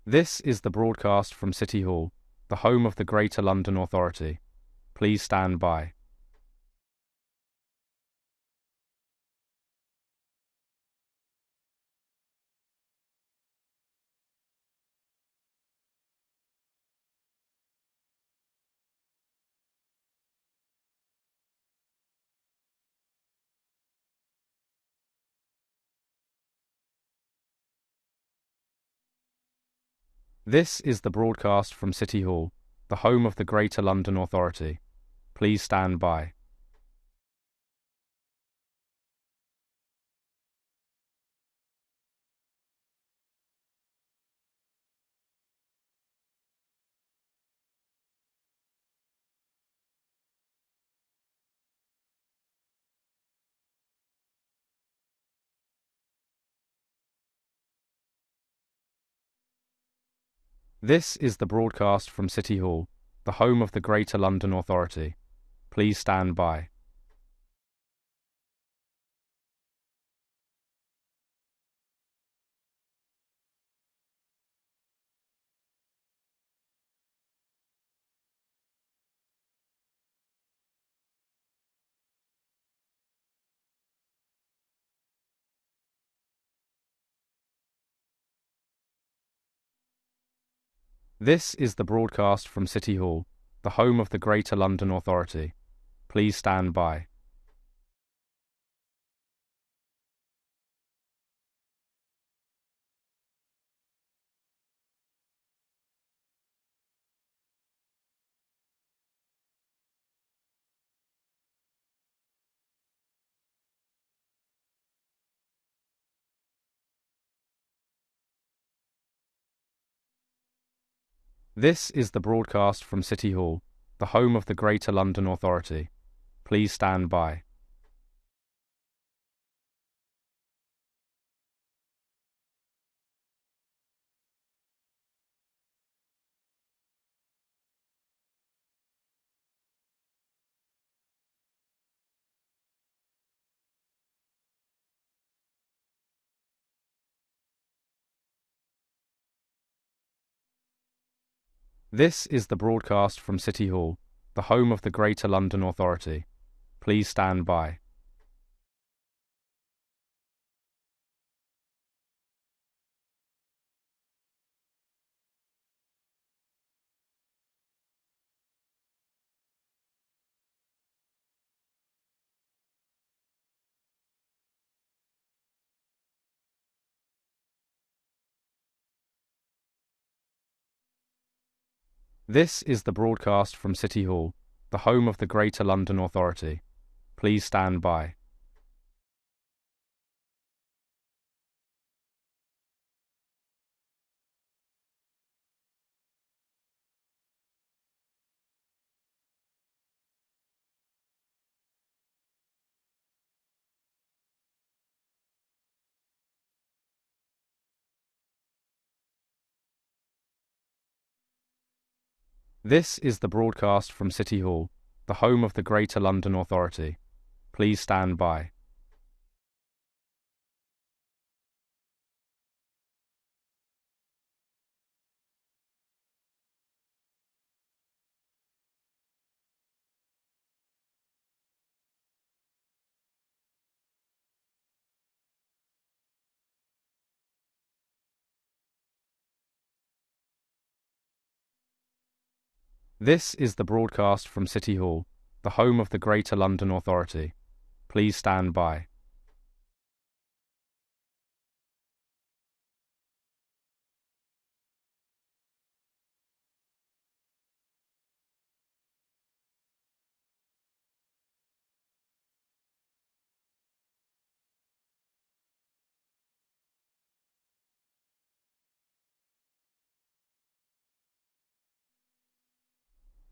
This is the broadcast from City Hall, the home of the Greater London Authority. Please stand by. This is the broadcast from City Hall, the home of the Greater London Authority. Please stand by. This is the broadcast from City Hall, the home of the Greater London Authority. Please stand by. This is the broadcast from City Hall, the home of the Greater London Authority. Please stand by. This is the broadcast from City Hall, the home of the Greater London Authority. Please stand by. This is the broadcast from City Hall, the home of the Greater London Authority. Please stand by. This is the broadcast from City Hall, the home of the Greater London Authority. Please stand by. This is the broadcast from City Hall, the home of the Greater London Authority. Please stand by. This is the broadcast from City Hall, the home of the Greater London Authority. Please stand by.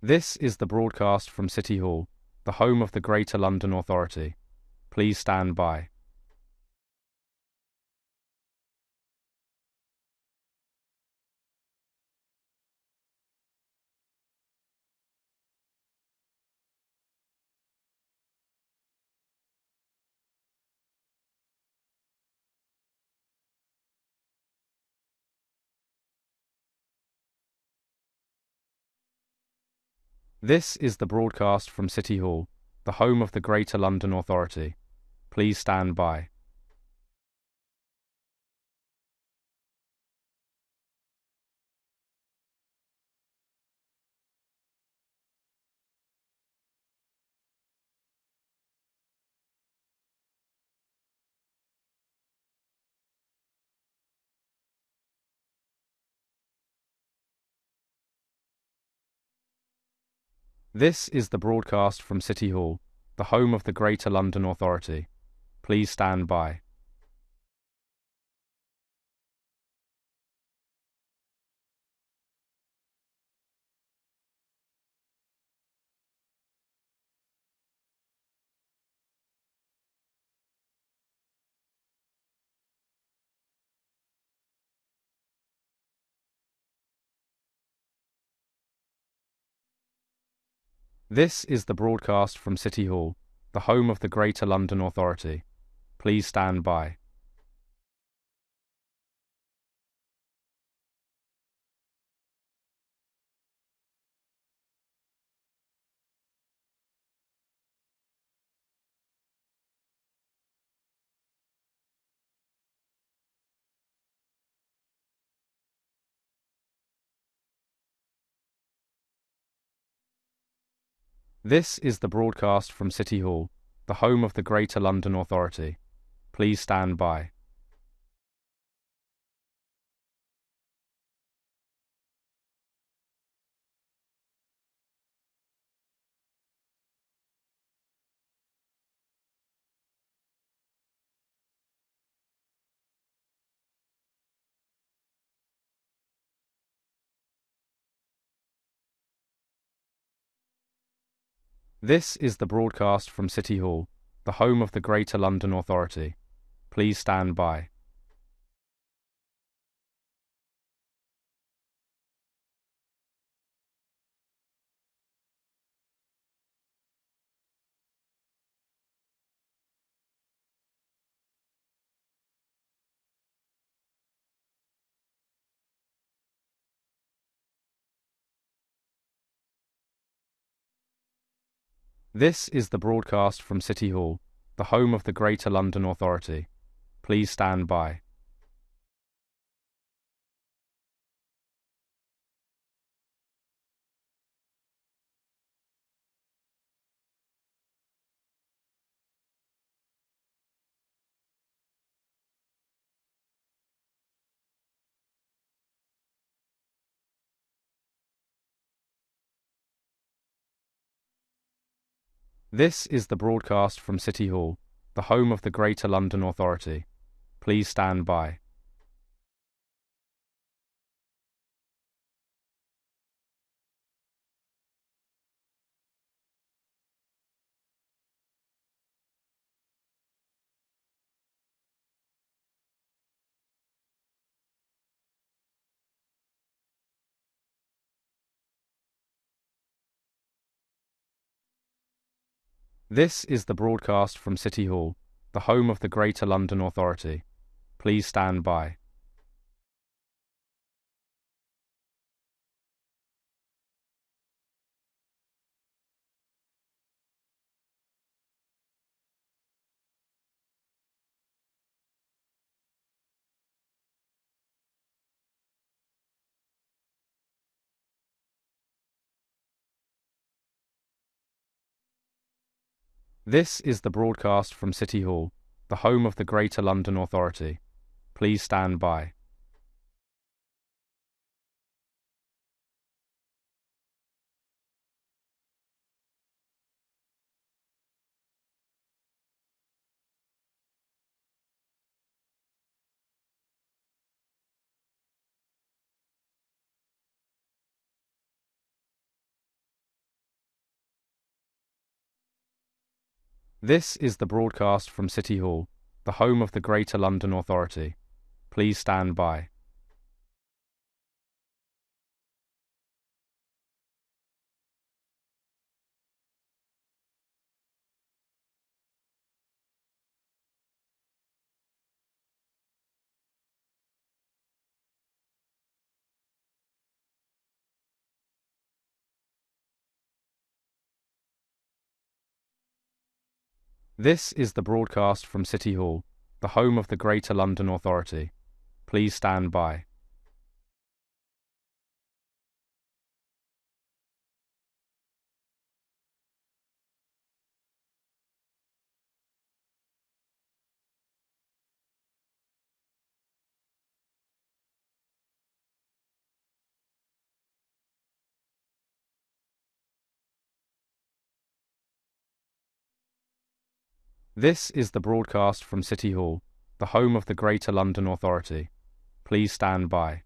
This is the broadcast from City Hall, the home of the Greater London Authority. Please stand by. This is the broadcast from City Hall, the home of the Greater London Authority. Please stand by. This is the broadcast from City Hall, the home of the Greater London Authority. Please stand by. This is the broadcast from City Hall, the home of the Greater London Authority. Please stand by. This is the broadcast from City Hall, the home of the Greater London Authority. Please stand by. This is the broadcast from City Hall, the home of the Greater London Authority. Please stand by. This is the broadcast from City Hall, the home of the Greater London Authority. Please stand by. This is the broadcast from City Hall, the home of the Greater London Authority. Please stand by. This is the broadcast from City Hall, the home of the Greater London Authority. Please stand by. This is the broadcast from City Hall, the home of the Greater London Authority. Please stand by. This is the broadcast from City Hall, the home of the Greater London Authority. Please stand by. This is the broadcast from City Hall, the home of the Greater London Authority. Please stand by. This is the broadcast from City Hall, the home of the Greater London Authority. Please stand by.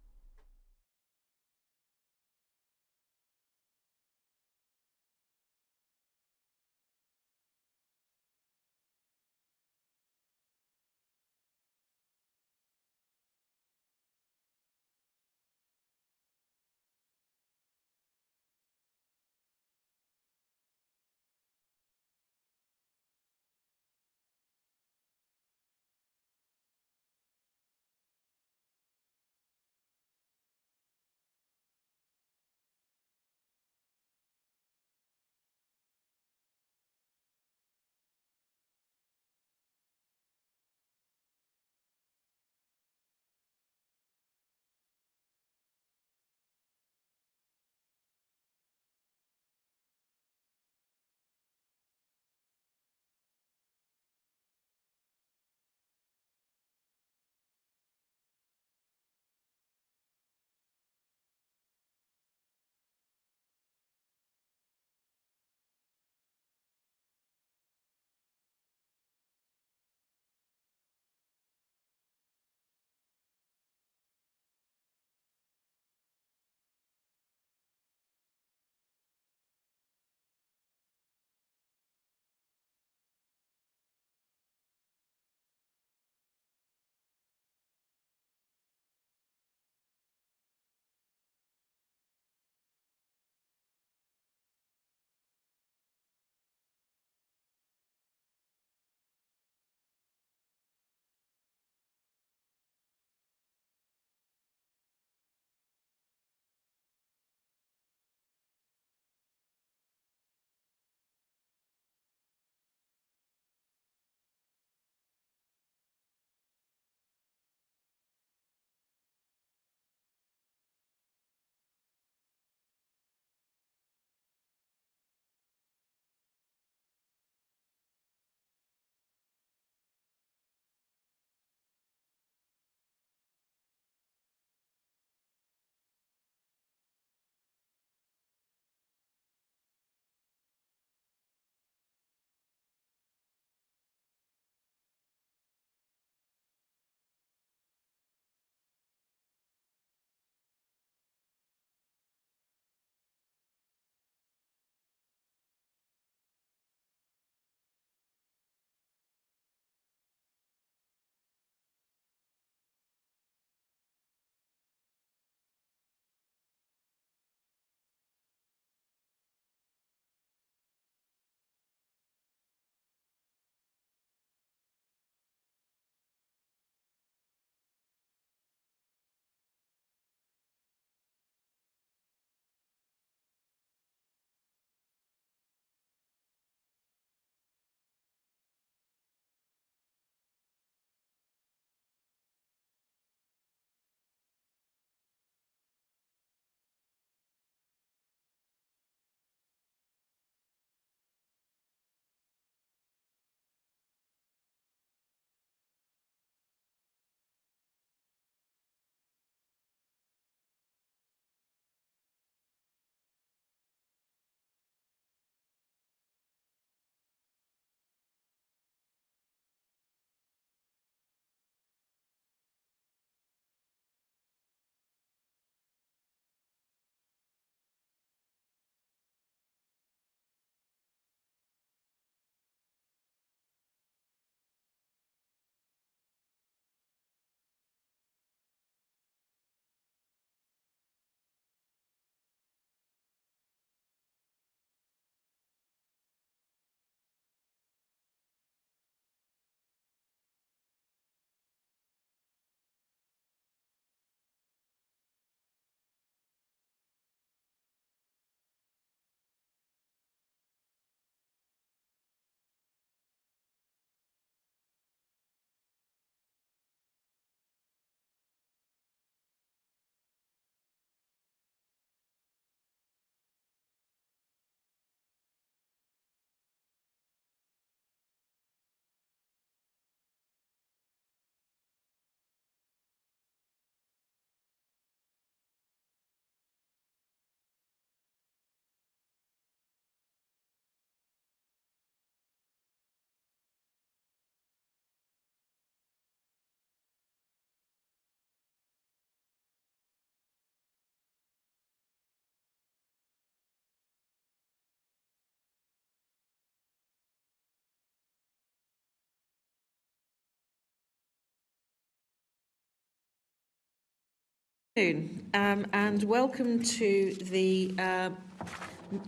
And welcome to the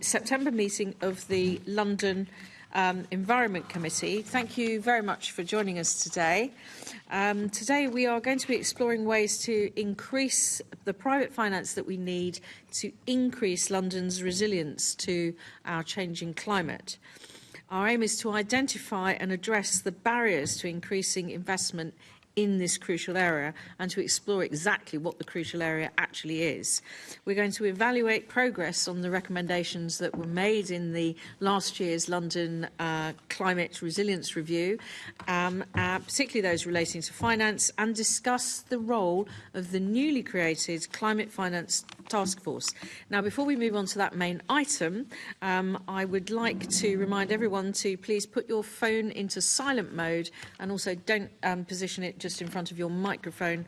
September meeting of the London Environment Committee. Thank you very much for joining us today. Today we are going to be exploring ways to increase the private finance that we need to increase London's resilience to our changing climate. Our aim is to identify and address the barriers to increasing investment in this crucial area and to explore exactly what the crucial area actually is. We're going to evaluate progress on the recommendations that were made in the last year's London Climate Resilience Review, particularly those relating to finance, and discuss the role of the newly created Climate Finance Task Force. Now, before we move on to that main item, I would like to remind everyone to please put your phone into silent mode and also don't position it just in front of your microphone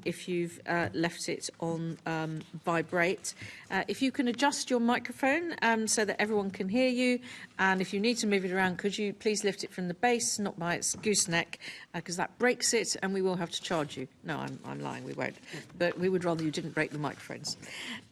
if you've left it on vibrate. If you can adjust your microphone so that everyone can hear you, and if you need to move it around, could you please lift it from the base, not by its gooseneck, because that breaks it and we will have to charge you. No, I'm lying, we won't. But we would rather you didn't break the microphones.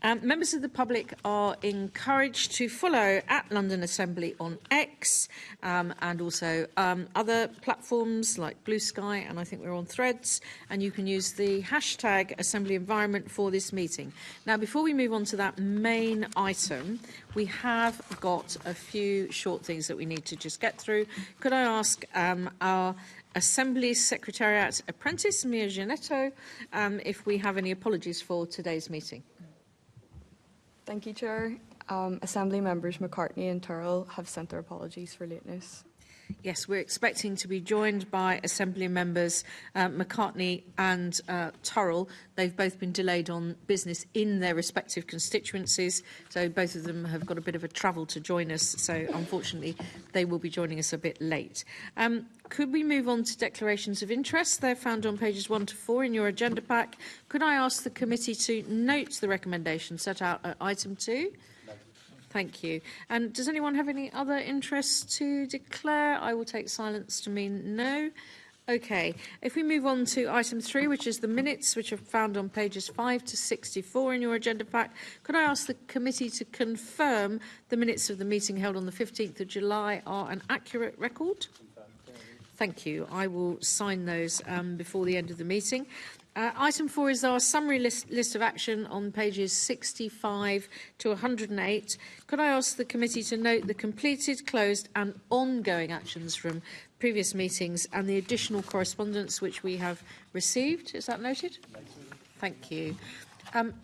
Members of the public are encouraged to follow at London Assembly on X and also other platforms like Blue Sky, and I think we're on Threads, and you can use the hashtag Assembly Environment for this meeting. Now, before we move on to that main item, we have got a few short things that we need to just get through. Could I ask our Assembly Secretariat Apprentice, Mia Gianetto, if we have any apologies for today's meeting? Thank you, Chair. Assembly members McCartney and Turrell have sent their apologies for lateness. Yes, we're expecting to be joined by Assembly members McCartney and Turrell. They've both been delayed on business in their respective constituencies, so both of them have got a bit of a travel to join us, so unfortunately they will be joining us a bit late. Could we move on to declarations of interest? They're found on pages 1 to 4 in your agenda pack. Could I ask the committee to note the recommendations set out at item 2? Thank you. And does anyone have any other interests to declare? I will take silence to mean no. OK. If we move on to item 3, which is the minutes, which are found on pages 5 to 64 in your agenda pack, could I ask the committee to confirm the minutes of the meeting held on the 15th of July are an accurate record? Thank you. I will sign those before the end of the meeting. Item 4 is our summary list of action on pages 65 to 108. Could I ask the committee to note the completed, closed and ongoing actions from previous meetings and the additional correspondence which we have received? Is that noted? Thank you.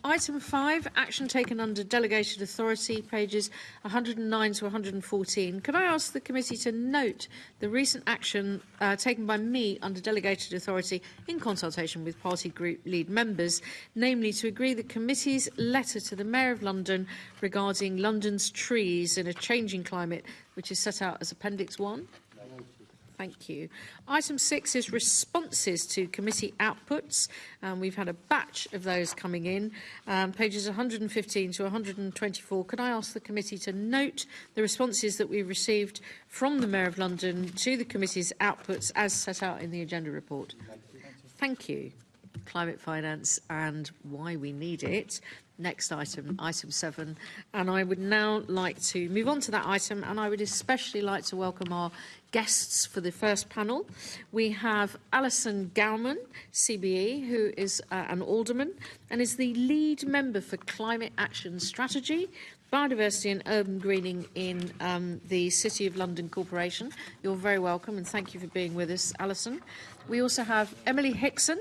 Item 5, action taken under delegated authority, pages 109 to 114. Could I ask the committee to note the recent action taken by me under delegated authority in consultation with party group lead members, namely to agree the committee's letter to the Mayor of London regarding London's trees in a changing climate, which is set out as Appendix 1? Thank you. Item 6 is responses to committee outputs. We've had a batch of those coming in, pages 115 to 124. Could I ask the committee to note the responses that we received from the Mayor of London to the committee's outputs as set out in the agenda report? Thank you. Climate finance and why we need it. Next item, item 7. And I would now like to move on to that item, and I would especially like to welcome our guests for the first panel. We have Alison Gowman, CBE, who is an alderman and is the lead member for Climate Action Strategy, Biodiversity and Urban Greening in the City of London Corporation. You're very welcome, and thank you for being with us, Alison. We also have Emily Hickson,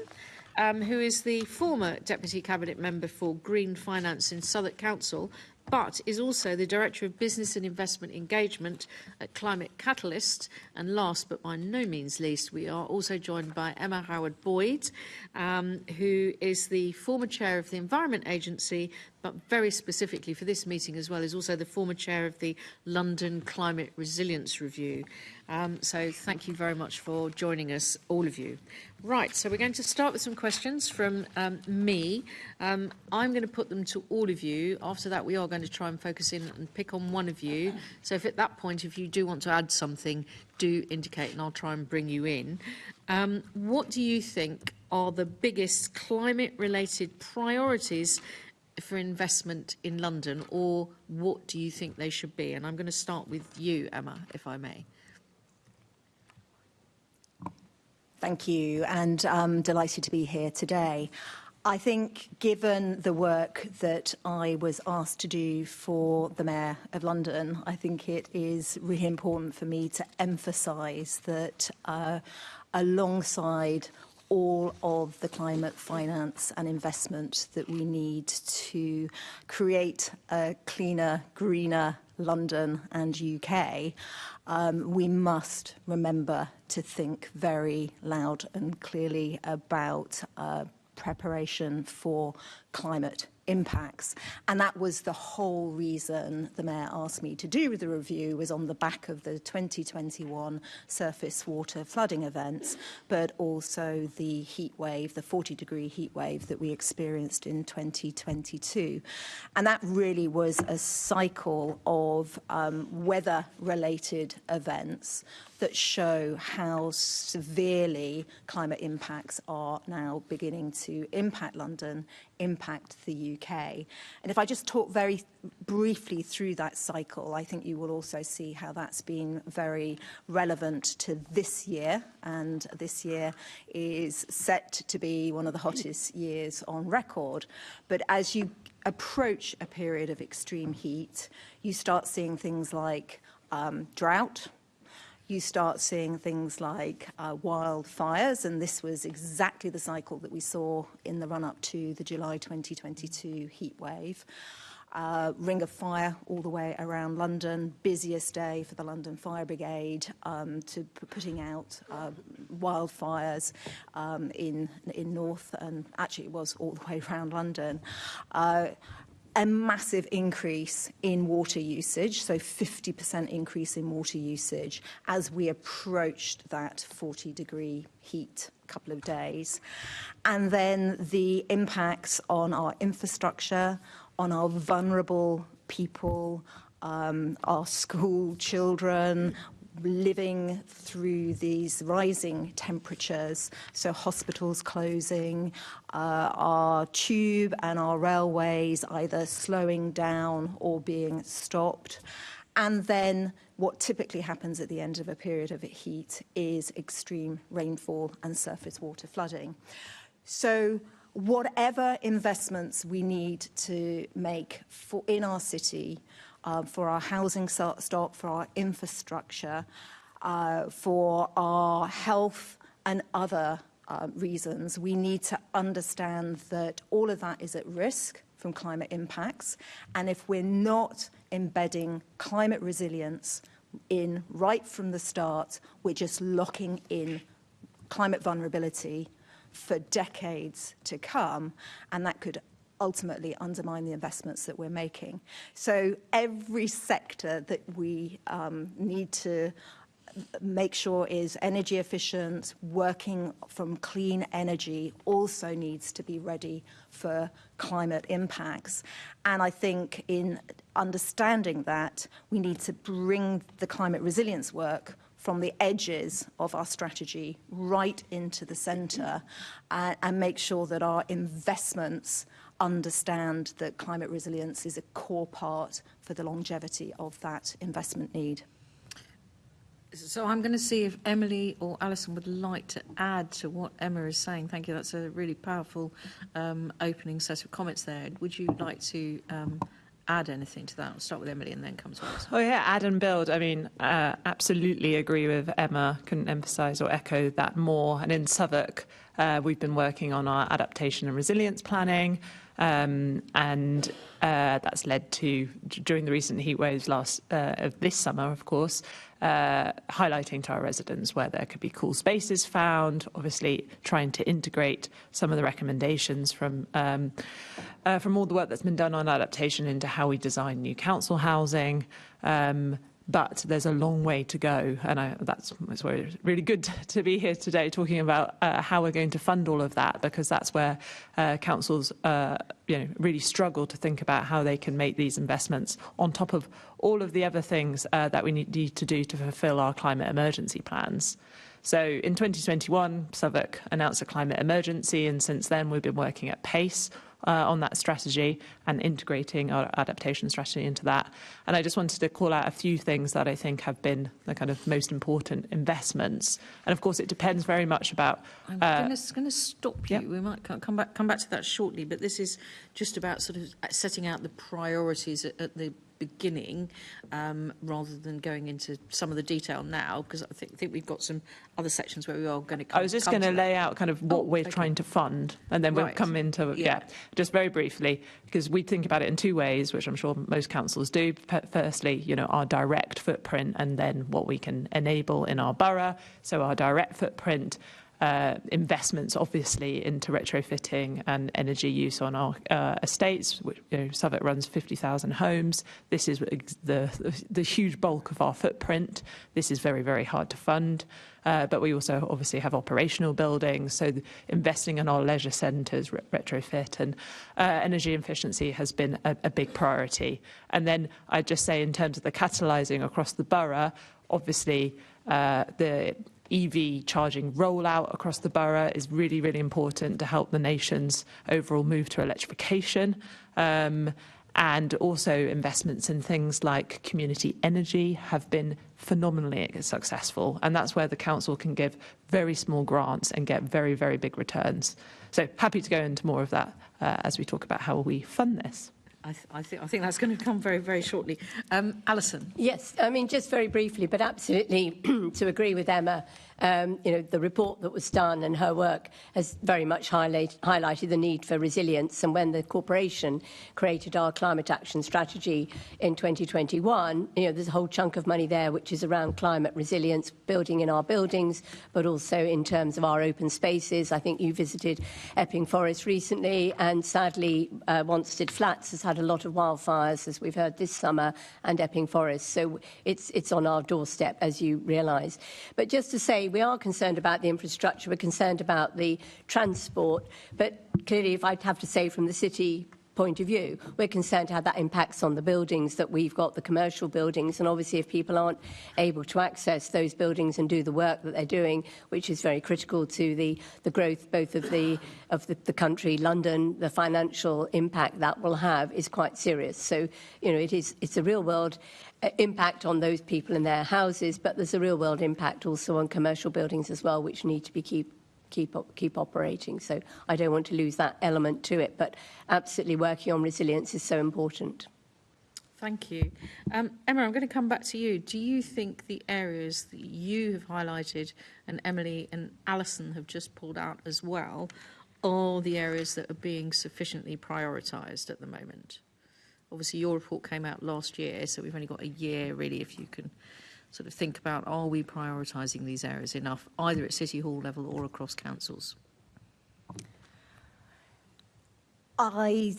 who is the former Deputy Cabinet Member for Green Finance in Southwark Council, but is also the Director of Business and Investment Engagement at Climate Catalyst. And last but by no means least, we are also joined by Emma Howard-Boyd, who is the former Chair of the Environment Agency, but very specifically for this meeting as well, is also the former chair of the London Climate Resilience Review. So thank you very much for joining us, all of you. Right, so we're going to start with some questions from me. I'm going to put them to all of you. After that, we are going to try and focus in and pick on one of you. So if at that point, if you do want to add something, do indicate and I'll try and bring you in. What do you think are the biggest climate-related priorities for investment in London, or what do you think they should be? And I'm going to start with you, Emma, if I may. Thank you, and I'm delighted to be here today. I think, given the work that I was asked to do for the Mayor of London, I think it is really important for me to emphasise that alongside all of the climate finance and investment that we need to create a cleaner, greener London and UK, we must remember to think very loud and clearly about preparation for climate impacts. And that was the whole reason the Mayor asked me to do the review, was on the back of the 2021 surface water flooding events, but also the heat wave, the 40-degree heat wave that we experienced in 2022. And that really was a cycle of weather-related events that show how severely climate impacts are now beginning to impact London, impact the UK. And if I just talk very briefly through that cycle, I think you will also see how that's been very relevant to this year. And this year is set to be one of the hottest years on record. But as you approach a period of extreme heat, you start seeing things like drought. You start seeing things like wildfires, and this was exactly the cycle that we saw in the run-up to the July 2022 heat wave. Ring of fire all the way around London, busiest day for the London Fire Brigade putting out wildfires in North, and actually it was all the way around London. A massive increase in water usage, so 50% increase in water usage as we approached that 40-degree heat couple of days. And then the impacts on our infrastructure, on our vulnerable people, our school children, living through these rising temperatures, so hospitals closing, our tube and our railways either slowing down or being stopped. And then what typically happens at the end of a period of heat is extreme rainfall and surface water flooding. So whatever investments we need to make in our city, for our housing stock, for our infrastructure, for our health and other reasons, we need to understand that all of that is at risk from climate impacts. And if we're not embedding climate resilience in right from the start, we're just locking in climate vulnerability for decades to come, and that could ultimately undermine the investments that we're making. So every sector that we need to make sure is energy efficient, working from clean energy, also needs to be ready for climate impacts. And I think in understanding that, we need to bring the climate resilience work from the edges of our strategy right into the centre, and make sure that our investments understand that climate resilience is a core part for the longevity of that investment need. So I'm going to see if Emily or Alison would like to add to what Emma is saying. Thank you. That's a really powerful opening set of comments there. Would you like to add anything to that? I'll start with Emily and then come to Alison. Oh yeah, add and build. I mean, absolutely agree with Emma. Couldn't emphasise or echo that more. And in Southwark, we've been working on our adaptation and resilience planning. and that's led to, during the recent heat waves of this summer, of course, highlighting to our residents where there could be cool spaces found, obviously trying to integrate some of the recommendations from all the work that's been done on adaptation into how we design new council housing. But there's a long way to go, and that's why it's really good to be here today talking about how we're going to fund all of that, because that's where councils really struggle to think about how they can make these investments on top of all of the other things that we need to do to fulfil our climate emergency plans. So in 2021, Southwark announced a climate emergency, and since then we've been working at pace on that strategy and integrating our adaptation strategy into that. And I just wanted to call out a few things that I think have been the kind of most important investments. And of course, it depends very much about. I'm going to stop you. Yep. We might come back to that shortly, but this is just about sort of setting out the priorities at the beginning, rather than going into some of the detail now, because I think we've got some other sections where we are going to come. I was just going to lay out kind of what we're trying to fund, and then we'll come into, just very briefly, because we think about it in two ways, which I'm sure most councils do. Firstly, our direct footprint, and then what we can enable in our borough. So our direct footprint, investments obviously into retrofitting and energy use on our estates. Which, Southwark runs 50,000 homes. This is the huge bulk of our footprint. This is very, very hard to fund. But we also obviously have operational buildings, so investing in our leisure centres, retrofit and energy efficiency has been a big priority. And then I'd just say, in terms of the catalysing across the borough, obviously the EV charging rollout across the borough is really, really important to help the nation's overall move to electrification. And also investments in things like community energy have been phenomenally successful. And that's where the council can give very small grants and get very, very big returns. So happy to go into more of that as we talk about how we fund this. I think that's going to come very, very shortly. Alison. Yes, I mean, just very briefly, but absolutely to agree with Emma. The report that was done and her work has very much highlighted the need for resilience. And when the corporation created our climate action strategy in 2021, there's a whole chunk of money there which is around climate resilience, building in our buildings, but also in terms of our open spaces. I think you visited Epping Forest recently, and sadly, Wanstead Flats has had a lot of wildfires, as we've heard this summer, and Epping Forest. So it's on our doorstep, as you realise. But just to say, we are concerned about the infrastructure, we're concerned about the transport, but clearly, if I'd have to say from the city point of view, we're concerned how that impacts on the buildings that we've got, the commercial buildings, and obviously if people aren't able to access those buildings and do the work that they're doing, which is very critical to the growth both of the country, London, the financial impact that will have is quite serious. So, it's a real world impact on those people in their houses, but there's a real world impact also on commercial buildings as well, which need to be keep operating. So I don't want to lose that element to it, but absolutely working on resilience is so important. Thank you. Emma, I'm going to come back to you. Do you think the areas that you have highlighted and Emily and Alison have just pulled out as well are the areas that are being sufficiently prioritised at the moment? Obviously, your report came out last year, so we've only got a year, really, if you can sort of think about, are we prioritising these areas enough, either at City Hall level or across councils? I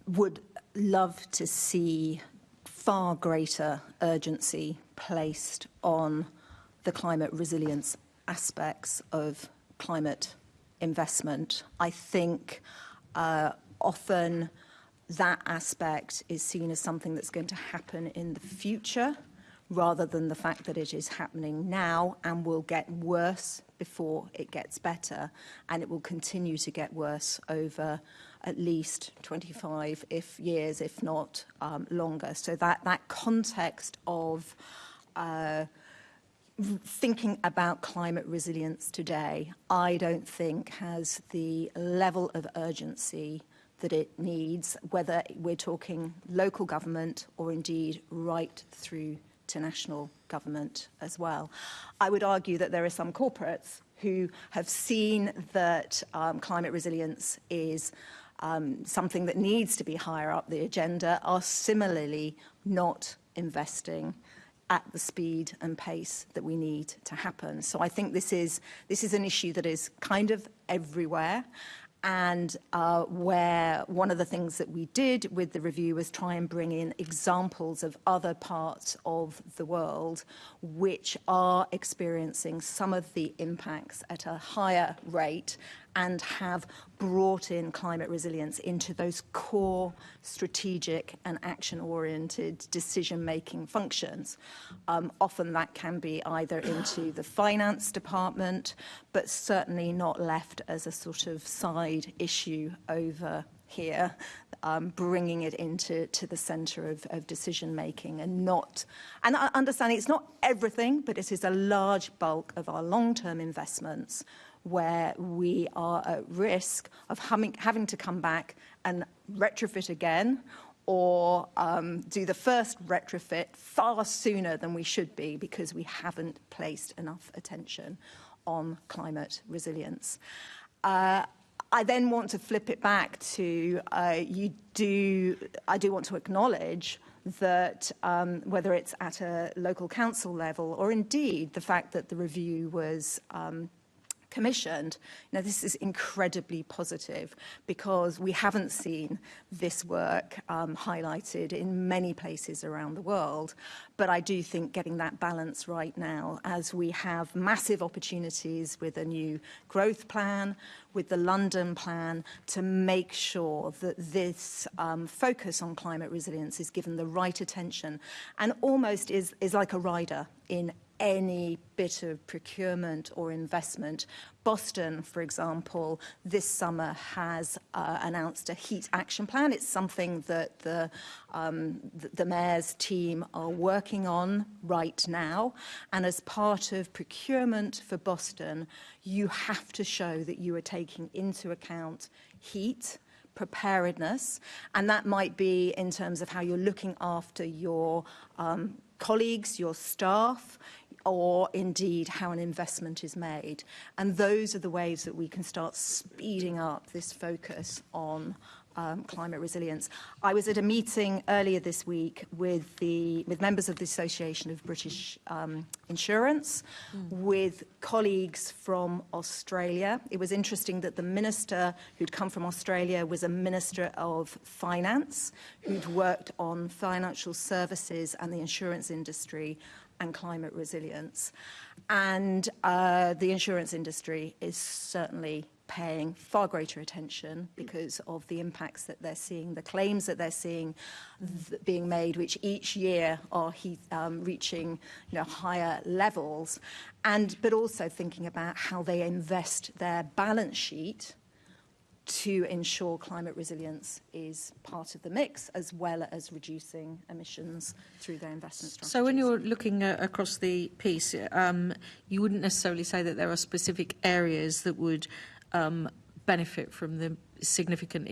would love to see far greater urgency placed on the climate resilience aspects of climate investment. I think often that aspect is seen as something that's going to happen in the future, rather than the fact that it is happening now and will get worse before it gets better, and it will continue to get worse over at least 25 years, if not longer. So that context of thinking about climate resilience today, I don't think has the level of urgency that it needs, whether we're talking local government or indeed right through to national government as well. I would argue that there are some corporates who have seen that climate resilience is something that needs to be higher up the agenda, are similarly not investing at the speed and pace that we need to happen. So I think this is an issue that is kind of everywhere, and where one of the things that we did with the review was try and bring in examples of other parts of the world which are experiencing some of the impacts at a higher rate and have brought in climate resilience into those core strategic and action-oriented decision-making functions. Often that can be either into the finance department, but certainly not left as a sort of side issue over here, bringing it into the centre of decision-making and I understand it's not everything, but it is a large bulk of our long-term investments where we are at risk of having to come back and retrofit again, or do the first retrofit far sooner than we should be because we haven't placed enough attention on climate resilience. I then want to flip it back to I do want to acknowledge that whether it's at a local council level or indeed the fact that the review was commissioned, this is incredibly positive because we haven't seen this work highlighted in many places around the world. But I do think getting that balance right now, as we have massive opportunities with a new growth plan, with the London plan, to make sure that this focus on climate resilience is given the right attention and almost is like a rider in any bit of procurement or investment. Boston, for example, this summer has announced a heat action plan. It's something that the mayor's team are working on right now. And as part of procurement for Boston, you have to show that you are taking into account heat, preparedness, and that might be in terms of how you're looking after your colleagues, your staff, or indeed how an investment is made. And those are the ways that we can start speeding up this focus on climate resilience. I was at a meeting earlier this week with members of the Association of British Insurance, with colleagues from Australia. It was interesting that the minister who'd come from Australia was a minister of finance who'd worked on financial services and the insurance industry and climate resilience. And the insurance industry is certainly paying far greater attention because of the impacts that they're seeing, the claims that they're seeing being made, which each year are reaching higher levels, but also thinking about how they invest their balance sheet to ensure climate resilience is part of the mix, as well as reducing emissions through their investment strategies. So when you're looking across the piece, you wouldn't necessarily say that there are specific areas that would benefit from the significant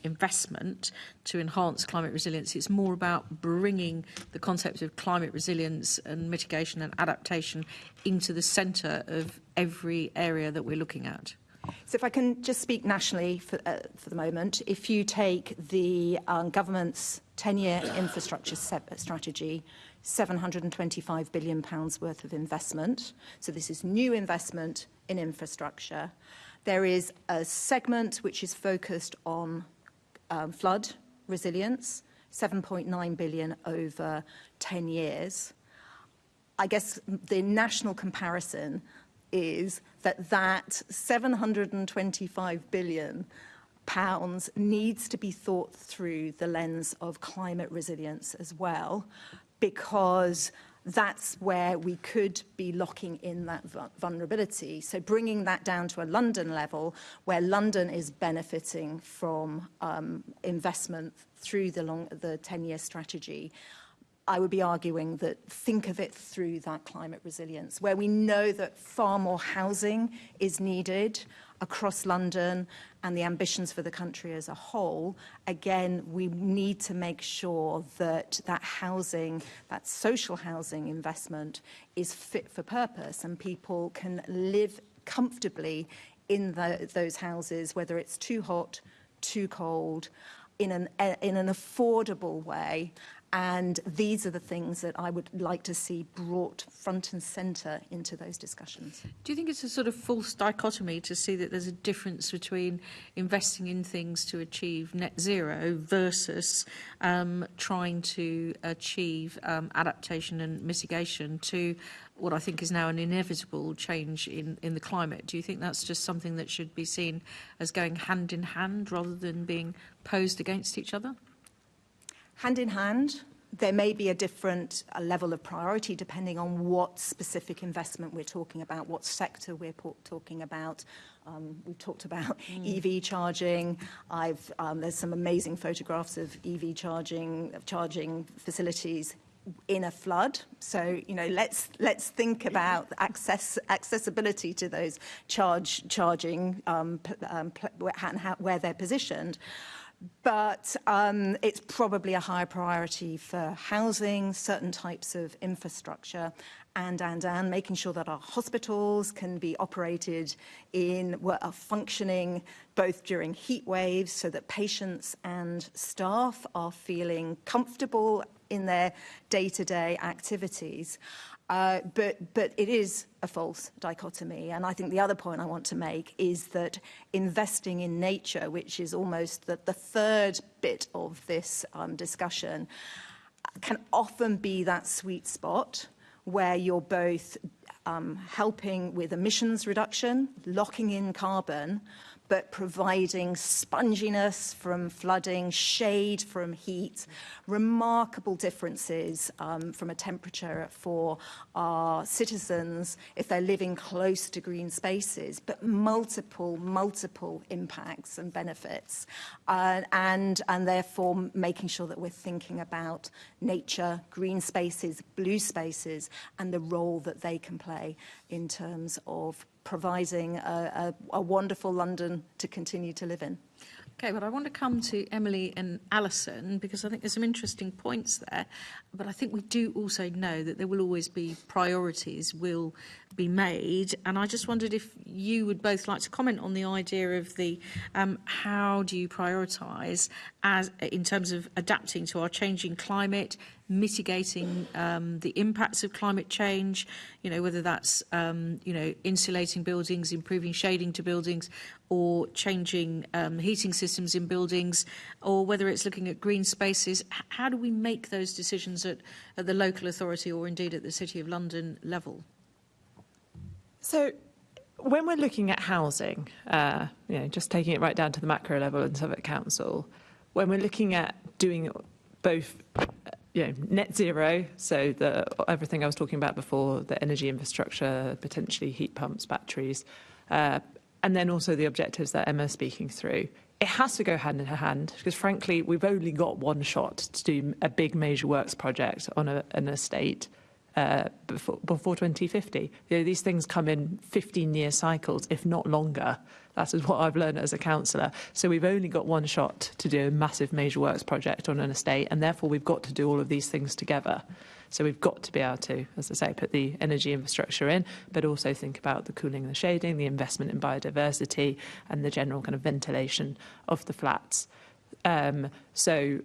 investment to enhance climate resilience. It's more about bringing the concept of climate resilience and mitigation and adaptation into the centre of every area that we're looking at. So if I can just speak nationally for the moment, if you take the government's 10-year infrastructure strategy, £725 billion worth of investment. So this is new investment in infrastructure. There is a segment which is focused on flood resilience, 7.9 billion over 10 years. I guess the national comparison is that 725 billion pounds needs to be thought through the lens of climate resilience as well, because that's where we could be locking in that vulnerability. So bringing that down to a London level, where London is benefiting from investment through the 10-year strategy, I would be arguing that think of it through that climate resilience, where we know that far more housing is needed across London and the ambitions for the country as a whole. Again, we need to make sure that that housing, that social housing investment, is fit for purpose and people can live comfortably in those houses, whether it's too hot, too cold, in an affordable way. And these are the things that I would like to see brought front and centre into those discussions. Do you think it's a sort of false dichotomy to see that there's a difference between investing in things to achieve net zero versus trying to achieve adaptation and mitigation to what I think is now an inevitable change in the climate? Do you think that's just something that should be seen as going hand in hand rather than being posed against each other? Hand in hand, there may be a different level of priority depending on what specific investment we're talking about, what sector we're talking about. We've talked about EV charging. There's some amazing photographs of EV charging facilities in a flood. So, you know, let's think about accessibility to those charging where they're positioned. But it's probably a higher priority for housing, certain types of infrastructure, and making sure that our hospitals can be operated are functioning both during heat waves so that patients and staff are feeling comfortable in their day-to-day activities. But it is a false dichotomy. And I think the other point I want to make is that investing in nature, which is almost the third bit of this discussion, can often be that sweet spot where you're both helping with emissions reduction, locking in carbon, but providing sponginess from flooding, shade from heat, remarkable differences from a temperature for our citizens if they're living close to green spaces, but multiple impacts and benefits. And therefore making sure that we're thinking about nature, green spaces, blue spaces, and the role that they can play in terms of providing a wonderful London to continue to live in. Okay, but I want to come to Emily and Alison because I think there's some interesting points there. But I think we do also know that there will always be priorities will be made. And I just wondered if you would both like to comment on the idea of the how do you prioritise as in terms of adapting to our changing climate, mitigating the impacts of climate change, you know, whether that's, insulating buildings, improving shading to buildings, or changing heating systems in buildings, or whether it's looking at green spaces. How do we make those decisions at the local authority or indeed at the City of London level? So when we're looking at housing, just taking it right down to the macro level in Southwark Council, when we're looking at doing both net zero, so everything I was talking about before, the energy infrastructure, potentially heat pumps, batteries, and then also the objectives that Emma's speaking through, it has to go hand in hand because, frankly, we've only got one shot to do a big major works project on an estate before 2050. These things come in 15-year cycles, if not longer. That is what I've learned as a councillor. So we've only got one shot to do a massive major works project on an estate, and therefore we've got to do all of these things together. So we've got to be able to, as I say, put the energy infrastructure in, but also think about the cooling and the shading, the investment in biodiversity, and the general kind of ventilation of the flats. So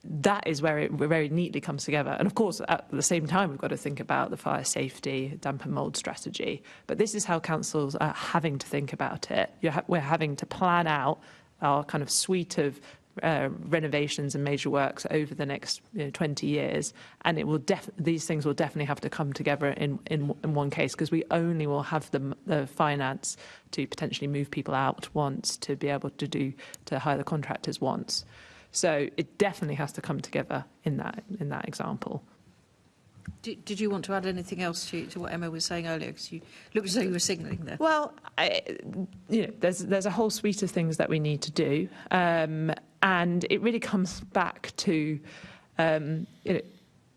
that is where it very neatly comes together. And of course, at the same time, we've got to think about the fire safety, damp and mould strategy. But this is how councils are having to think about it. We're having to plan out our kind of suite of renovations and major works over the next 20 years. And it will these things will definitely have to come together in one case, because we only will have the finance to potentially move people out once, to be able to hire the contractors once. So it definitely has to come together in that example. Did you want to add anything else to what Emma was saying earlier? Because you looked as though you were signalling there. Well, there's a whole suite of things that we need to do, and it really comes back to, in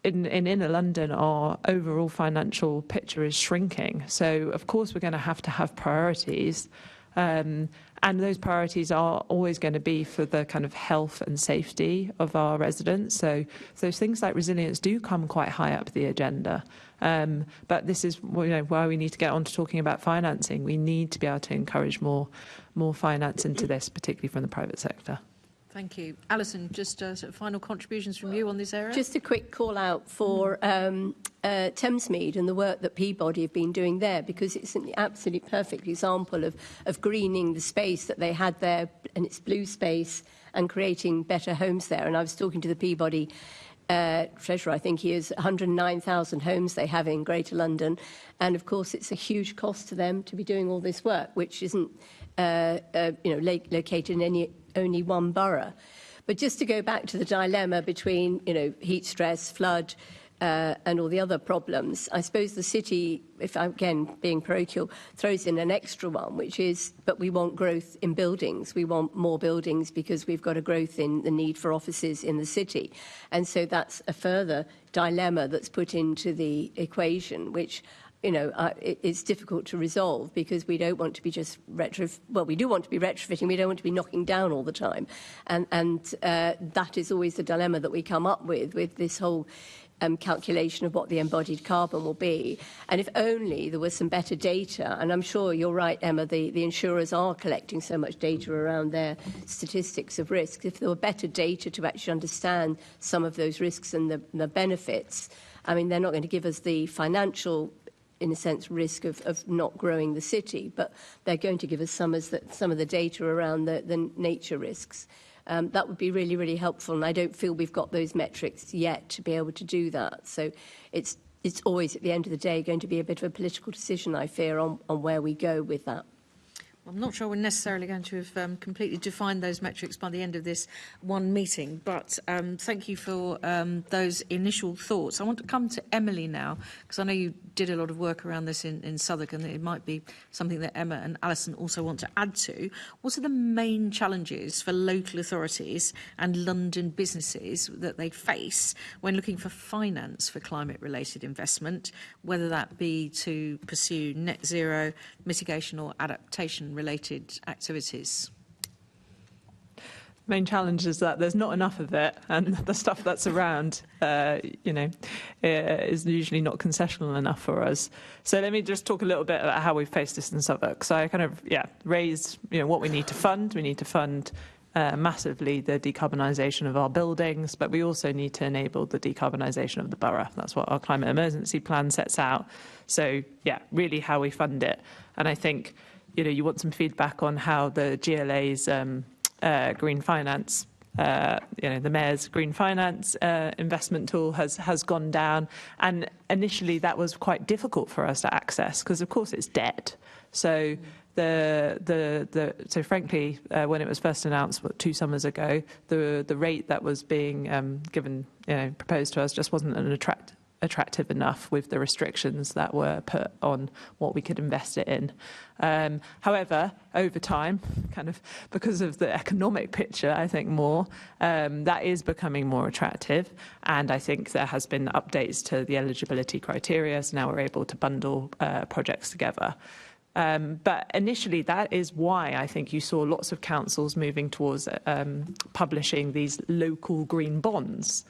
inner London, our overall financial picture is shrinking. So of course we're going to have priorities. And those priorities are always going to be for the kind of health and safety of our residents. So things like resilience do come quite high up the agenda. But this is why we need to get on to talking about financing. We need to be able to encourage more finance into this, particularly from the private sector. Thank you. Alison, just sort of final contributions from you on this area? Just a quick call out for Thamesmead and the work that Peabody have been doing there, because it's an absolutely perfect example of greening the space that they had there, and it's blue space, and creating better homes there. And I was talking to the Peabody treasurer, I think he is, 109,000 homes they have in Greater London. And of course, it's a huge cost to them to be doing all this work, which isn't located in only one borough. But just to go back to the dilemma between, heat stress, flood, and all the other problems, I suppose the city, if I'm again being parochial, throws in an extra one, which is, but we want growth in buildings. We want more buildings because we've got a growth in the need for offices in the city. And so that's a further dilemma that's put into the equation, which it's difficult to resolve, because we don't want to be just we do want to be retrofitting, we don't want to be knocking down all the time. And that is always the dilemma that we come up with this whole calculation of what the embodied carbon will be. And if only there was some better data, and I'm sure you're right, Emma, the insurers are collecting so much data around their statistics of risk. If there were better data to actually understand some of those risks and the benefits, I mean, they're not going to give us the financial, in a sense, risk of not growing the city, but they're going to give us some of the data around the nature risks. That would be really, really helpful, and I don't feel we've got those metrics yet to be able to do that. So it's always, at the end of the day, going to be a bit of a political decision, I fear, on where we go with that. I'm not sure we're necessarily going to have completely defined those metrics by the end of this one meeting, but thank you for those initial thoughts. I want to come to Emily now, because I know you did a lot of work around this in Southwark, and it might be something that Emma and Alison also want to add to. What are the main challenges for local authorities and London businesses that they face when looking for finance for climate-related investment, whether that be to pursue net zero, mitigation or adaptation-related activities? Main challenge is that there's not enough of it, and the stuff that's around, is usually not concessional enough for us. So let me just talk a little bit about how we've faced this in Southwark. So I kind of, raised, what we need to fund. We need to fund massively the decarbonisation of our buildings, but we also need to enable the decarbonisation of the borough. That's what our climate emergency plan sets out. So, really how we fund it. And I think, you want some feedback on how the GLA's green finance, the Mayor's green finance investment tool has gone down. And initially that was quite difficult for us to access because, of course, it's debt. So so frankly, when it was first announced 2 summers ago, the rate that was being given, proposed to us just wasn't attractive enough with the restrictions that were put on what we could invest it in. However, over time, kind of because of the economic picture, I think that is becoming more attractive. And I think there has been updates to the eligibility criteria, so now we're able to bundle projects together. But initially, that is why I think you saw lots of councils moving towards publishing these local green bonds.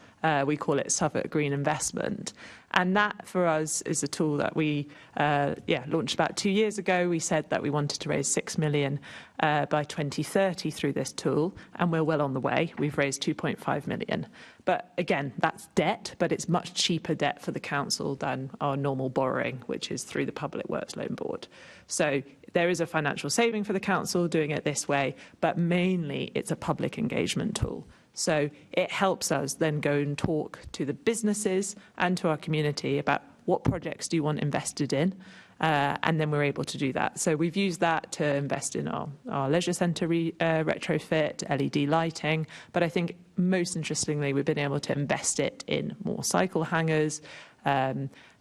We call it Southwark Green Investment. And that, for us, is a tool that we launched about 2 years ago. We said that we wanted to raise 6 million by 2030 through this tool, and we're well on the way. We've raised 2.5 million. But again, that's debt, but it's much cheaper debt for the council than our normal borrowing, which is through the Public Works Loan Board. So there is a financial saving for the council doing it this way, but mainly it's a public engagement tool. So it helps us then go and talk to the businesses and to our community about what projects do you want invested in, and then we're able to do that. So we've used that to invest in our leisure centre retrofit, LED lighting, but I think most interestingly we've been able to invest it in more cycle hangers,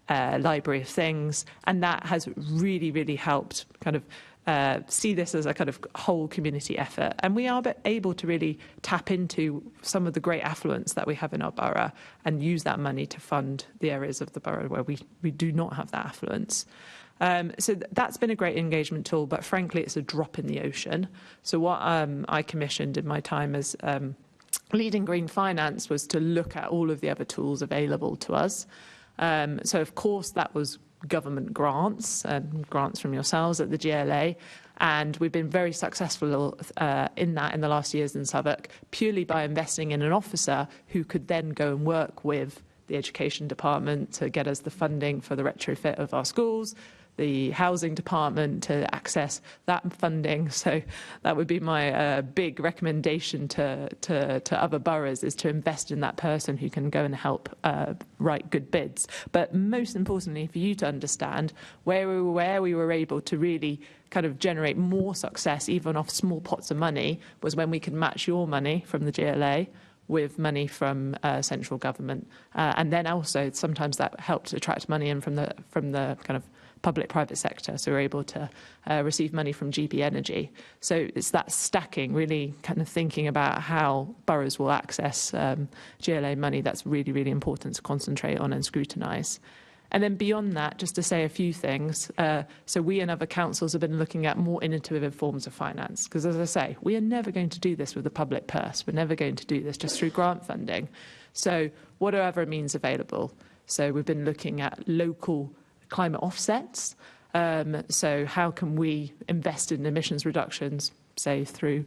library of things, and that has really, really helped kind of see this as a kind of whole community effort. And we are able to really tap into some of the great affluence that we have in our borough and use that money to fund the areas of the borough where we do not have that affluence. So that's been a great engagement tool, but frankly, it's a drop in the ocean. So what I commissioned in my time as leading green finance was to look at all of the other tools available to us. So, of course, that was government grants, grants from yourselves at the GLA. And we've been very successful in that in the last years in Southwark, purely by investing in an officer who could then go and work with the education department to get us the funding for the retrofit of our schools, the housing department to access that funding. So that would be my big recommendation to other boroughs, is to invest in that person who can go and help write good bids. But most importantly, for you to understand where we were able to really kind of generate more success, even off small pots of money, was when we could match your money from the GLA with money from central government. And then also sometimes that helped attract money in from the kind of public-private sector, so we're able to receive money from GP Energy. So it's that stacking, really kind of thinking about how boroughs will access GLA money. That's really, really important to concentrate on and scrutinise. And then beyond that, just to say a few things, so we and other councils have been looking at more innovative forms of finance, because as I say, we are never going to do this with the public purse. We're never going to do this just through grant funding. So what are other means available? So we've been looking at local climate offsets. So how can we invest in emissions reductions, say through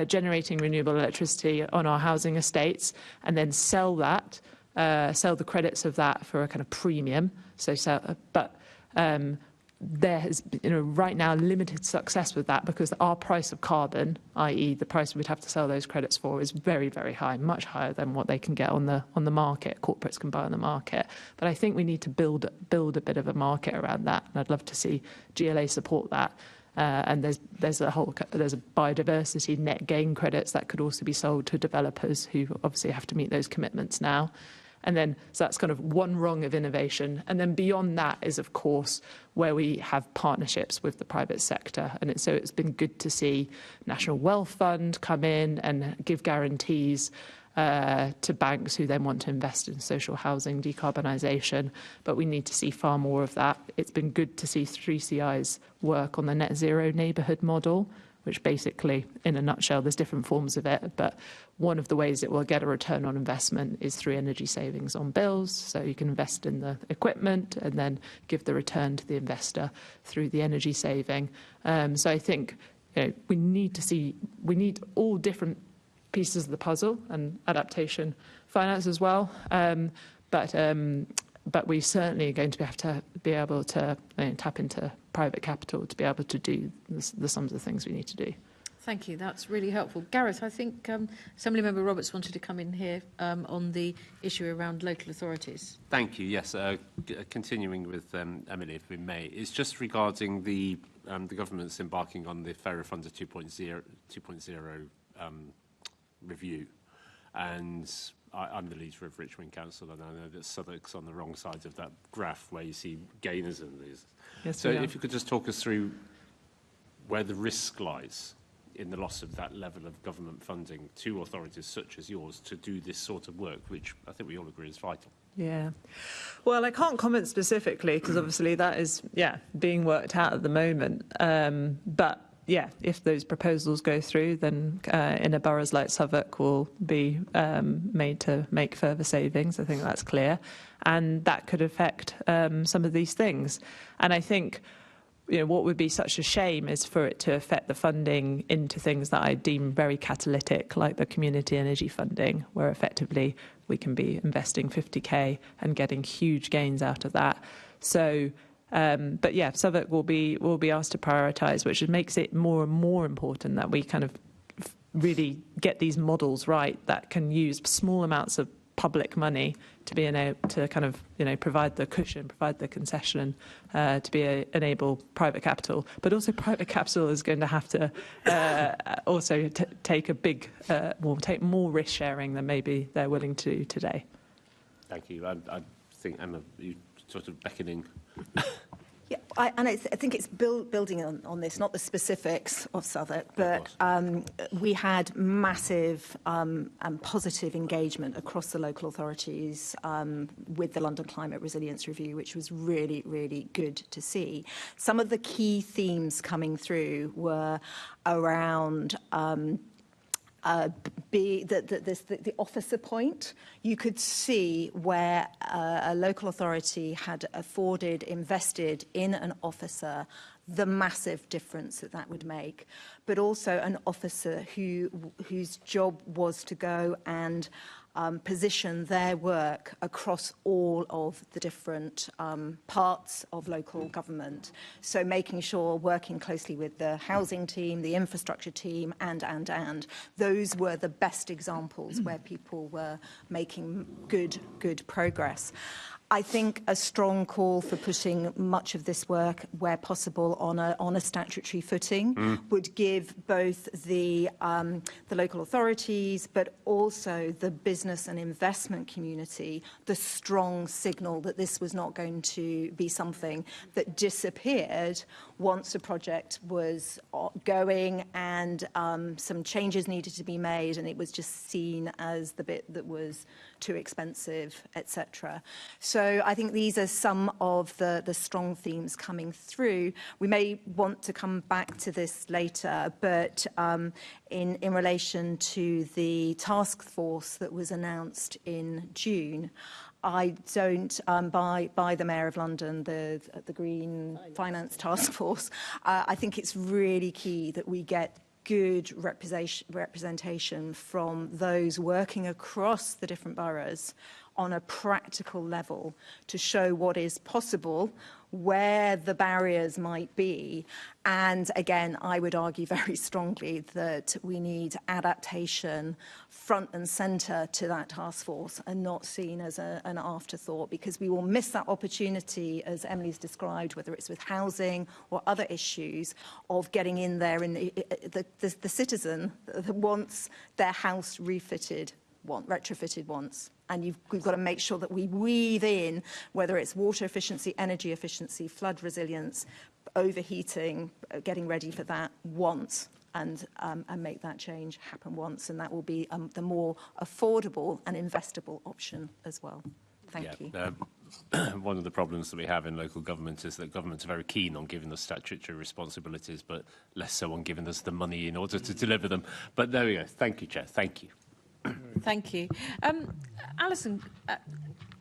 generating renewable electricity on our housing estates, and then sell the credits of that for a kind of premium. There has, right now, limited success with that, because our price of carbon, i.e. the price we'd have to sell those credits for, is very, very high, much higher than what they can get on the market, corporates can buy on the market. But I think we need to build a bit of a market around that, and I'd love to see GLA support that. And there's a biodiversity net gain credits that could also be sold to developers who obviously have to meet those commitments now. And then, so that's kind of one rung of innovation. And then beyond that is, of course, where we have partnerships with the private sector. And so it's been good to see National Wealth Fund come in and give guarantees to banks who then want to invest in social housing, decarbonisation. But we need to see far more of that. It's been good to see 3CI's work on the net zero neighbourhood model, which basically, in a nutshell, there's different forms of it, but one of the ways it will get a return on investment is through energy savings on bills. So you can invest in the equipment and then give the return to the investor through the energy saving. So I think we need all different pieces of the puzzle, and adaptation finance as well. But we certainly are going to have to be able to tap into private capital to be able to do the sums of things we need to do. Thank you. That's really helpful. Gareth, I think Assemblymember Roberts wanted to come in here on the issue around local authorities. Thank you. Yes, continuing with Emily, if we may, it's just regarding the government's embarking on the Fairer Funder 2.0 review, and I'm the leader of Richmond Council, and I know that Southwark's on the wrong side of that graph where you see gainers and losers. Yes, so if you could just talk us through where the risk lies in the loss of that level of government funding to authorities such as yours to do this sort of work, which I think we all agree is vital. Yeah. Well, I can't comment specifically because obviously that is, being worked out at the moment. But yeah, if those proposals go through, then inner boroughs like Southwark will be made to make further savings. I think that's clear. And that could affect some of these things. And I think what would be such a shame is for it to affect the funding into things that I deem very catalytic, like the community energy funding, where effectively we can be investing 50k and getting huge gains out of that. So, but yeah, Southwark will be asked to prioritise, which makes it more and more important that we kind of really get these models right that can use small amounts of public money to be able to kind of provide the cushion, provide the concession to enable private capital. But also private capital is going to have to also take a big, take more risk sharing than maybe they're willing to today. Thank you. I think, Emma, you sort of beckoning. Yeah, I think it's building on this, not the specifics of Southwark, but we had massive and positive engagement across the local authorities with the London Climate Resilience Review, which was really, really good to see. Some of the key themes coming through were around the officer point. You could see where a local authority had invested in an officer, the massive difference that would make, but also an officer whose job was to go and position their work across all of the different parts of local government. So making sure, working closely with the housing team, the infrastructure team, and. Those were the best examples where people were making good progress. I think a strong call for putting much of this work, where possible, on a statutory footing would give both the local authorities, but also the business and investment community, the strong signal that this was not going to be something that disappeared once a project was going and some changes needed to be made, and it was just seen as the bit that was too expensive, etc. So I think these are some of the strong themes coming through. We may want to come back to this later, but in relation to the task force that was announced in June, I don't, by the Mayor of London, the Green Finance Task Force, I think it's really key that we get good representation from those working across the different boroughs on a practical level to show what is possible, where the barriers might be. And again, I would argue very strongly that we need adaptation front and centre to that task force and not seen as an afterthought, because we will miss that opportunity, as Emily's described, whether it's with housing or other issues, of getting in there and the citizen that wants their house retrofitted once. And we've got to make sure that we weave in, whether it's water efficiency, energy efficiency, flood resilience, overheating, getting ready for that once, and make that change happen once. And that will be the more affordable and investable option as well. Thank you. One of the problems that we have in local government is that governments are very keen on giving us statutory responsibilities, but less so on giving us the money in order to deliver them. But there we go. Thank you, Chair. Thank you. Thank you. Alison,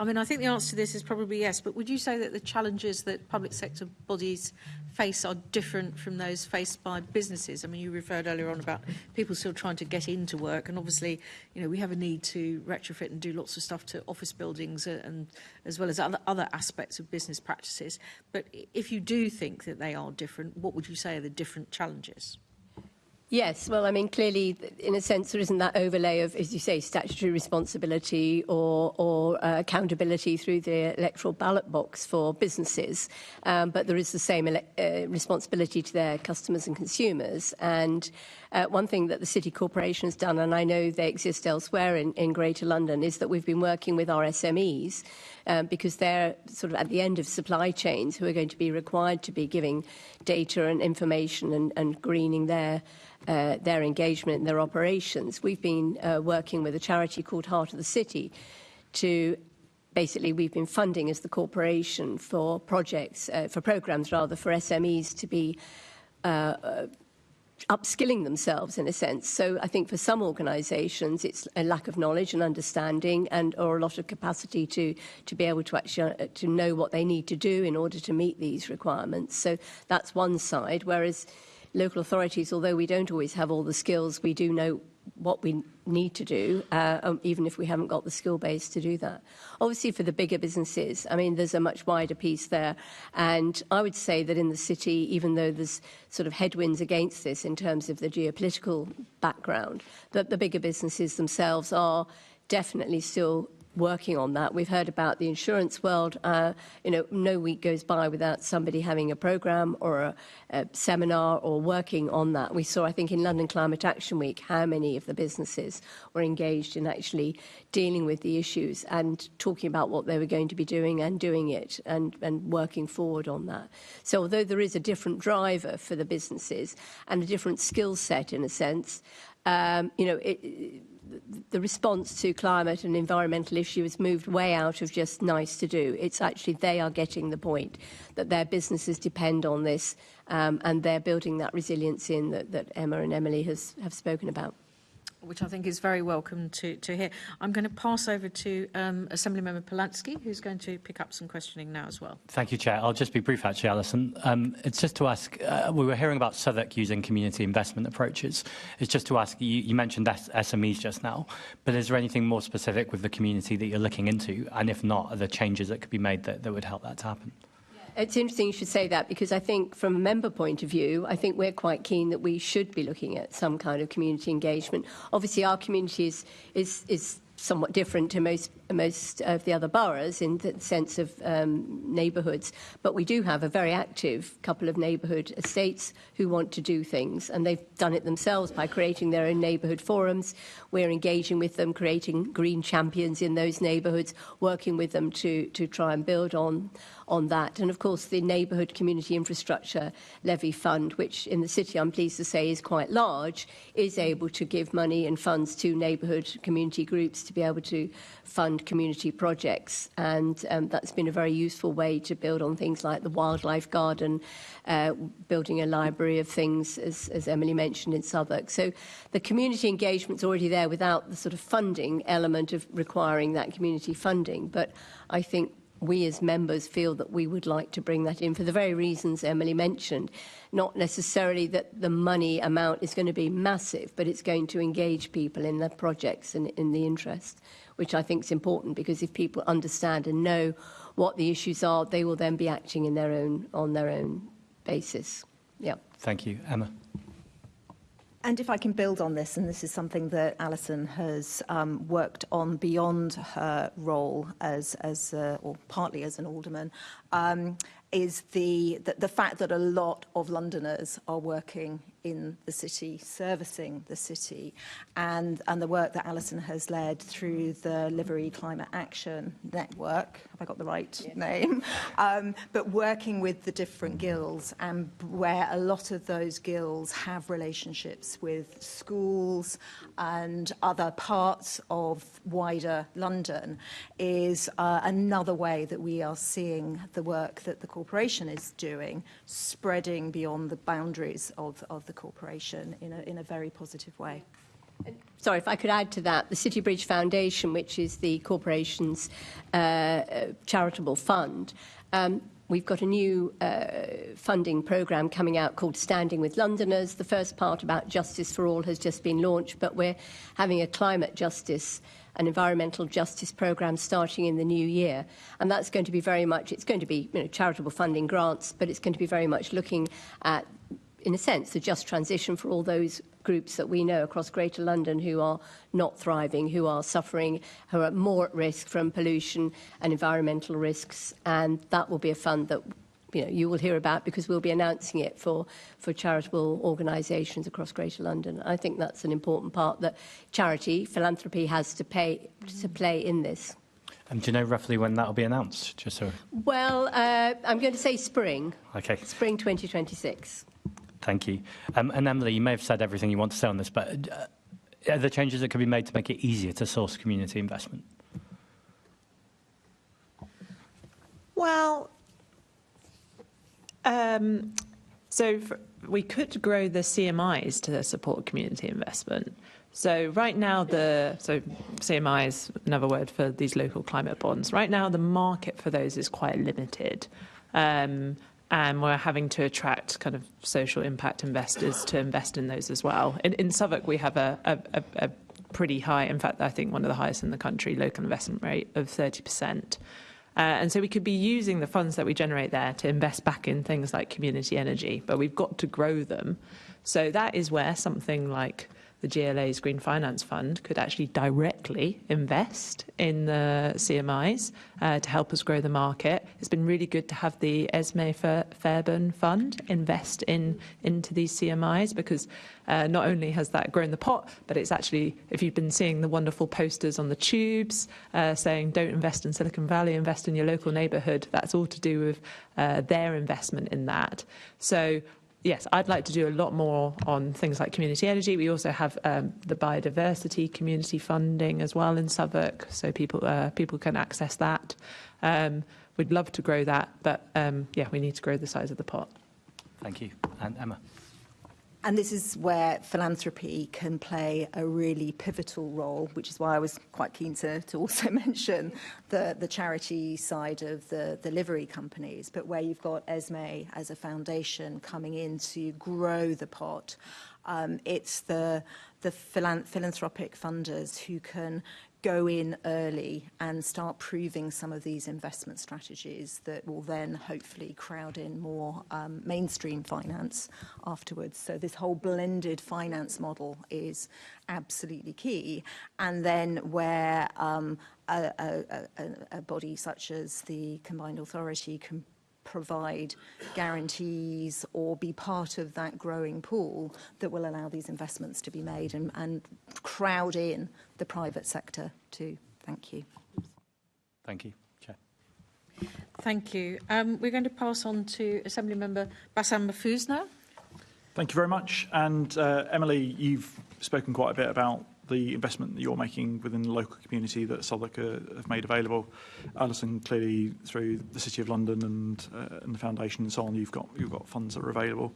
I mean, I think the answer to this is probably yes, but would you say that the challenges that public sector bodies face are different from those faced by businesses? I mean, you referred earlier on about people still trying to get into work, and obviously, you know, we have a need to retrofit and do lots of stuff to office buildings, and as well as other aspects of business practices. But if you do think that they are different, what would you say are the different challenges? Yes, well, I mean, clearly, in a sense, there isn't that overlay of, as you say, statutory responsibility or accountability through the electoral ballot box for businesses, but there is the same responsibility to their customers and consumers. And one thing that the City Corporation has done, and I know they exist elsewhere in Greater London, is that we've been working with our SMEs because they're sort of at the end of supply chains who are going to be required to be giving data and information and greening their engagement in their operations. We've been working with a charity called Heart of the City to basically, we've been funding as the corporation for projects, for programmes rather, for SMEs to be upskilling themselves in a sense. So I think for some organisations it's a lack of knowledge and understanding or a lot of capacity to be able to actually to know what they need to do in order to meet these requirements. So that's one side, whereas local authorities, although we don't always have all the skills, we do know what we need to do, even if we haven't got the skill base to do that. Obviously, for the bigger businesses, I mean, there's a much wider piece there. And I would say that in the city, even though there's sort of headwinds against this in terms of the geopolitical background, that the bigger businesses themselves are definitely still working on that. We've heard about the insurance world. No week goes by without somebody having a programme or a seminar or working on that. We saw, I think, in London Climate Action Week, how many of the businesses were engaged in actually dealing with the issues and talking about what they were going to be doing and doing it and working forward on that. So although there is a different driver for the businesses and a different skill set in a sense, the response to climate and environmental issue has moved way out of just nice to do. It's actually they are getting the point that their businesses depend on this, and they're building that resilience in that Emma and Emily have spoken about. Which I think is very welcome to hear. I'm going to pass over to Assemblymember Polanski, who's going to pick up some questioning now as well. Thank you, Chair. I'll just be brief, actually, Alison. It's just to ask, we were hearing about Southwark using community investment approaches. It's just to ask, you mentioned SMEs just now, but is there anything more specific with the community that you're looking into? And if not, are there changes that could be made that would help that to happen? It's interesting you should say that, because I think from a member point of view, I think we're quite keen that we should be looking at some kind of community engagement. Obviously, our community is somewhat different to most of the other boroughs in the sense of neighbourhoods, but we do have a very active couple of neighbourhood estates who want to do things, and they've done it themselves by creating their own neighbourhood forums. We're engaging with them, creating green champions in those neighbourhoods, working with them to try and build on that. And of course, the Neighbourhood Community Infrastructure Levy Fund, which in the city, I'm pleased to say, is quite large, is able to give money and funds to neighbourhood community groups to be able to fund community projects. And that's been a very useful way to build on things like the wildlife garden, building a library of things, as Emily mentioned, in Southwark. So the community engagement's already there without the sort of funding element of requiring that community funding. But I think we as members feel that we would like to bring that in for the very reasons Emily mentioned. Not necessarily that the money amount is going to be massive, but it's going to engage people in their projects and in the interest, which I think is important, because if people understand and know what the issues are, they will then be acting on their own basis. Yeah. Thank you. Emma. And if I can build on this, and this is something that Alison has worked on beyond her role or partly as an alderman, is the fact that a lot of Londoners are working in the city, servicing the city, and the work that Alison has led through the Livery Climate Action Network, have I got the right name? But working with the different guilds, and where a lot of those guilds have relationships with schools and other parts of wider London, is another way that we are seeing the work that the corporation is doing spreading beyond the boundaries of the corporation in a very positive way. Sorry, if I could add to that, the City Bridge Foundation, which is the corporation's charitable fund, we've got a new funding programme coming out called Standing with Londoners. The first part about Justice for All has just been launched, but we're having a climate justice and environmental justice programme starting in the new year. And that's going to be very much, it's going to be charitable funding grants, but it's going to be very much looking at, in a sense, the just transition for all those groups that we know across Greater London who are not thriving, who are suffering, who are more at risk from pollution and environmental risks. And that will be a fund that you will hear about, because we'll be announcing it for charitable organisations across Greater London. I think that's an important part that charity, philanthropy has to play in this. And do you know roughly when that will be announced? Just so. Well, I'm going to say spring. Okay. Spring 2026. Thank you. And Emily, you may have said everything you want to say on this, but are there changes that could be made to make it easier to source community investment? Well, we could grow the CMIs to support community investment. So right now, CMI is another word for these local climate bonds. Right now, the market for those is quite limited. And we're having to attract kind of social impact investors to invest in those as well. In Southwark, we have a pretty high, in fact, I think one of the highest in the country, local investment rate of 30%. And so we could be using the funds that we generate there to invest back in things like community energy, but we've got to grow them. So that is where something like the GLA's Green Finance Fund could actually directly invest in the CMIs to help us grow the market. It's been really good to have the Esme Fairbairn Fund invest into these CMIs, because not only has that grown the pot, but it's actually, if you've been seeing the wonderful posters on the tubes saying don't invest in Silicon Valley, invest in your local neighbourhood, that's all to do with their investment in that. So yes, I'd like to do a lot more on things like community energy. We also have the biodiversity community funding as well in Southwark, so people can access that. We'd love to grow that, but yeah, we need to grow the size of the pot. Thank you. And Emma. And this is where philanthropy can play a really pivotal role, which is why I was quite keen to also mention the charity side of the delivery companies, but where you've got Esme as a foundation coming in to grow the pot. It's the philanthropic funders who can go in early and start proving some of these investment strategies that will then hopefully crowd in more mainstream finance afterwards. So this whole blended finance model is absolutely key. And then where a body such as the Combined Authority can provide guarantees or be part of that growing pool that will allow these investments to be made and crowd in the private sector too. Thank you. Thank you. Chair. Thank you. We're going to pass on to Assembly Member Bassam Mahfouz now. Thank you very much. And Emily, you've spoken quite a bit about the investment that you're making within the local community that Southwark have made available. Alison, clearly through the City of London and the foundation and so on, you've got funds that are available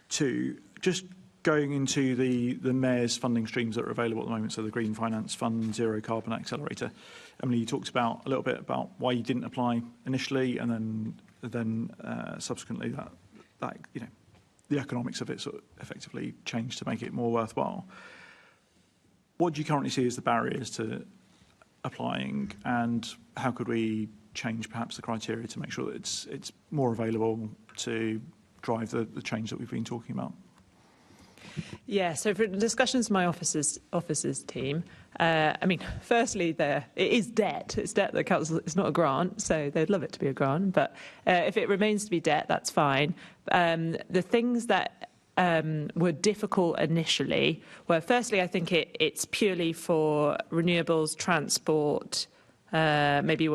too. Just going into the Mayor's funding streams that are available at the moment, so the Green Finance Fund, Zero Carbon Accelerator. Emily, you talked a little bit about why you didn't apply initially, and then subsequently that the economics of it sort of effectively changed to make it more worthwhile. What do you currently see as the barriers to applying, and how could we change perhaps the criteria to make sure that it's more available to drive the change that we've been talking about? Yeah, so for discussions with my officers team, I mean, firstly, it is debt. It's debt that council. It's not a grant, so they'd love it to be a grant. But if it remains to be debt, that's fine. The things that were difficult initially were, firstly, I think it's purely for renewables, transport, maybe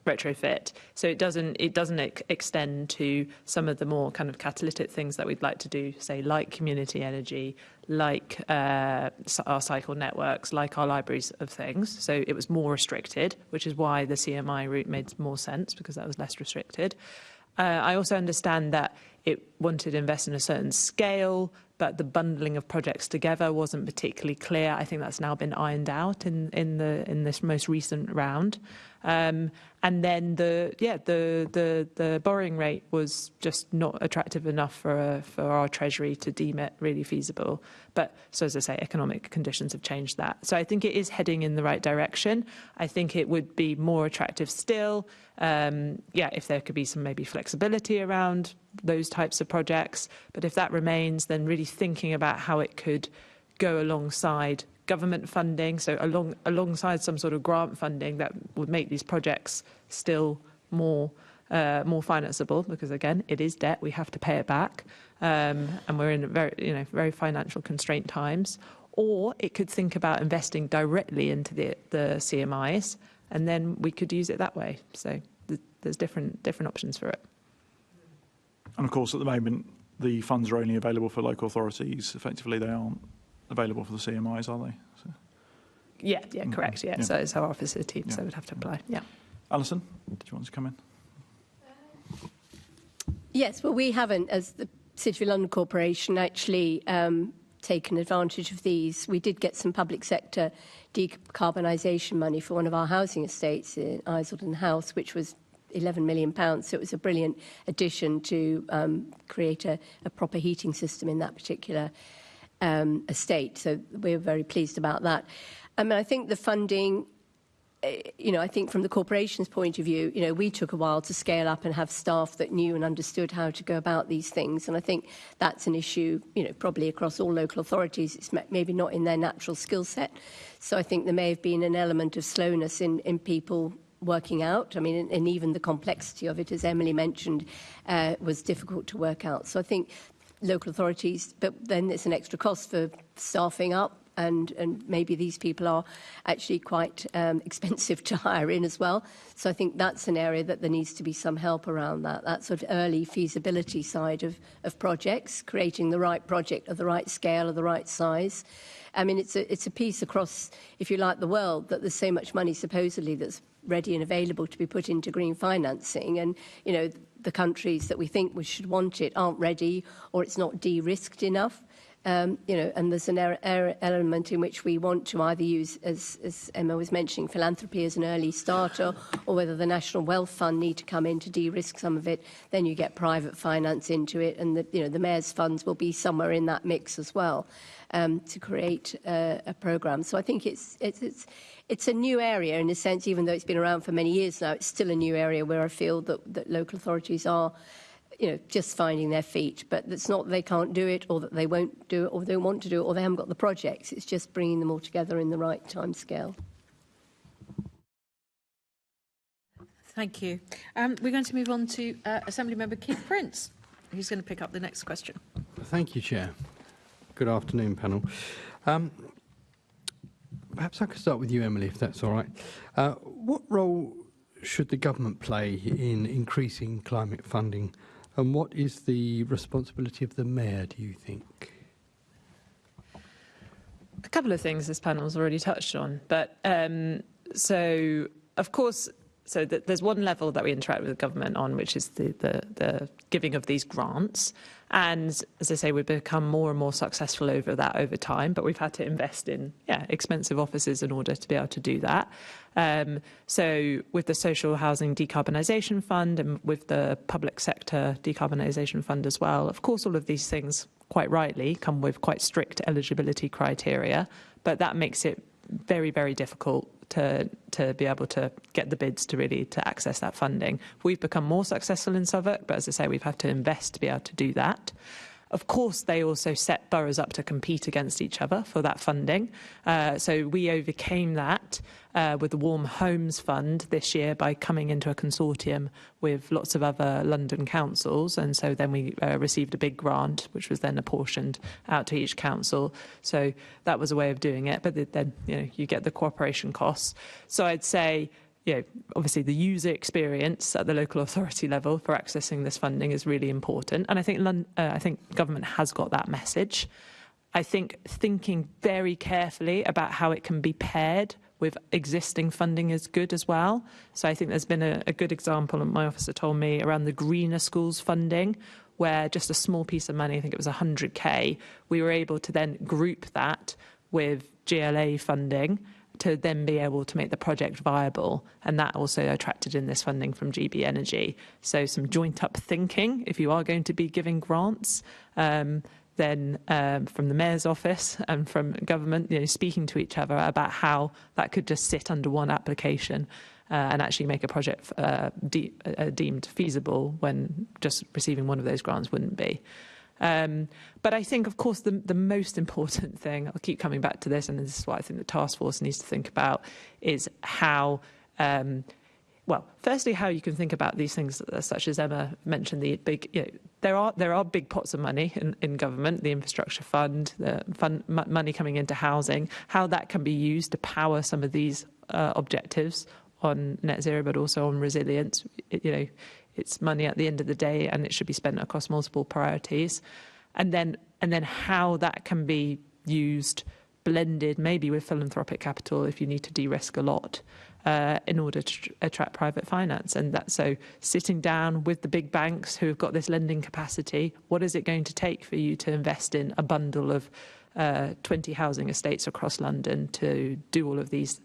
retrofit. So it doesn't extend to some of the more kind of catalytic things that we'd like to do, say like community energy, like our cycle networks, like our libraries of things. So it was more restricted, which is why the CMI route made more sense, because that was less restricted. I also understand that it wanted to invest in a certain scale, but the bundling of projects together wasn't particularly clear. I think that's now been ironed out in this most recent round. And then the borrowing rate was just not attractive enough for our Treasury to deem it really feasible. But so, as I say, economic conditions have changed that. So I think it is heading in the right direction. I think it would be more attractive still. If there could be some maybe flexibility around those types of projects. But if that remains, then really thinking about how it could go alongside government funding, so alongside some sort of grant funding that would make these projects still more financeable, because again, it is debt, we have to pay it back, and we're in very financial constraint times. Or it could think about investing directly into the CMIs, and then we could use it that way. So there's different options for it. And of course, at the moment, the funds are only available for local authorities. Effectively, they aren't available for the CMIs, are they? So. Yeah, correct. Yeah. So it's our officer team, so we'd have to apply. Yeah. Alison, did you want to come in? Yes, well, we haven't, as the City of London Corporation, actually taken advantage of these. We did get some public sector decarbonisation money for one of our housing estates in Isleton House, which was £11 million. So it was a brilliant addition to create a proper heating system in that particular estate. So we're very pleased about that. I mean, I think the funding I think from the corporation's point of view, we took a while to scale up and have staff that knew and understood how to go about these things. And I think that's an issue, probably across all local authorities. It's maybe not in their natural skill set. So I think there may have been an element of slowness in people working out. I mean, and even the complexity of it, as Emily mentioned, was difficult to work out. So I think local authorities, but then it's an extra cost for staffing up. And maybe these people are actually quite expensive to hire in as well. So I think that's an area that there needs to be some help around that sort of early feasibility side of projects, creating the right project of the right scale, of the right size. I mean, it's a piece across, if you like, the world, that there's so much money supposedly that's ready and available to be put into green financing. And, the countries that we think we should want it aren't ready, or it's not de-risked enough. And there's an element in which we want to either use, as Emma was mentioning, philanthropy as an early starter, or whether the National Wealth Fund need to come in to de-risk some of it. Then you get private finance into it, and the Mayor's funds will be somewhere in that mix as well, to create a programme. So I think it's a new area in a sense, even though it's been around for many years now. It's still a new area where I feel that local authorities are just finding their feet. But it's not that they can't do it, or that they won't do it, or they don't want to do it, or they haven't got the projects. It's just bringing them all together in the right time scale. Thank you. We're going to move on to Assembly Member Keith Prince, who's going to pick up the next question. Thank you, Chair. Good afternoon, panel. Perhaps I could start with you, Emily, if that's all right. What role should the government play in increasing climate funding? And what is the responsibility of the Mayor, do you think? A couple of things this panel's already touched on. But so, of course, there's one level that we interact with the government on, which is the giving of these grants. And as I say, we've become more and more successful over time, but we've had to invest in expensive offices in order to be able to do that. So with the Social Housing Decarbonisation Fund and with the Public Sector Decarbonisation Fund as well, of course, all of these things, quite rightly, come with quite strict eligibility criteria, but that makes it very, very difficult to be able to get the bids to access that funding. We've become more successful in Southwark, but as I say, we've had to invest to be able to do that. Of course, they also set boroughs up to compete against each other for that funding. So we overcame that with the Warm Homes Fund this year by coming into a consortium with lots of other London councils. And so then we received a big grant, which was then apportioned out to each council. So that was a way of doing it. But then, you get the cooperation costs. So I'd say, obviously the user experience at the local authority level for accessing this funding is really important. And I think government has got that message. I think thinking very carefully about how it can be paired with existing funding is good as well. So I think there's been a good example, and my officer told me, around the Greener Schools funding, where just a small piece of money, I think it was 100k, we were able to then group that with GLA funding to then be able to make the project viable. And that also attracted in this funding from GB Energy. So some joint up thinking, if you are going to be giving grants, then from the Mayor's office and from government, speaking to each other about how that could just sit under one application and actually make a project deemed feasible when just receiving one of those grants wouldn't be. But I think, of course, the most important thing, I'll keep coming back to this, and this is what I think the task force needs to think about, is how, firstly, how you can think about these things, such as Emma mentioned, the big, there are big pots of money in government, the infrastructure fund, money coming into housing, how that can be used to power some of these objectives on net zero, but also on resilience. It's money at the end of the day, and it should be spent across multiple priorities. And then how that can be used, blended, maybe with philanthropic capital if you need to de-risk a lot, in order to attract private finance. And that's so sitting down with the big banks who have got this lending capacity, what is it going to take for you to invest in a bundle of 20 housing estates across London to do all of these,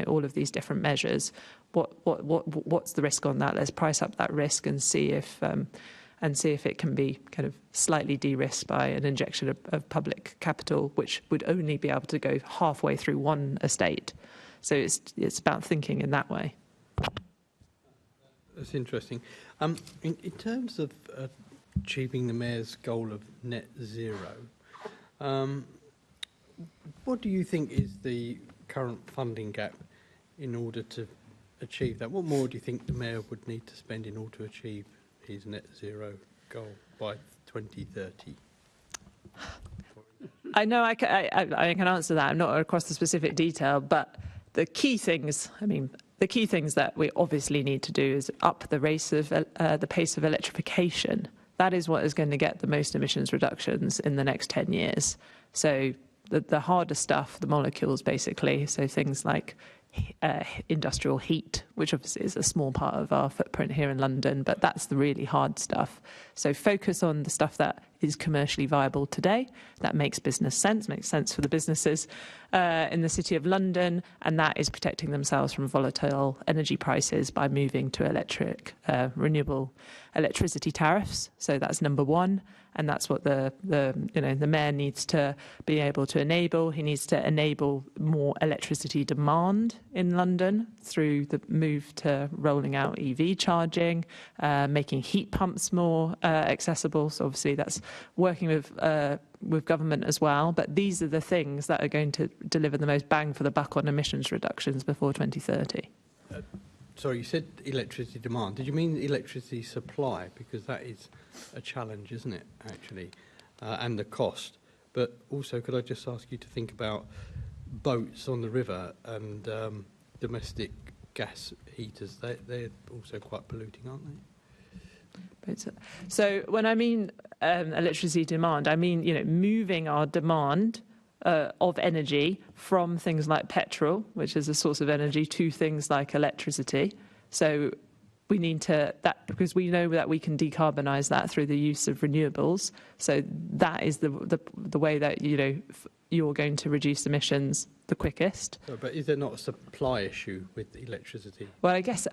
all of these different measures? What's the risk on that? Let's price up that risk and see if it can be kind of slightly de-risked by an injection of public capital, which would only be able to go halfway through one estate. So it's about thinking in that way. That's interesting. In terms of achieving the Mayor's goal of net zero, what do you think is the current funding gap in order to achieve that? What more do you think the Mayor would need to spend in order to achieve his net zero goal by 2030? I know I can answer that. I'm not across the specific detail, but the key things, the key things that we obviously need to do is up the pace of electrification. That is what is going to get the most emissions reductions in the next 10 years. So the harder stuff, the molecules basically, so things like industrial heat, which obviously is a small part of our footprint here in London, but that's the really hard stuff. So focus on the stuff that is commercially viable today, that makes sense for the businesses in the City of London, and that is protecting themselves from volatile energy prices by moving to renewable electricity tariffs. So that's number one. And that's what the Mayor needs to be able to enable. He needs to enable more electricity demand in London through the move to rolling out EV charging, making heat pumps more accessible. So obviously that's working with government as well. But these are the things that are going to deliver the most bang for the buck on emissions reductions before 2030. Sorry, you said electricity demand. Did you mean electricity supply? Because that is a challenge, isn't it, actually, and the cost. But also, could I just ask you to think about boats on the river and domestic gas heaters? They're also quite polluting, aren't they? So when I mean electricity demand, I mean, moving our demand of energy from things like petrol, which is a source of energy, to things like electricity. So we need because we know that we can decarbonise that through the use of renewables. So that is the way that you're going to reduce emissions the quickest. But is there not a supply issue with electricity? Well, I guess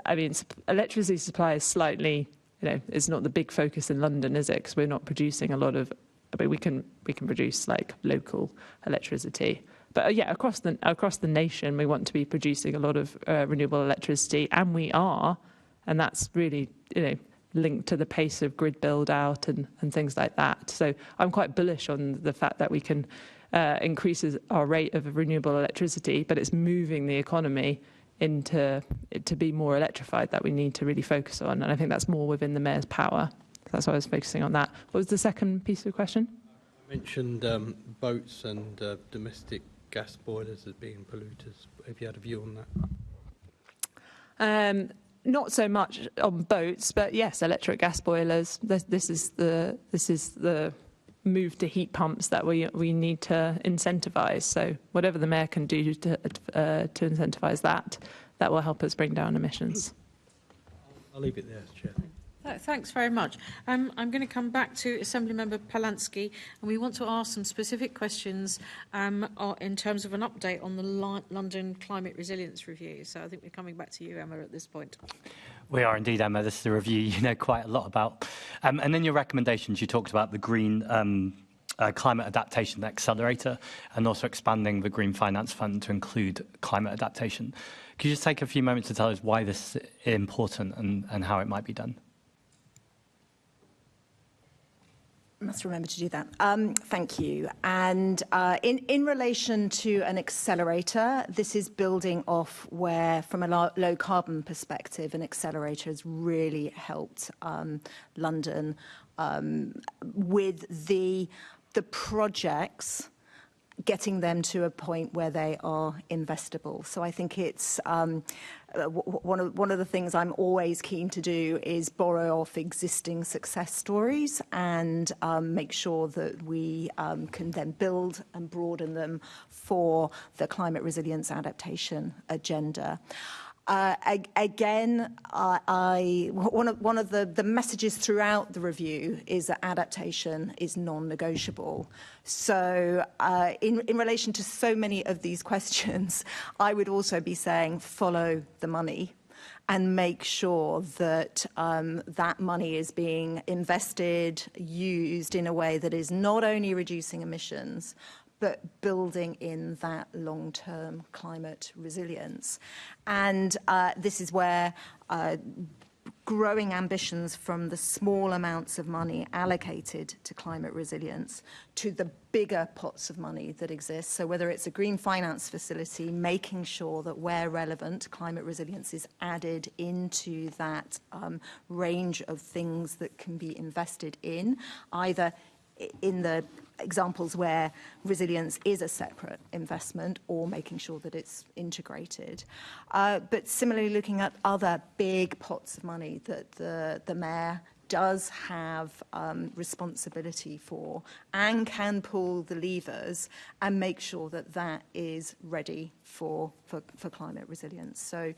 electricity supply is slightly, it's not the big focus in London, is it? Because we're not producing a lot of. We can produce like local electricity, but across the nation we want to be producing a lot of renewable electricity, and we are, and that's really linked to the pace of grid build out and things like that. So I'm quite bullish on the fact that we can increase our rate of renewable electricity, but it's moving the economy to be more electrified that we need to really focus on, and I think that's more within the Mayor's power. That's why I was focusing on that. What was the second piece of the question? I mentioned boats and domestic gas boilers as being polluters. Have you had a view on that? Not so much on boats, but yes, electric gas boilers. This is the move to heat pumps that we need to incentivise. So whatever the Mayor can do to incentivise that will help us bring down emissions. I'll leave it there, Chair. Thanks very much. I'm going to come back to Assemblymember Polansky, and we want to ask some specific questions in terms of an update on the London Climate Resilience Review. So I think we're coming back to you, Emma, at this point. We are indeed, Emma. This is a review you know quite a lot about. And in your recommendations, you talked about the Green Climate Adaptation Accelerator and also expanding the Green Finance Fund to include climate adaptation. Could you just take a few moments to tell us why this is important and how it might be done? Must remember to do that. Thank you. And in relation to an accelerator, this is building off where, from a low carbon perspective, an accelerator has really helped London with the projects, getting them to a point where they are investable. So I think it's one of the things I'm always keen to do is borrow off existing success stories and make sure that we can then build and broaden them for the climate resilience adaptation agenda. Again, one of the messages throughout the review is that adaptation is non-negotiable. So in relation to so many of these questions, I would also be saying follow the money and make sure that that money is being invested, used in a way that is not only reducing emissions, but building in that long-term climate resilience. And this is where growing ambitions from the small amounts of money allocated to climate resilience to the bigger pots of money that exist. So whether it's a green finance facility, making sure that where relevant, climate resilience is added into that range of things that can be invested in, either in the examples where resilience is a separate investment or making sure that it's integrated. But similarly, looking at other big pots of money that the Mayor does have responsibility for and can pull the levers and make sure that that is ready for climate resilience. So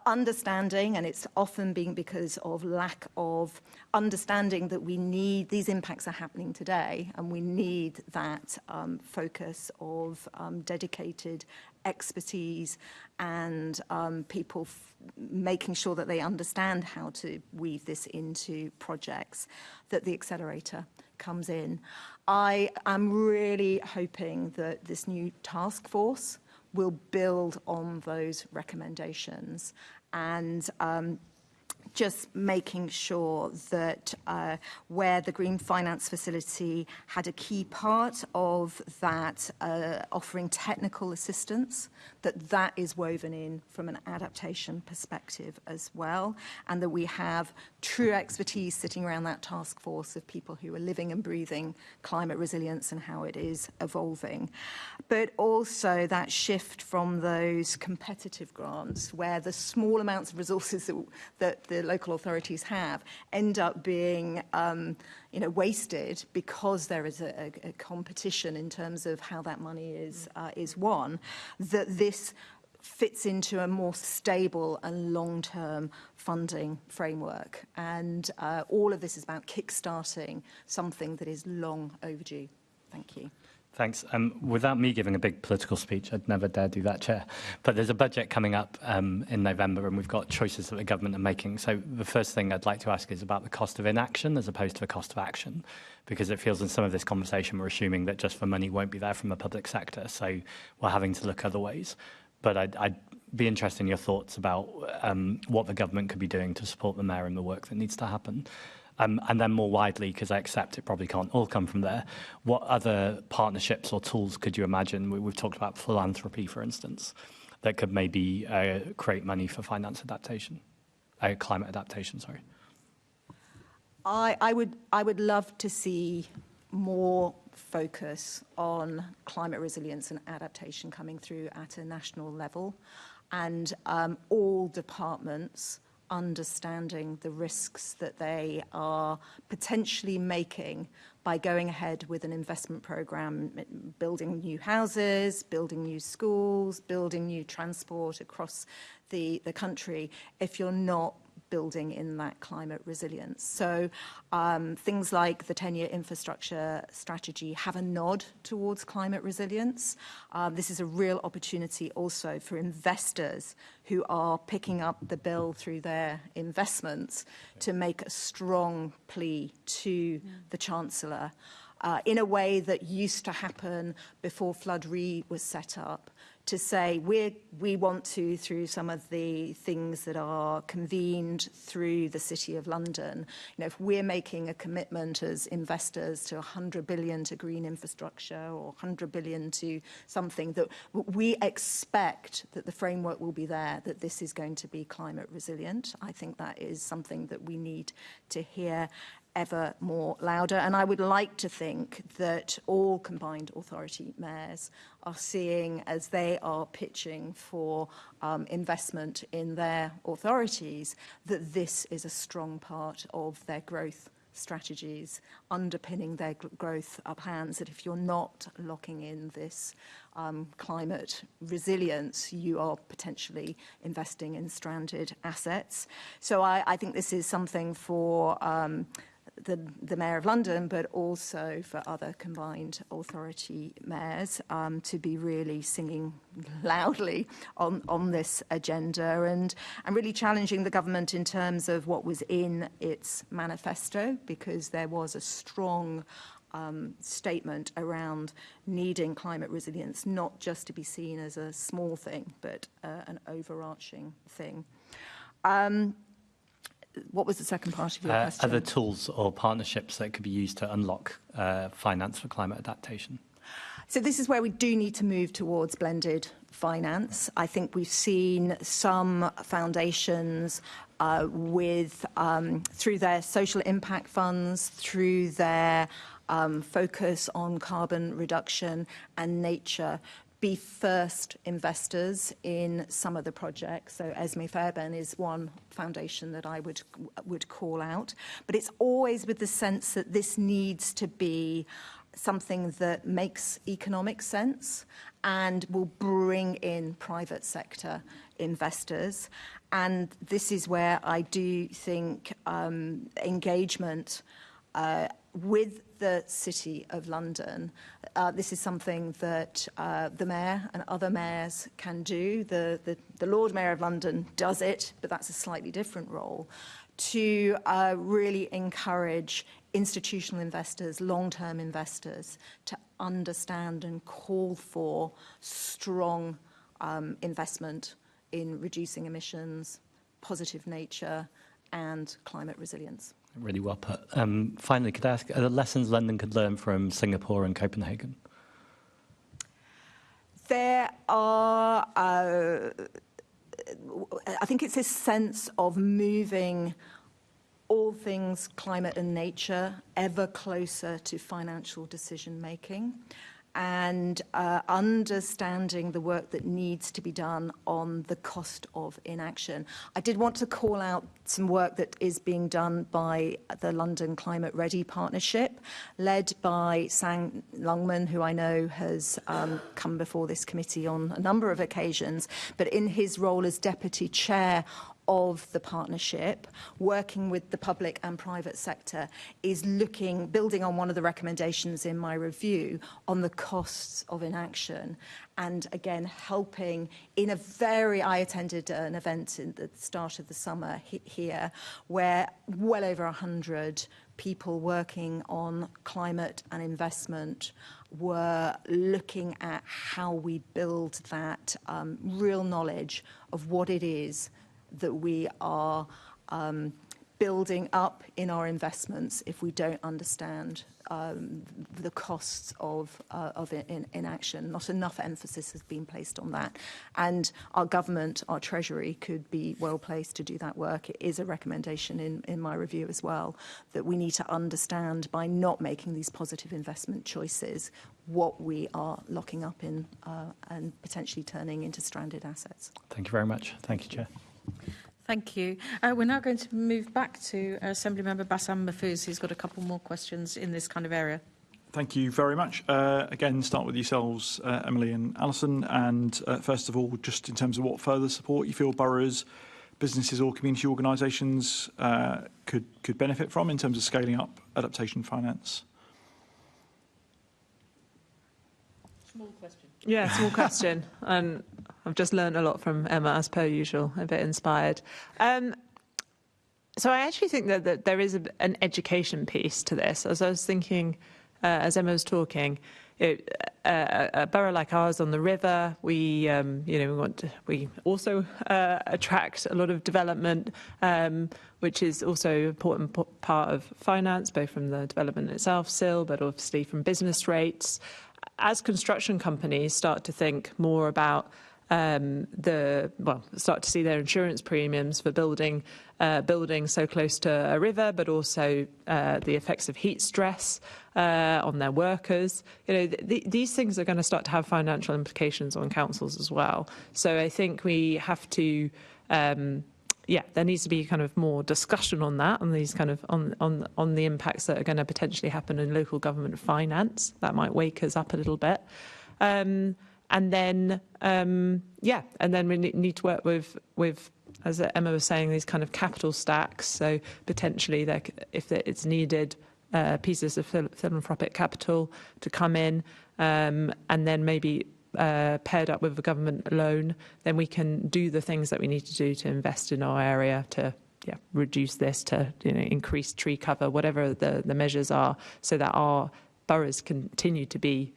understanding, and it's often been because of lack of understanding that we need, these impacts are happening today, and we need that focus of dedicated expertise and people making sure that they understand how to weave this into projects, that the accelerator comes in. I am really hoping that this new task force will build on those recommendations and just making sure that where the Green Finance Facility had a key part of that offering technical assistance, that is woven in from an adaptation perspective as well, and that we have true expertise sitting around that task force of people who are living and breathing climate resilience and how it is evolving. But also that shift from those competitive grants where the small amounts of resources that the local authorities have end up being wasted because there is a competition in terms of how that money is won, that this fits into a more stable and long-term funding framework. And all of this is about kickstarting something that is long overdue. Thank you. Thanks. Without me giving a big political speech, I'd never dare do that, Chair. But there's a budget coming up in November, and we've got choices that the government are making. So the first thing I'd like to ask is about the cost of inaction as opposed to the cost of action, because it feels in some of this conversation we're assuming that just for money won't be there from the public sector. So we're having to look other ways. But I'd be interested in your thoughts about what the government could be doing to support the Mayor and the work that needs to happen. And then more widely, because I accept it probably can't all come from there, what other partnerships or tools could you imagine? We've talked about philanthropy, for instance, that could maybe create money for finance adaptation, climate adaptation, sorry. I would love to see more focus on climate resilience and adaptation coming through at a national level, and all departments understanding the risks that they are potentially making by going ahead with an investment programme, building new houses, building new schools, building new transport across the country, if you're not building in that climate resilience. So things like the 10-year infrastructure strategy have a nod towards climate resilience. This is a real opportunity also for investors who are picking up the bill through their investments to make a strong plea to the Chancellor in a way that used to happen before Flood Re was set up, to say we want to, through some of the things that are convened through the City of London, if we're making a commitment as investors to 100 billion to green infrastructure or 100 billion to something, that we expect that the framework will be there, that this is going to be climate resilient. I think that is something that we need to hear ever more louder. And I would like to think that all combined authority mayors are seeing, as they are pitching for investment in their authorities, that this is a strong part of their growth strategies, underpinning their growth plans, that if you're not locking in this climate resilience, you are potentially investing in stranded assets. So I think this is something for the Mayor of London, but also for other combined authority mayors to be really singing loudly on this agenda and really challenging the government in terms of what was in its manifesto, because there was a strong statement around needing climate resilience, not just to be seen as a small thing, but an overarching thing. What was the second part of your question? Other tools or partnerships that could be used to unlock finance for climate adaptation? So this is where we do need to move towards blended finance. I think we've seen some foundations through their social impact funds, through their focus on carbon reduction and nature, be first investors in some of the projects. So Esme Fairbairn is one foundation that I would call out. But it's always with the sense that this needs to be something that makes economic sense and will bring in private sector investors. And this is where I do think engagement with the City of London, this is something that the Mayor and other mayors can do. The Lord Mayor of London does it, but that's a slightly different role, to really encourage institutional investors, long-term investors, to understand and call for strong investment in reducing emissions, positive nature, and climate resilience. Really well put. Finally, could I ask, are there lessons London could learn from Singapore and Copenhagen? There are, I think it's this sense of moving all things climate and nature ever closer to financial decision making, and understanding the work that needs to be done on the cost of inaction. I did want to call out some work that is being done by the London Climate Ready Partnership, led by Sang Lungman, who I know has come before this committee on a number of occasions, but in his role as Deputy Chair of the partnership, working with the public and private sector, is building on one of the recommendations in my review on the costs of inaction, and again helping in I attended an event at the start of the summer here where well over 100 people working on climate and investment were looking at how we build that real knowledge of what it is that we are building up in our investments if we don't understand the costs of inaction. Not enough emphasis has been placed on that. And our government, our Treasury, could be well placed to do that work. It is a recommendation in my review as well, that we need to understand, by not making these positive investment choices, what we are locking up in and potentially turning into stranded assets. Thank you very much. Thank you, Chair. Thank you. We're now going to move back to Assemblymember Bassam Mahfouz, who's got a couple more questions in this kind of area. Thank you very much. Again, start with yourselves, Emily and Alison. And first of all, just in terms of what further support you feel boroughs, businesses or community organisations could benefit from in terms of scaling up adaptation finance. Small question. Yeah, small question. And I've just learned a lot from Emma, as per usual, a bit inspired. So I actually think that there is an education piece to this. As I was thinking, as Emma was talking, a borough like ours on the river, we also attract a lot of development, which is also an important part of finance, both from the development itself, SIL, but obviously from business rates. As construction companies start to think more about start to see their insurance premiums for building so close to a river, but also the effects of heat stress on their workers. These things are going to start to have financial implications on councils as well. So I think we have to, there needs to be kind of more discussion on that, on these kind of on the impacts that are going to potentially happen in local government finance. That might wake us up a little bit. And then we need to work with as Emma was saying, these kind of capital stacks. So potentially, if it's needed, pieces of philanthropic capital to come in, and then maybe paired up with a government loan, then we can do the things that we need to do to invest in our area to reduce this, to increase tree cover, whatever the measures are, so that our boroughs continue to be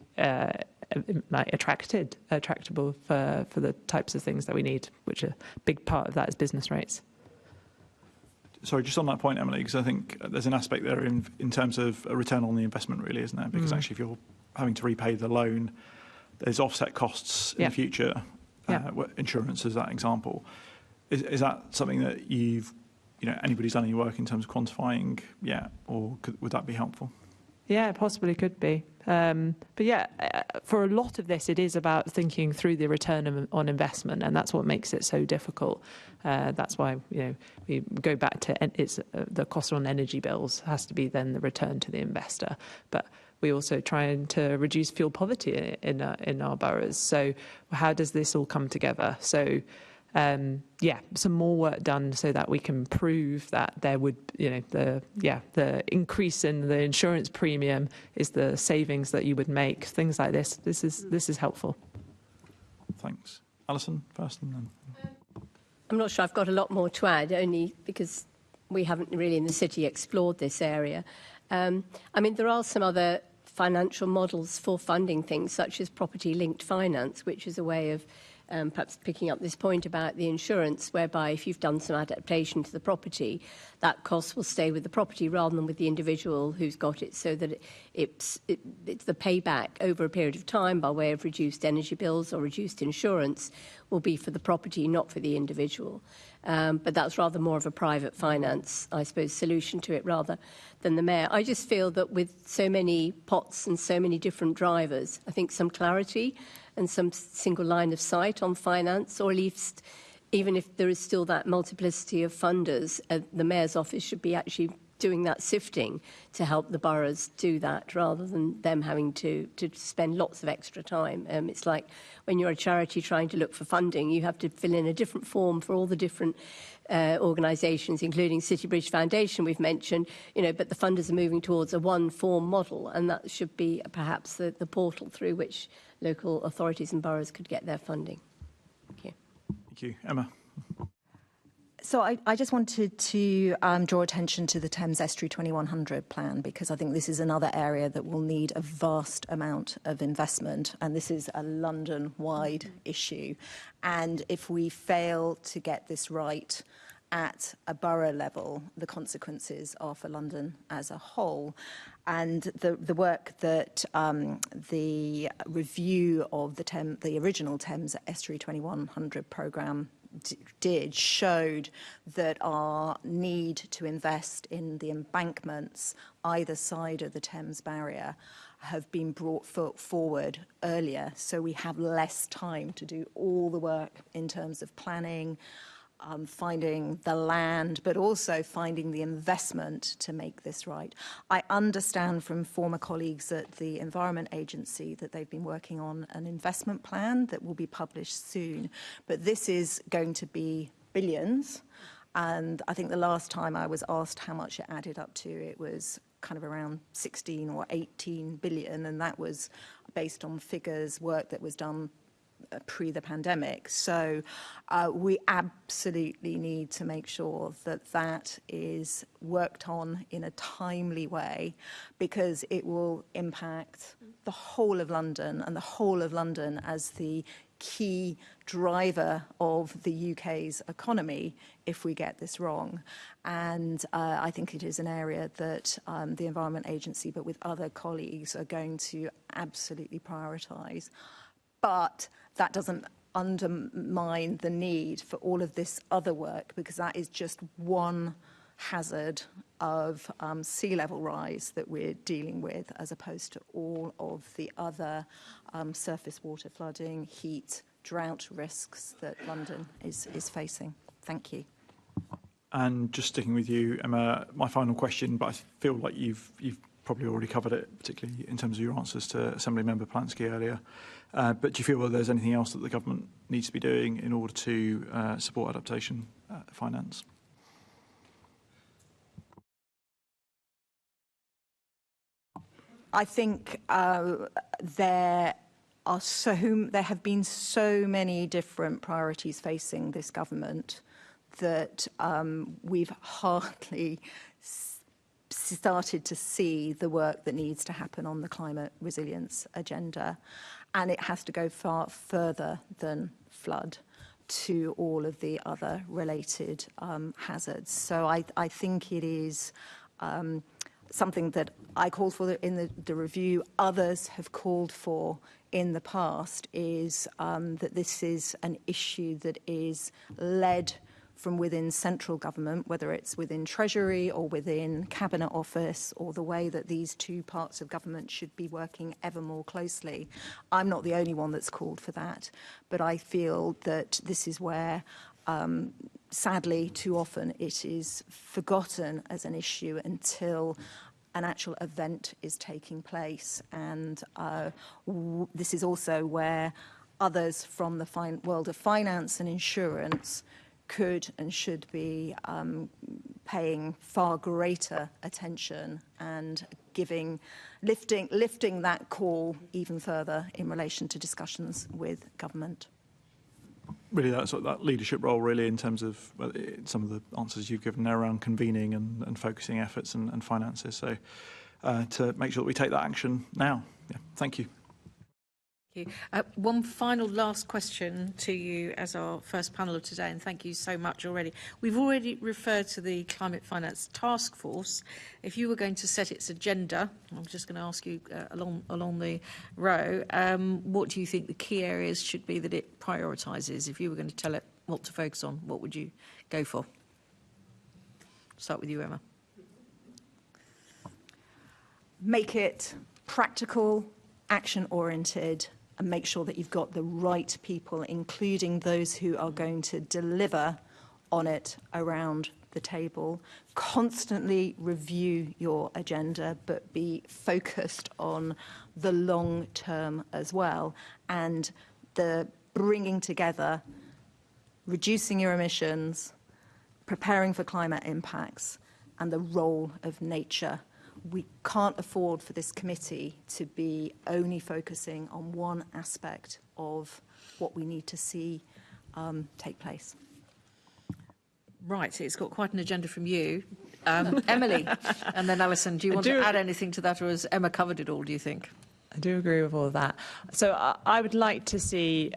attractable for the types of things that we need, which a big part of that is business rates. Sorry, just on that point, Emily, because I think there's an aspect there in terms of a return on the investment, really, isn't there? Because actually, if you're having to repay the loan, there's offset costs in the future. Insurance is that example. Is that something that anybody's done any work in terms of quantifying yet, or would that be helpful? Yeah, it possibly could be. For a lot of this, it is about thinking through the return on investment, and that's what makes it so difficult. That's why we go back to the cost on energy bills has to be then the return to the investor. But we also trying to reduce fuel poverty in our boroughs. So how does this all come together? So some more work done so that we can prove that there would, the increase in the insurance premium is the savings that you would make. Things like this. This is helpful. Thanks, Alison. First, and then. I'm not sure I've got a lot more to add, only because we haven't really in the city explored this area. There are some other financial models for funding things, such as property-linked finance, which is a way of perhaps picking up this point about the insurance, whereby if you've done some adaptation to the property, that cost will stay with the property rather than with the individual who's got it, so that it's the payback over a period of time by way of reduced energy bills or reduced insurance will be for the property, not for the individual. But that's rather more of a private finance, I suppose, solution to it rather than the mayor. I just feel that with so many pots and so many different drivers, I think some clarity and some single line of sight on finance, or at least even if there is still that multiplicity of funders, the mayor's office should be actually doing that sifting to help the boroughs do that, rather than them having to spend lots of extra time. It's like when you're a charity trying to look for funding, you have to fill in a different form for all the different organisations, including City Bridge Foundation we've mentioned, but the funders are moving towards a one-form model, and that should be perhaps the portal through which local authorities and boroughs could get their funding. Thank you. Thank you. Emma. So I just wanted to draw attention to the Thames Estuary 2100 plan, because I think this is another area that will need a vast amount of investment, and this is a London-wide issue. And if we fail to get this right at a borough level, the consequences are for London as a whole. And the work that the review of the original Thames Estuary 2100 programme showed that our need to invest in the embankments either side of the Thames barrier have been brought forward earlier, so we have less time to do all the work in terms of planning, finding the land, but also finding the investment to make this right. I understand from former colleagues at the Environment Agency that they've been working on an investment plan that will be published soon, but this is going to be billions. And I think the last time I was asked how much it added up to, it was kind of around 16 or 18 billion, and that was based on figures, work that was done pre the pandemic. So we absolutely need to make sure that that is worked on in a timely way, because it will impact the whole of London, and the whole of London as the key driver of the UK's economy if we get this wrong. And I think it is an area that the Environment Agency, but with other colleagues, are going to absolutely prioritise. But that doesn't undermine the need for all of this other work, because that is just one hazard of sea level rise that we're dealing with, as opposed to all of the other surface water flooding, heat, drought risks that London is facing. Thank you. And just sticking with you, Emma, my final question, but I feel like you've probably already covered it, particularly in terms of your answers to Assembly Member Plansky earlier. But do you feel that there's anything else that the government needs to be doing in order to support adaptation finance? I think there have been so many different priorities facing this government that we've hardly started to see the work that needs to happen on the climate resilience agenda, and it has to go far further than flood to all of the other related hazards. So I think it is something that I called for in the review, others have called for in the past, is that this is an issue that is led from within central government, whether it's within Treasury or within Cabinet Office, or the way that these two parts of government should be working ever more closely. I'm not the only one that's called for that, but I feel that this is where sadly, too often it is forgotten as an issue until an actual event is taking place. And this is also where others from the world of finance and insurance could and should be paying far greater attention and lifting that call even further in relation to discussions with government. Really, that leadership role, really, in terms of some of the answers you've given there around convening and focusing efforts and finances. So to make sure that we take that action now. Yeah, thank you. Thank you. One final last question to you as our first panel of today, and thank you so much already. We've already referred to the Climate Finance Task Force. If you were going to set its agenda, I'm just going to ask you along the row, what do you think the key areas should be that it prioritises? If you were going to tell it what to focus on, what would you go for? Start with you, Emma. Make it practical, action-oriented, and make sure that you've got the right people, including those who are going to deliver on it, around the table. Constantly review your agenda, but be focused on the long term as well. And the bringing together, reducing your emissions, preparing for climate impacts, and the role of nature. We can't afford for this committee to be only focusing on one aspect of what we need to see take place. Right, it's got quite an agenda from you. Emily, and then Alison, do you want to add anything to that, or has Emma covered it all, do you think? I do agree with all of that. So I would like to see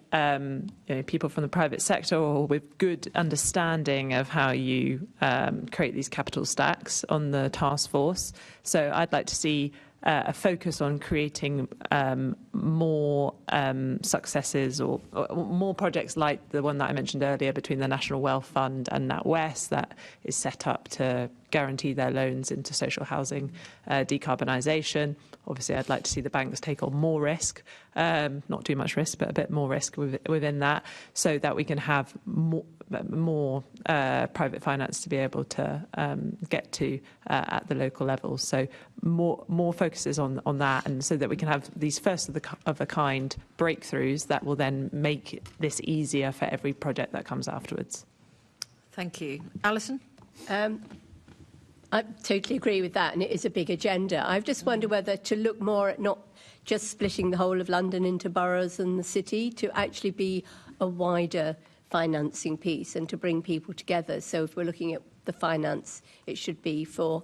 people from the private sector or with good understanding of how you create these capital stacks on the task force. So I'd like to see a focus on creating more successes or more projects like the one that I mentioned earlier between the National Wealth Fund and NatWest that is set up to guarantee their loans into social housing decarbonisation. Obviously, I'd like to see the banks take on more risk, not too much risk, but a bit more risk within that, so that we can have more private finance to be able to get to at the local level. So more focuses on that, and so that we can have these first of a kind breakthroughs that will then make this easier for every project that comes afterwards. Thank you. Alison? I totally agree with that, and it is a big agenda. I just wonder whether to look more at not just splitting the whole of London into boroughs and the city, to actually be a wider financing piece and to bring people together. So if we're looking at the finance, it should be for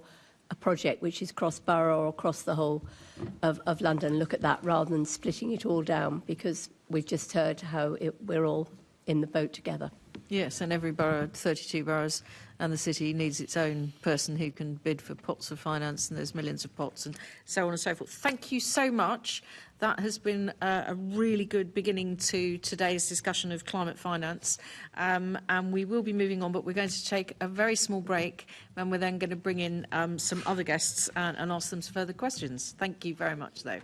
a project which is cross-borough or across the whole of London. Look at that rather than splitting it all down, because we've just heard how we're all in the boat together. Yes, and every borough, 32 boroughs, and the city needs its own person who can bid for pots of finance, and there's millions of pots and so on and so forth. Thank you so much. That has been a really good beginning to today's discussion of climate finance. And we will be moving on, but we're going to take a very small break, and we're then going to bring in some other guests and ask them some further questions. Thank you very much, though.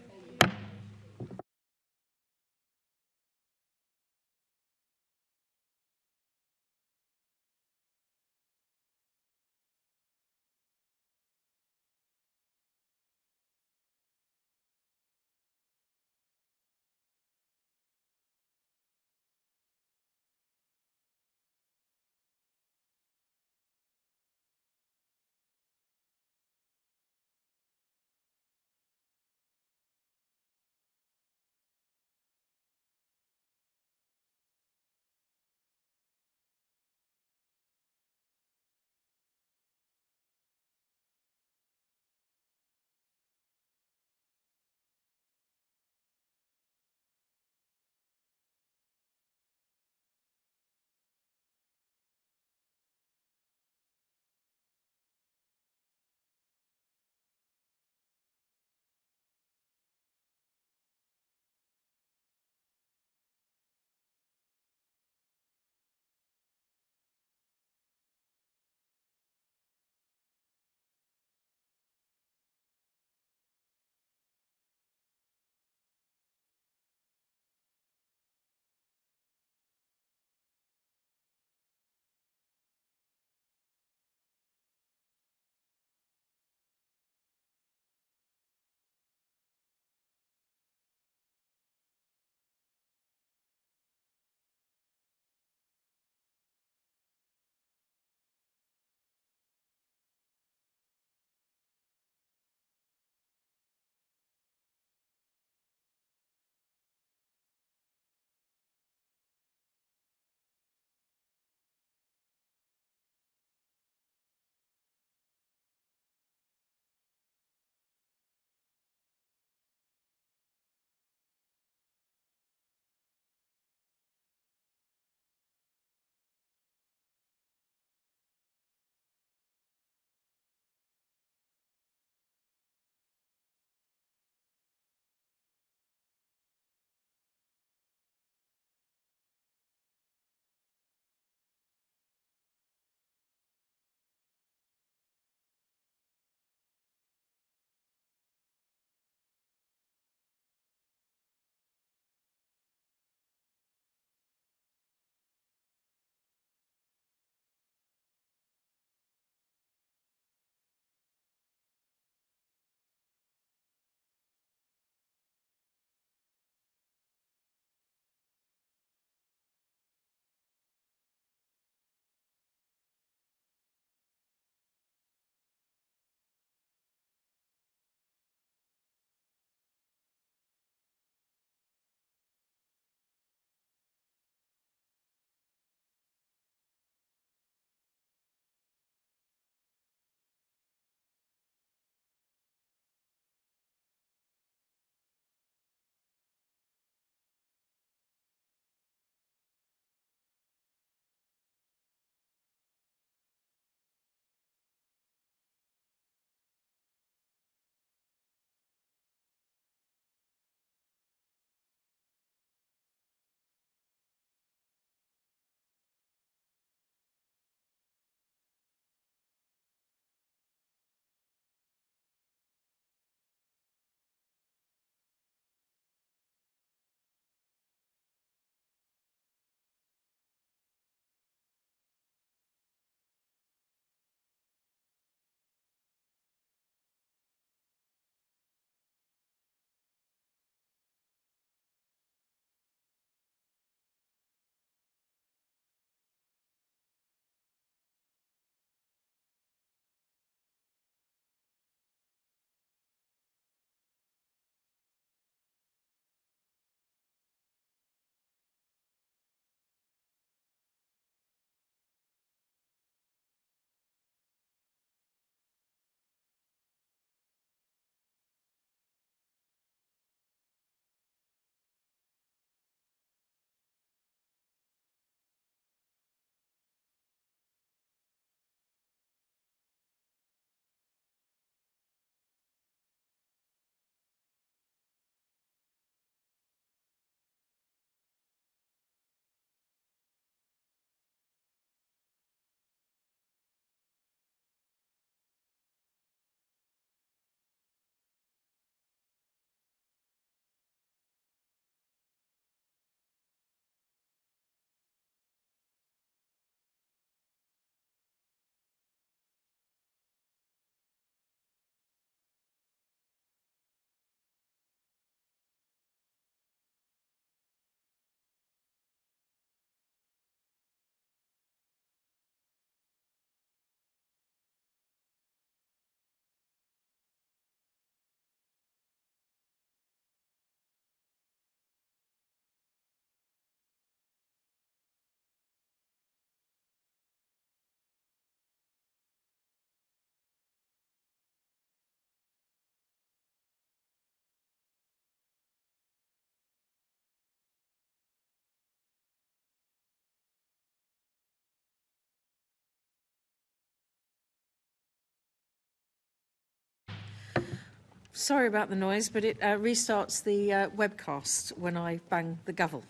Sorry about the noise, but it restarts the webcast when I bang the gavel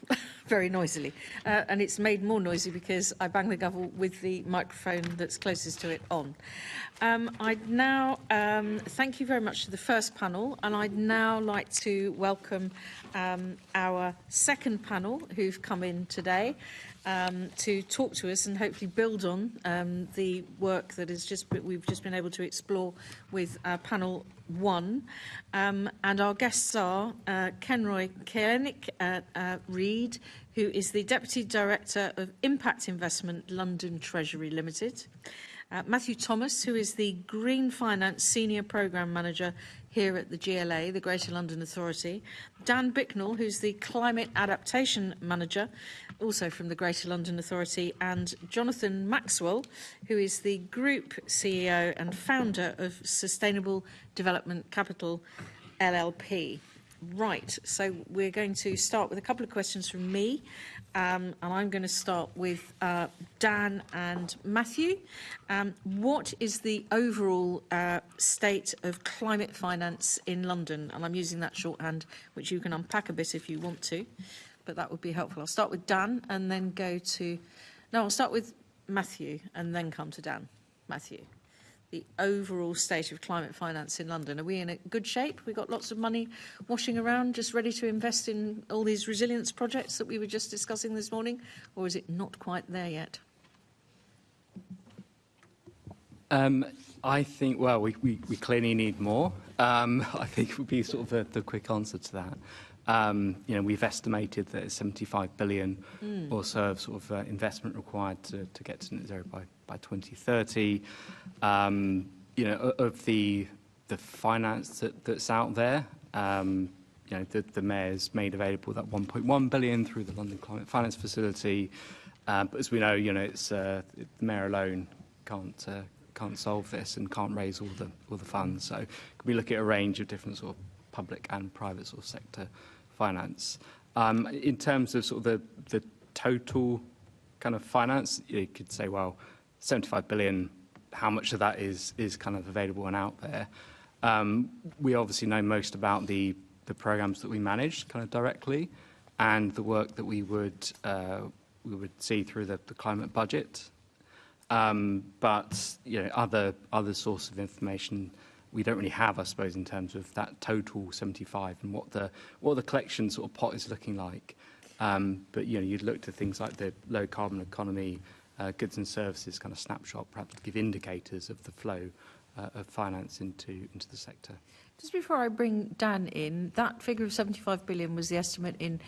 very noisily. And it's made more noisy because I bang the gavel with the microphone that's closest to it on. I'd now thank you very much to the first panel, and I'd now like to welcome our second panel who've come in today to talk to us and hopefully build on the work that we've just been able to explore with panel 1. And our guests are Kenroy Reid, who is the Deputy Director of Impact Investment, London Treasury Limited. Matthew Thomas, who is the Green Finance Senior Programme Manager here at the GLA, the Greater London Authority. Dan Bicknell, who's the Climate Adaptation Manager, also from the Greater London Authority, and Jonathan Maxwell, who is the Group CEO and founder of Sustainable Development Capital, LLP. Right, so we're going to start with a couple of questions from me, and I'm going to start with Dan and Matthew. What is the overall state of climate finance in London? And I'm using that shorthand, which you can unpack a bit if you want to, but that would be helpful. I'll start with Dan and then I'll start with Matthew and then come to Dan. Matthew. The overall state of climate finance in London. Are we in a good shape? We've got lots of money washing around, just ready to invest in all these resilience projects that we were just discussing this morning, or is it not quite there yet? I think, well, we clearly need more. I think would be sort of the quick answer to that. We've estimated that it's 75 billion or so of sort of investment required to get to net zero by 2030. Of the finance that's out there, the Mayor's made available that 1.1 billion through the London Climate Finance Facility. But as we know, it's the Mayor alone can't solve this and can't raise all the funds. So we look at a range of different sort of public and private sort of sector finance. In terms of sort of the total kind of finance, you could say, well, 75 billion, how much of that is kind of available and out there? We obviously know most about the programs that we manage kind of directly and the work that we would see through the climate budget. But other sources of information we don't really have, I suppose, in terms of that total 75 and what the collection sort of pot is looking like. But you'd look to things like the low carbon economy, goods and services kind of snapshot, perhaps to give indicators of the flow of finance into the sector. Just before I bring Dan in, that figure of 75 billion was the estimate in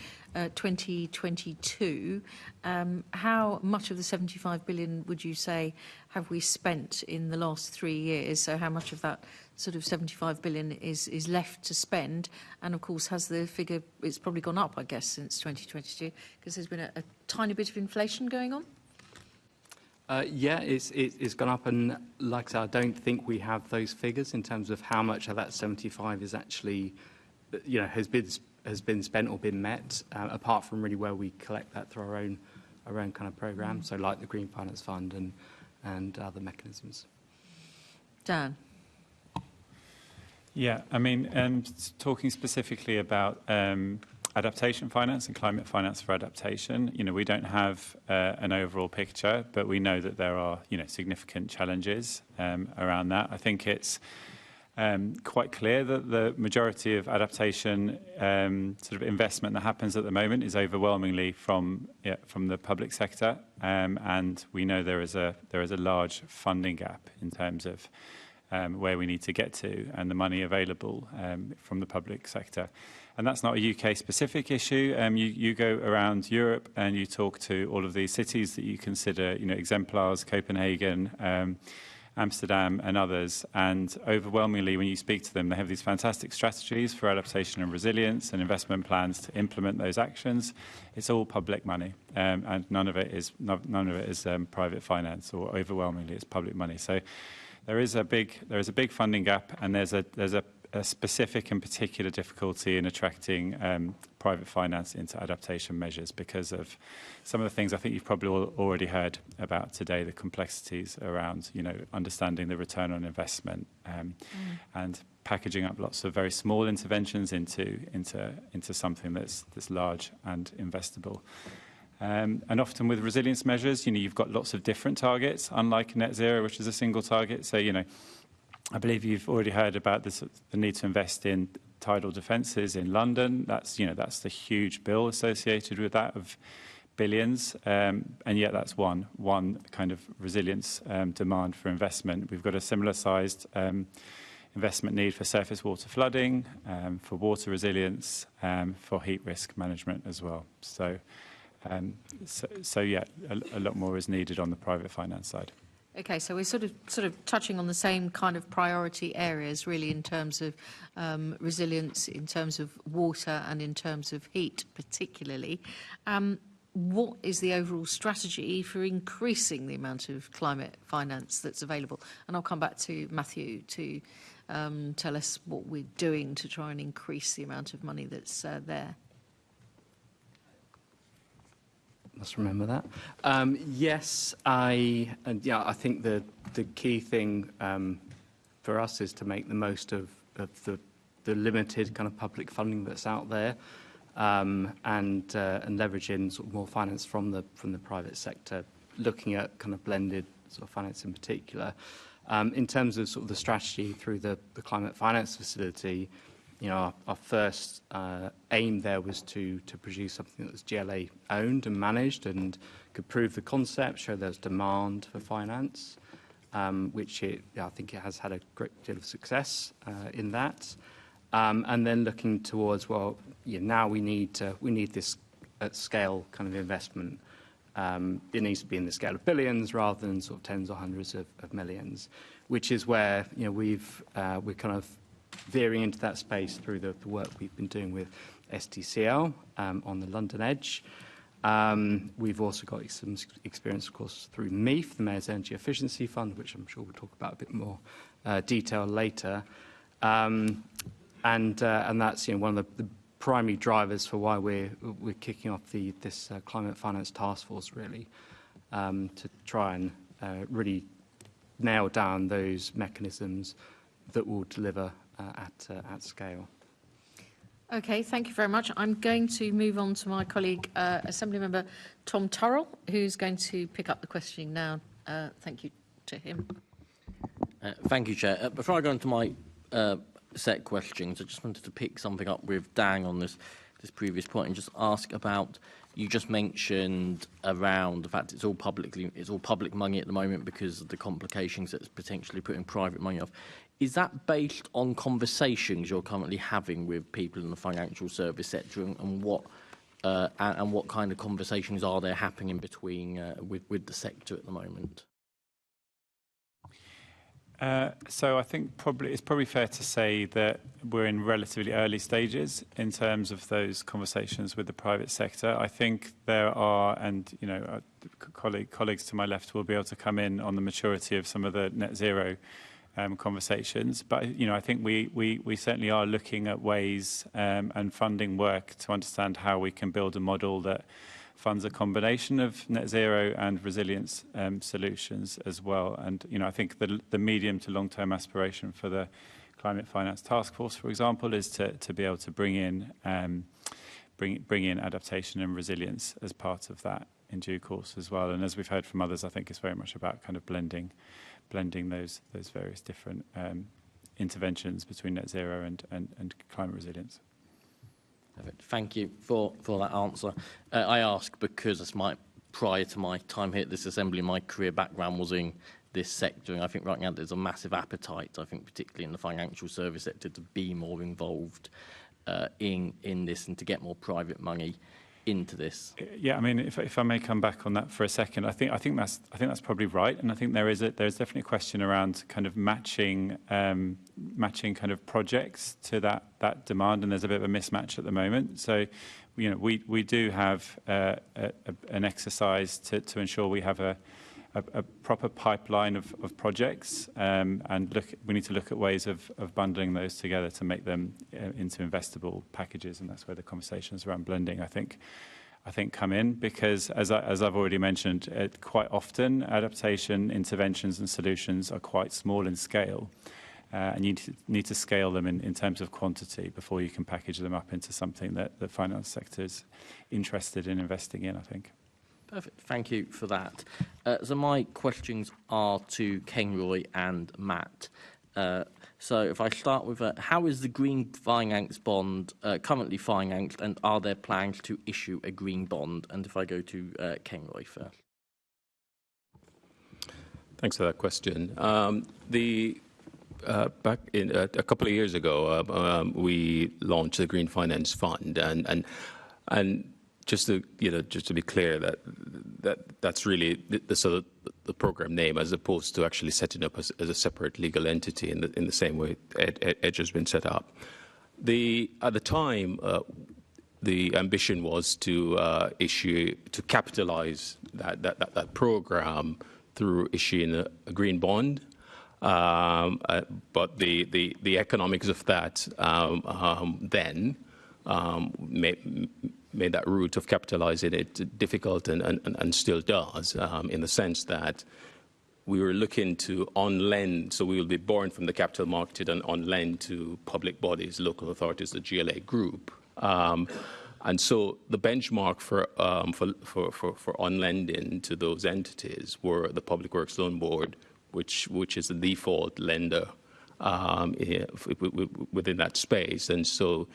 2022. How much of the 75 billion would you say have we spent in the last 3 years? So how much of that sort of 75 billion is left to spend? And of course, has the figure, it's probably gone up, I guess, since 2022, because there's been a tiny bit of inflation going on? It's gone up, and like I said, I don't think we have those figures in terms of how much of that 75 is actually, has been spent or been met, apart from really where we collect that through our own kind of programme, so like the Green Finance Fund and other mechanisms. Dan. Yeah, I mean, talking specifically about adaptation finance and climate finance for adaptation, we don't have an overall picture, but we know that there are, significant challenges around that. I think it's quite clear that the majority of adaptation sort of investment that happens at the moment is overwhelmingly from the public sector, and we know there is a large funding gap in terms of where we need to get to and the money available from the public sector. And that's not a UK-specific issue. You go around Europe and you talk to all of these cities that you consider, exemplars, Copenhagen, Amsterdam and others. And overwhelmingly, when you speak to them, they have these fantastic strategies for adaptation and resilience and investment plans to implement those actions. It's all public money, and none of it is private finance, or overwhelmingly it's public money. So there is a big funding gap, and there's a specific and particular difficulty in attracting private finance into adaptation measures because of some of the things I think you've probably already heard about today, the complexities around, understanding the return on investment and packaging up lots of very small interventions into something that's large and investable. And often with resilience measures, you've got lots of different targets, unlike net zero, which is a single target. So, I believe you've already heard about this, the need to invest in tidal defences in London. That's the huge bill associated with that of billions, and yet that's one kind of resilience demand for investment. We've got a similar sized investment need for surface water flooding, for water resilience, for heat risk management as well. So yeah, a lot more is needed on the private finance side. Okay, so we're sort of touching on the same kind of priority areas, really, in terms of resilience, in terms of water, and in terms of heat, particularly. What is the overall strategy for increasing the amount of climate finance that's available? And I'll come back to Matthew to tell us what we're doing to try and increase the amount of money that's there. Let's remember that. Yes, I think the key thing for us is to make the most of the limited kind of public funding that's out there, and leverage in sort of more finance from the private sector, looking at kind of blended sort of finance in particular. In terms of sort of the strategy through the climate finance facility, our first aim there was to produce something that was GLA owned and managed and could prove the concept, show there's demand for finance, which I think it has had a great deal of success in that. And then looking towards, now we need this at scale kind of investment. It needs to be in the scale of billions rather than sort of tens or hundreds of millions, which is where we're kind of veering into that space through the work we've been doing with SDCL on the London Edge. We've also got some experience, of course, through MEEF, the Mayor's Energy Efficiency Fund, which I'm sure we'll talk about a bit more detail later. And that's one of the primary drivers for why we're kicking off this climate finance task force, really, to try and really nail down those mechanisms that will deliver at scale. Okay, thank you very much. I'm going to move on to my colleague, Assemblymember Tom Turrell, who's going to pick up the questioning now. Thank you to him. Thank you, Chair. Before I go into my set questions, I just wanted to pick something up with Dang on this previous point and just ask about, you just mentioned around the fact it's all public money at the moment because of the complications that's potentially putting private money off. Is that based on conversations you're currently having with people in the financial service sector, and what kind of conversations are there happening between with the sector at the moment? So I think it's probably fair to say that we're in relatively early stages in terms of those conversations with the private sector. I think there are, and colleagues to my left will be able to come in on the maturity of some of the net zero conversations. But I think we certainly are looking at ways and funding work to understand how we can build a model that funds a combination of net zero and resilience solutions as well. And I think the medium to long term aspiration for the Climate Finance Task Force, for example, is to be able to bring in adaptation and resilience as part of that in due course as well. And as we've heard from others, I think it's very much about kind of blending those various different interventions between net zero and climate resilience. Perfect. Thank you for that answer. I ask because prior to my time here at this Assembly, my career background was in this sector, and I think right now there's a massive appetite, I think particularly in the financial service sector, to be more involved in this and to get more private money into this. Yeah, I mean, if I may come back on that for a second, I think that's probably right, and I think there's definitely a question around kind of matching kind of projects to that demand, and there's a bit of a mismatch at the moment. So, we do have an exercise to ensure we have a proper pipeline of projects, and we need to look at ways of bundling those together to make them into investable packages, and that's where the conversations around blending, I think come in, because as I've already mentioned, quite often adaptation interventions and solutions are quite small in scale, and you need to scale them in terms of quantity before you can package them up into something that the finance sector is interested in investing in, I think. Perfect. Thank you for that. So my questions are to Kenroy and Matt. So if I start with, how is the green finance bond currently financed, and are there plans to issue a green bond? And if I go to Kenroy first. Thanks for that question. Back in a couple of years ago, we launched the Green Finance Fund, and just to be clear, that's really the program name, as opposed to actually setting up as a separate legal entity in the same way Edge has been set up. At the time, the ambition was to capitalize that program through issuing a green bond. But the economics of that then made that route of capitalizing it difficult, and still does, in the sense that we were looking to on-lend, so we will be borrowing from the capital market and on-lend to public bodies, local authorities, the GLA group. And so the benchmark for on-lending to those entities were the Public Works Loan Board, which is the default lender within that space. And so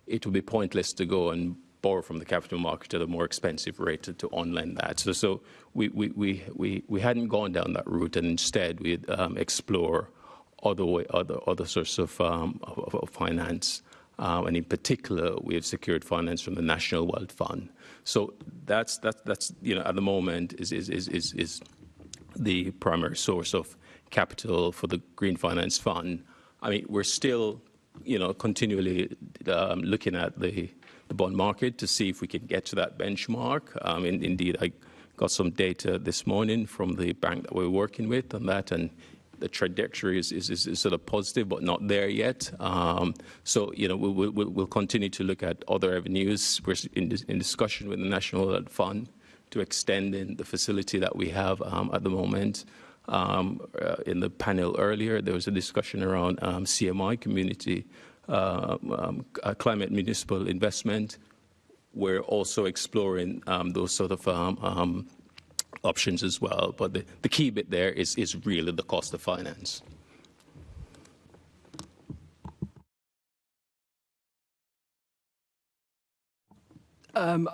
it would be pointless to go and borrow from the capital market at a more expensive rate to on-lend that. So we hadn't gone down that route, and instead we'd explore other sources of finance. And in particular, we have secured finance from the National Wealth Fund. So that's at the moment is the primary source of capital for the Green Finance Fund. I mean, we're still, continually looking at the bond market to see if we can get to that benchmark. Indeed, I got some data this morning from the bank that we're working with on that, and the trajectory is sort of positive, but not there yet. So, we'll continue to look at other avenues. We're in discussion with the National Wealth Fund to extend in the facility that we have at the moment. In the panel earlier, there was a discussion around CMI, community climate municipal investment. We're also exploring those sort of options as well. But the key bit there is really the cost of finance. I'm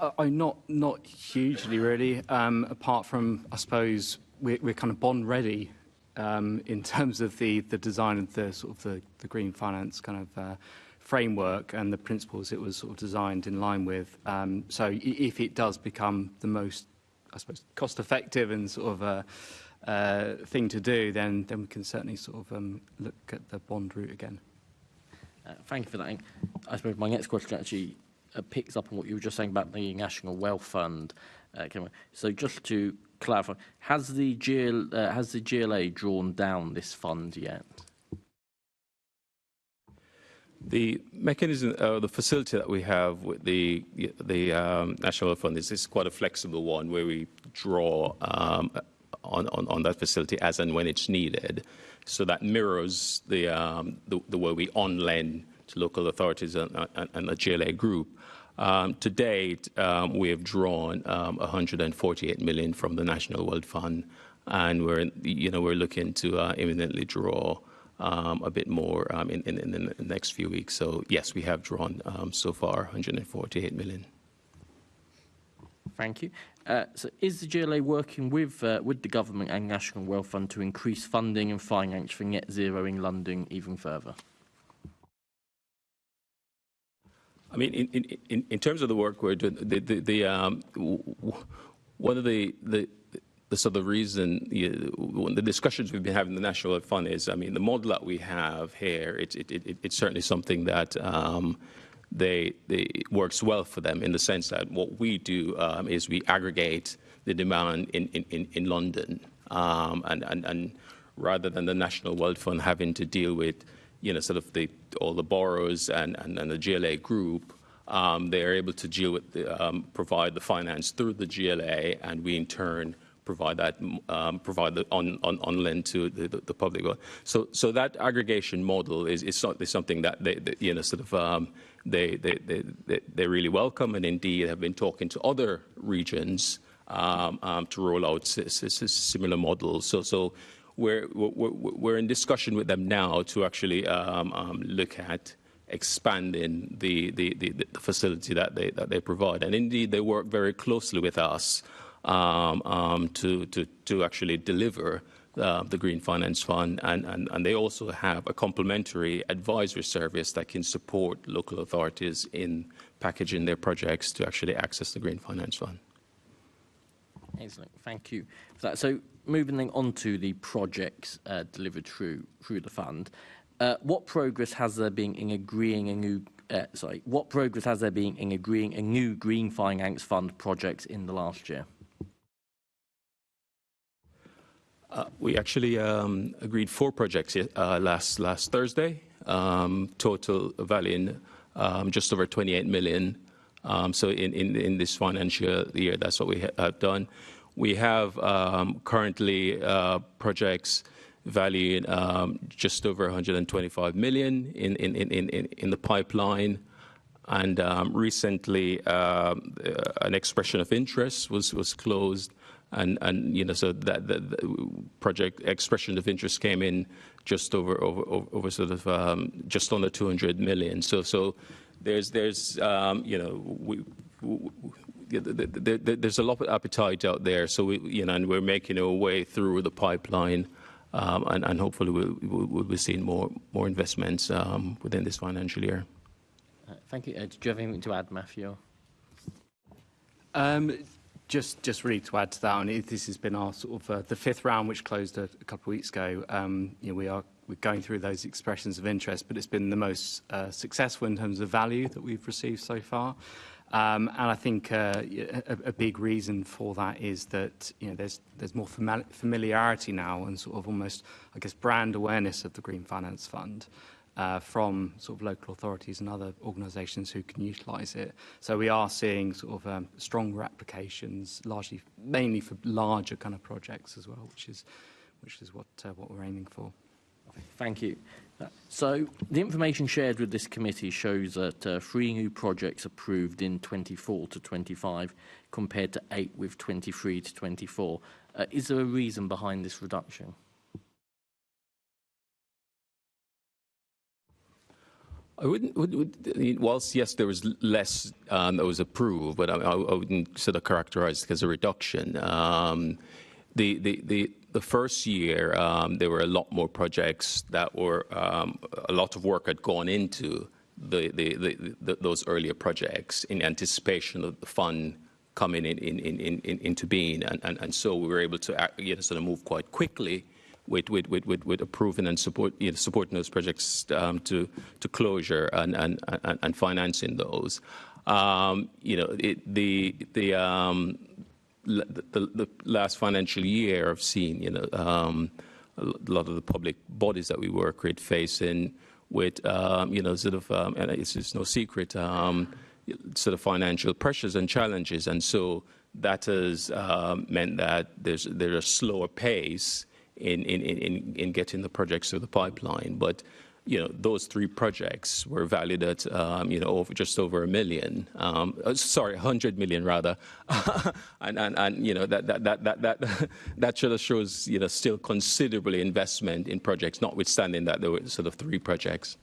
not hugely, really. Apart from, I suppose, we're kind of bond ready in terms of the design of the green finance kind of framework and the principles it was sort of designed in line with. So if it does become the most, I suppose, cost effective and sort of thing to do, then we can certainly sort of look at the bond route again. Thank you for that. I suppose my next question actually picks up on what you were just saying about the National Wealth Fund. So just to clarify, has the GLA drawn down this fund yet? The mechanism, the facility that we have with the National Wealth Fund is quite a flexible one, where we draw on that facility as and when it's needed. So that mirrors the way we on-lend to local authorities and the GLA group. To date, we have drawn 148 million from the National Wealth Fund, and we're looking to imminently draw a bit more in the next few weeks. So yes, we have drawn so far 148 million. Thank you. So is the GLA working with the government and National Wealth Fund to increase funding and finance for net zero in London even further? I mean, in terms of the work we're doing, one of the sort of reason, the discussions we've been having in the National Wealth Fund is, I mean, the model that we have here, it's certainly something that it works well for them, in the sense that what we do is we aggregate the demand in London, and rather than the National Wealth Fund having to deal with sort of all the borrowers and the GLA group, they are able to deal with provide the finance through the GLA, and we in turn provide that on lend to the public. So that aggregation model is something that they really welcome, and indeed have been talking to other regions to roll out similar models. So we're in discussion with them now to actually look at expanding the facility that they provide, and indeed they work very closely with us to actually deliver the Green Finance Fund, and they also have a complementary advisory service that can support local authorities in packaging their projects to actually access the Green Finance Fund. Excellent, thank you for that. So moving then on to the projects delivered through the fund, what progress has there been in agreeing a new Green Finance Fund project in the last year? We actually agreed 4 projects last Thursday, total valuing just over 28 million. So in this financial year, that's what we have done. We have currently projects valued just over 125 million in the pipeline, and recently an expression of interest was closed. And so that the project expression of interest came in just over just under 200 million. So there's there's a lot of appetite out there. So and we're making our way through the pipeline, and hopefully we'll be seeing more investments within this financial year. Thank you. Do you have anything to add, Matthew? Just really to add to that, and this has been our sort of the 5th round, which closed a couple of weeks ago. We're going through those expressions of interest, but it's been the most successful in terms of value that we've received so far. And I think a big reason for that is that there's more familiarity now and sort of almost, I guess, brand awareness of the Green Finance Fund. From sort of local authorities and other organisations who can utilise it. So we are seeing sort of stronger applications, mainly for larger kind of projects as well, which is what we're aiming for. Thank you. So the information shared with this committee shows that 3 new projects approved in 24 to 25 compared to 8 with 23 to 24. Is there a reason behind this reduction? Whilst yes, there was less that was approved, but I wouldn't sort of characterise it as a reduction. The first year, there were a lot more projects that were a lot of work had gone into those earlier projects in anticipation of the fund coming into being, and so we were able to sort of move quite quickly with approving and supporting those projects to closure and financing those. The last financial year, I've seen a lot of the public bodies that we work with facing with and it's no secret sort of financial pressures and challenges, and so that has meant that there's a slower pace in getting the projects through the pipeline. But those 3 projects were valued at just over 100 million rather, and that sort of shows still considerable investment in projects, notwithstanding that there were sort of 3 projects.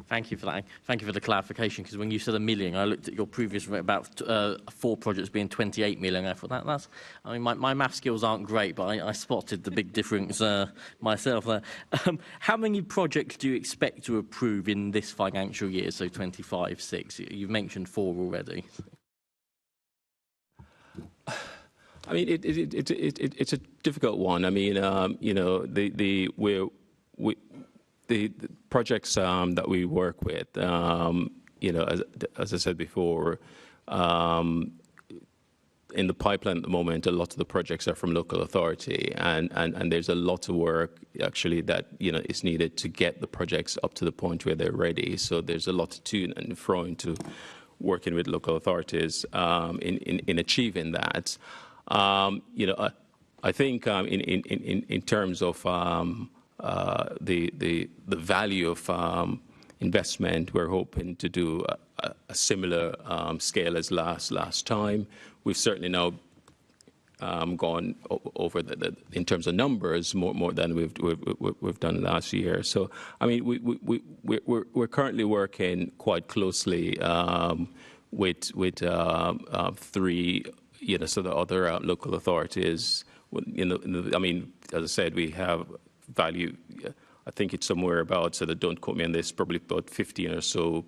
Thank you for that. Thank you for the clarification, because when you said 1 million, I looked at your previous about 4 projects being 28 million. I thought that's. I mean, my math skills aren't great, but I spotted the big difference myself there. How many projects do you expect to approve in this financial year? So 25/6. You've mentioned 4 already. I mean, it's a difficult one. I mean, the projects that we work with, as I said before, in the pipeline at the moment, a lot of the projects are from local authority, and there's a lot of work actually that is needed to get the projects up to the point where they're ready. So there's a lot to and fro into working with local authorities in achieving that. I think in terms of the value of investment, we're hoping to do a similar scale as last time. We've certainly now gone over in terms of numbers more than we've done last year. So I mean we're currently working quite closely with three sort of other local authorities. I mean, as I said, we have value. I think it's somewhere about, so don't quote me on this, probably about 15 or so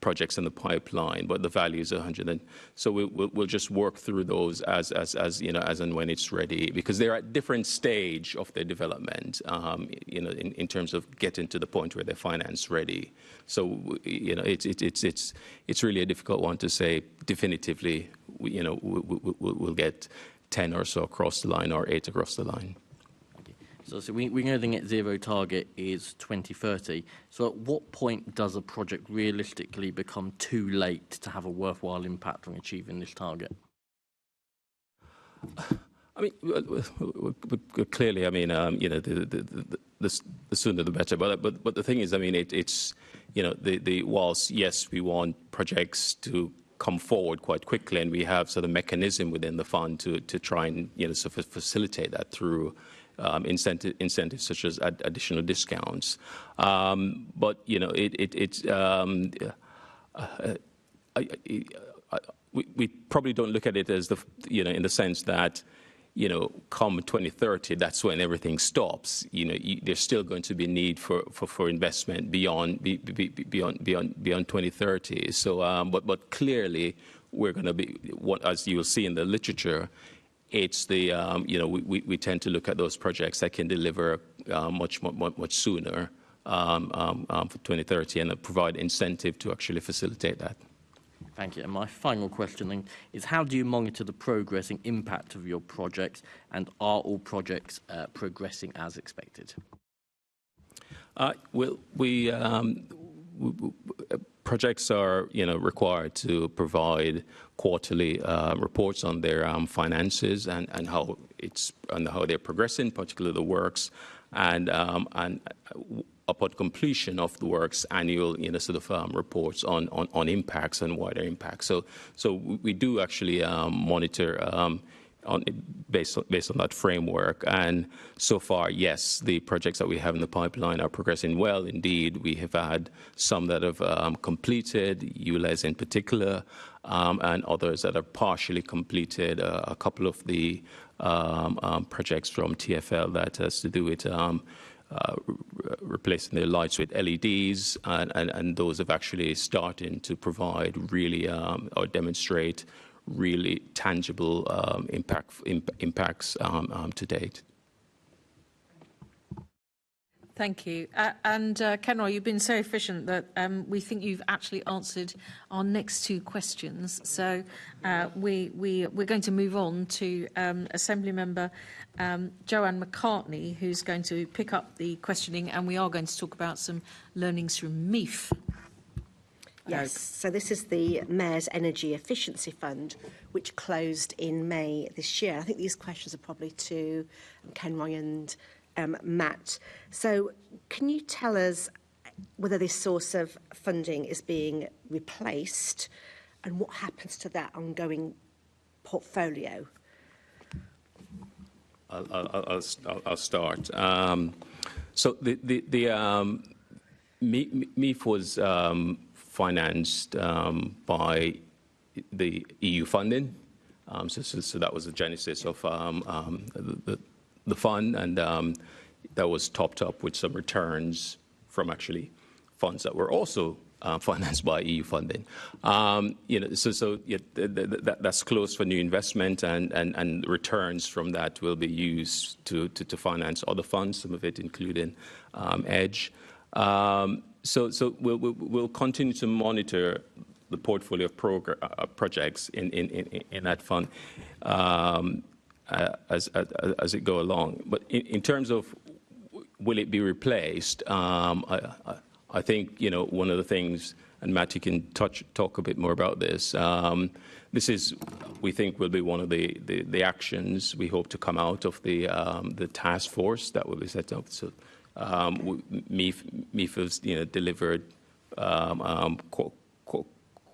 projects in the pipeline, but the value is 100. And so we'll just work through those as and when it's ready, because they're at different stage of their development, in terms of getting to the point where they're finance ready. So it's really a difficult one to say definitively. We'll get 10 or so across the line or 8 across the line. So we know the net zero target is 2030. So at what point does a project realistically become too late to have a worthwhile impact on achieving this target? I mean, clearly, I mean, the sooner the better. But the thing is, I mean, it's whilst yes, we want projects to come forward quite quickly, and we have sort of mechanism within the fund to try and facilitate that through incentives such as additional discounts. But we probably don't look at it as in the sense that come 2030, that's when everything stops. There's still going to be need for investment beyond 2030. So, but clearly, we're going to be as you will see in the literature. It's the we tend to look at those projects that can deliver much sooner for 2030 and provide incentive to actually facilitate that. Thank you. And my final question then is, how do you monitor the progress and impact of your projects, and are all projects progressing as expected? Projects are, required to provide quarterly reports on their finances and how they're progressing, particularly the works, and upon completion of the works, annual, reports on impacts and wider impacts. So we do actually monitor. Based on that framework, and so far, yes, the projects that we have in the pipeline are progressing well. Indeed, we have had some that have completed, ULEZ in particular, and others that are partially completed. A couple of the projects from TfL that has to do with replacing their lights with LEDs, and those have actually started to provide really or demonstrate really tangible impacts to date. Thank you. And Kenroy, you've been so efficient that we think you've actually answered our next two questions. So we're going to move on to Assembly Member Joanne McCartney, who's going to pick up the questioning, and we are going to talk about some learnings from MEIF. Yes, so this is the Mayor's Energy Efficiency Fund, which closed in May this year. I think these questions are probably to Kenroy and Matt. So can you tell us whether this source of funding is being replaced and what happens to that ongoing portfolio? I'll start. So the MEIF was financed by the EU funding. So that was the genesis of the fund, and that was topped up with some returns from actually funds that were also financed by EU funding. That's closed for new investment, and returns from that will be used to finance other funds, some of it including EDGE. So we'll continue to monitor the portfolio of projects in that fund as it go along. But in terms of will it be replaced, I think one of the things Matt, you can talk a bit more about this. This is, we think, will be one of the actions we hope to come out of the task force that will be set up. So, MIF has delivered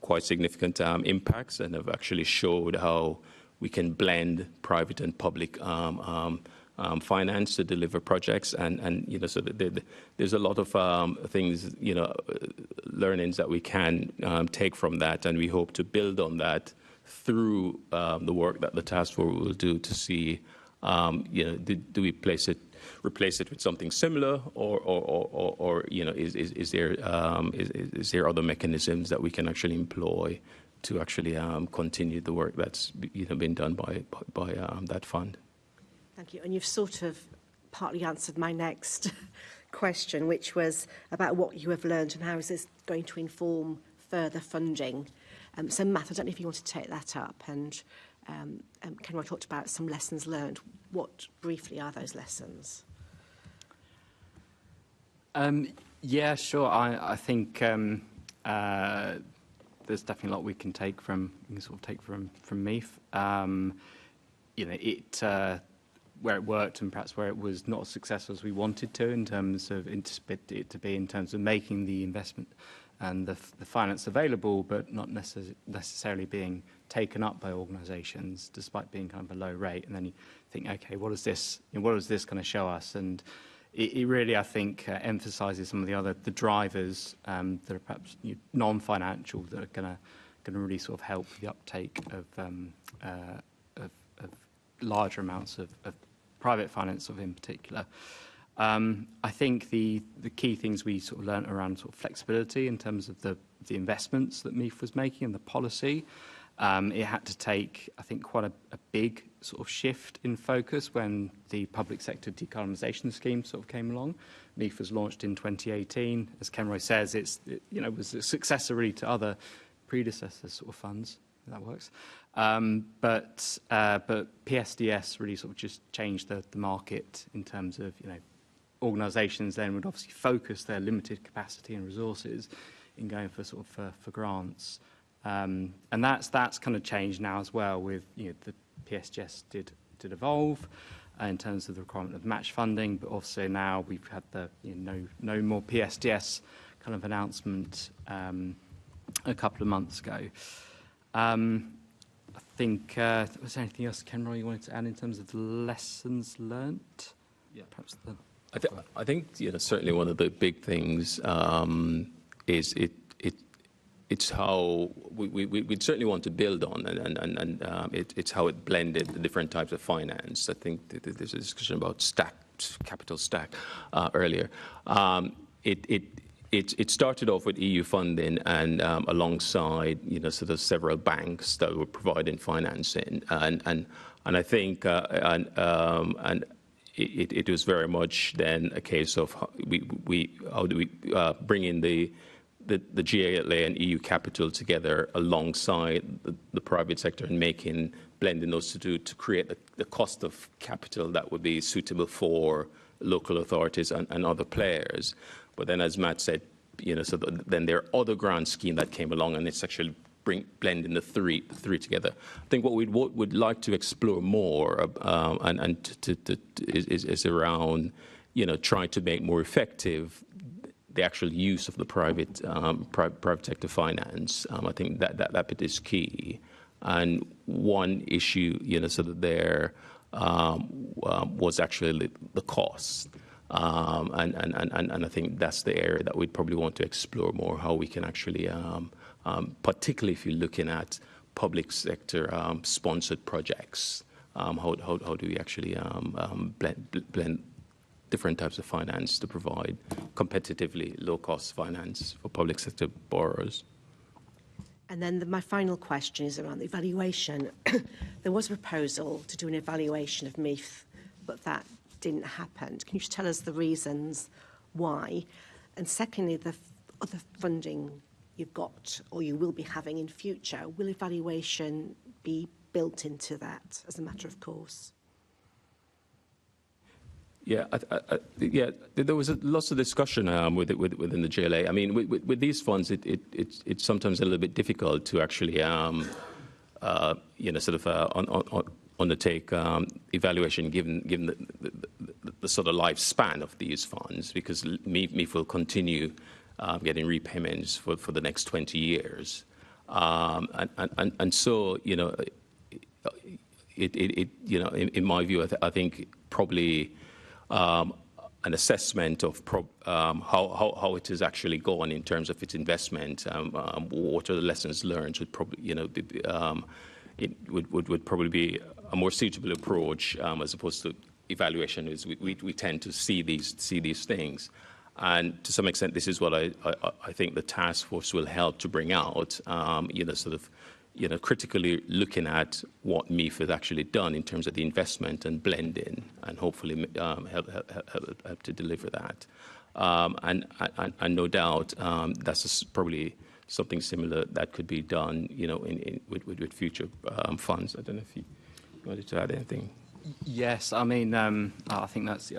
quite significant impacts, and have actually showed how we can blend private and public finance to deliver projects, and so there's a lot of things, learnings that we can take from that, and we hope to build on that through the work that the task force will do to see, do we replace it with something similar, or is there other mechanisms that we can actually employ to actually continue the work that's been done by that fund. Thank you. And you've sort of partly answered my next question, which was about what you have learned and how is this going to inform further funding. So, Matt, I don't know if you want to take that up. And Ken Roy talked about some lessons learned. What, briefly, are those lessons? Yeah, sure. I think there's definitely a lot we can take from MIF. Where it worked and perhaps where it was not as successful as we wanted to in terms of in terms of making the investment and the finance available, but not necessarily being taken up by organisations, despite being kind of a low rate. And then you think, okay, what is this going to show us? And it really, I think, emphasises some of the drivers that are perhaps non-financial that are going to really sort of help the uptake of larger amounts of private finance, in particular. I think the key things we sort of learnt around sort of flexibility in terms of the investments that MIF was making and the policy. It had to take, I think, quite a big sort of shift in focus when the public sector decarbonisation scheme sort of came along. MIF was launched in 2018. As Ken Roy says, it was a successor really to other predecessor sort of funds. That works. But PSDS really sort of just changed the market in terms of, organisations then would obviously focus their limited capacity and resources in going for grants. And that's kind of changed now as well with, the PSDS did evolve in terms of the requirement of match funding, but also now we've had the no more PSDS kind of announcement a couple of months ago. I think, was there anything else, Ken Roy, you wanted to add in terms of the lessons learnt? Yeah. Perhaps I think certainly one of the big things is it's how we certainly want to build on, and it's how it blended the different types of finance. I think there's a discussion about capital stack earlier. It started off with EU funding and alongside sort of several banks that were providing financing, and I think it was very much then a case of how do we bring in the GLA and EU capital together alongside the private sector and blending those to create the cost of capital that would be suitable for local authorities and other players. But then, as Matt said, then there are other grant schemes that came along, and it's actually blending the three together. I think what we would like to explore more is around trying to make more effective the actual use of the private sector finance. I think that bit is key. And one issue there was actually the cost. And I think that's the area that we'd probably want to explore more, how we can actually, particularly if you're looking at public sector sponsored projects, how do we actually blend different types of finance to provide competitively low-cost finance for public sector borrowers. And then my final question is around the evaluation. There was a proposal to do an evaluation of MIF, but that didn't happen. Can you just tell us the reasons why? And secondly, the other funding you've got or you will be having in future, will evaluation be built into that as a matter of course? Yeah, there was lots of discussion within the GLA. I mean, with these funds, it's sometimes a little bit difficult to actually, undertake evaluation given the sort of lifespan of these funds, because MIF will continue getting repayments for the next 20 years, and so in my view, I think probably an assessment of how it has actually gone in terms of its investment, what are the lessons learned would probably, it would probably be a more suitable approach as opposed to evaluation. Is we tend to see these things, and to some extent, this is what I think the task force will help to bring out. Critically looking at what MIF has actually done in terms of the investment and blending, and hopefully help to deliver that. And no doubt that's probably something similar that could be done, with future funds. I don't know if you wanted to add anything. Yes, I mean, I think that's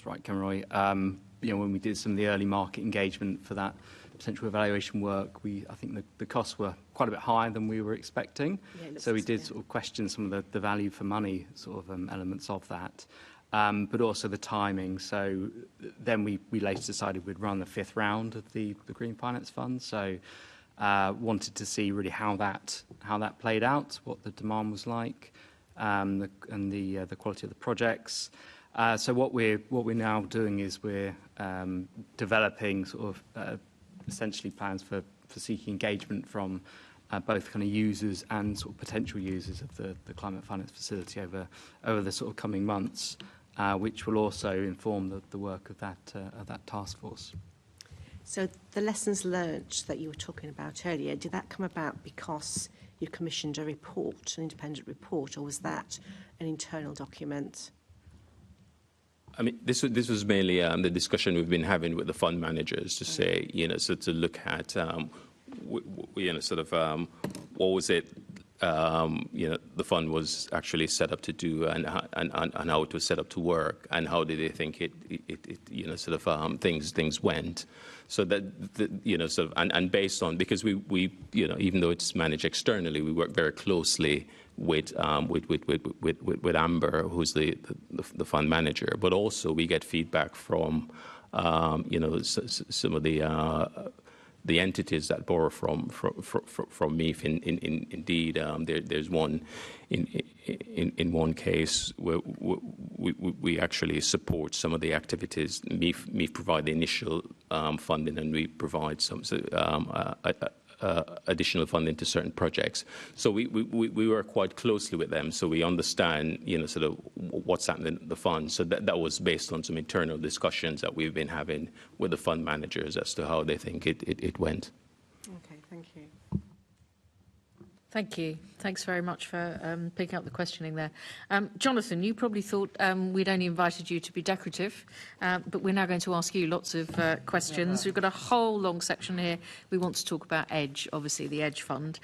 right, Conroy. When we did some of the early market engagement for that potential evaluation work, I think the costs were quite a bit higher than we were expecting. Yeah, so we did sort of question some of the value for money sort of elements of that, but also the timing. So then we later decided we'd run the 5th round of the Green Finance Fund. So wanted to see really how that played out, what the demand was like, and the quality of the projects. So what we're now doing is we're developing sort of essentially plans for seeking engagement from both kind of users and sort of potential users of the climate finance facility over the sort of coming months, which will also inform the work of that task force. So the lessons learnt that you were talking about earlier, did that come about because you commissioned a report, an independent report, or was that an internal document? I mean, this was mainly the discussion we've been having with the fund managers to say, so to look at, what was it, the fund was actually set up to do, and how it was set up to work, and how did they think it things went. So that and based on, because we even though it's managed externally, we work very closely with Amber, who's the fund manager, but also we get feedback from some of the entities that borrow from MIF. Indeed, there's one in one case where we actually support some of the activities. MIF provide the initial funding, and we provide some additional funding to certain projects. So we work quite closely with them, so we understand, sort of what's happening in the fund. So that was based on some internal discussions that we've been having with the fund managers as to how they think it went. Okay, thank you. Thank you. Thanks very much for picking up the questioning there. Jonathan, you probably thought we'd only invited you to be decorative, but we're now going to ask you lots of questions. We've got a whole long section here. We want to talk about EDGE, obviously the EDGE Fund.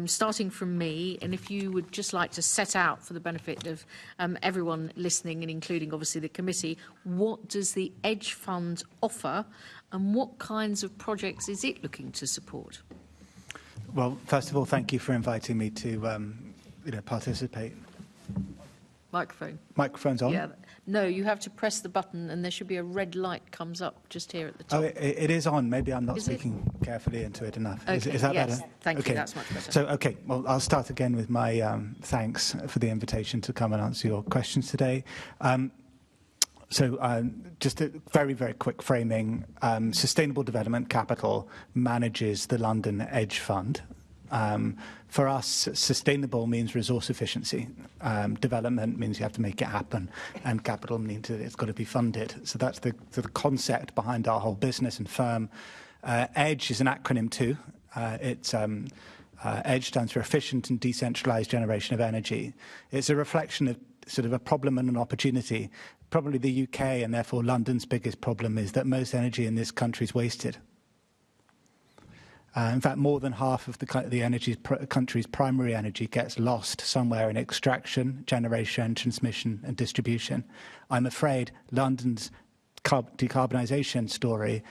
Starting from me, and if you would just like to set out for the benefit of everyone listening, and including obviously the committee, what does the EDGE Fund offer, and what kinds of projects is it looking to support? Well, first of all, thank you for inviting me to participate. Microphone. Microphone's on? Yeah. No, you have to press the button and there should be a red light comes up just here at the top. Oh, it is on. Maybe I'm not speaking carefully into it enough. Okay, is that yes. better? Thank you, that's much better. So, well, I'll start again with my thanks for the invitation to come and answer your questions today. Just a very, very quick framing. Sustainable Development Capital manages the London EDGE Fund. For us, sustainable means resource efficiency. Development means you have to make it happen, and capital means that it's got to be funded. So that's the concept behind our whole business and firm. EDGE is an acronym too. EDGE stands for Efficient and Decentralized Generation of Energy. It's a reflection of sort of a problem and an opportunity. Probably the UK, and therefore London's biggest problem, is that most energy in this country is wasted. In fact, more than half of the country's primary energy gets lost somewhere in extraction, generation, transmission and distribution. I'm afraid London's decarbonisation story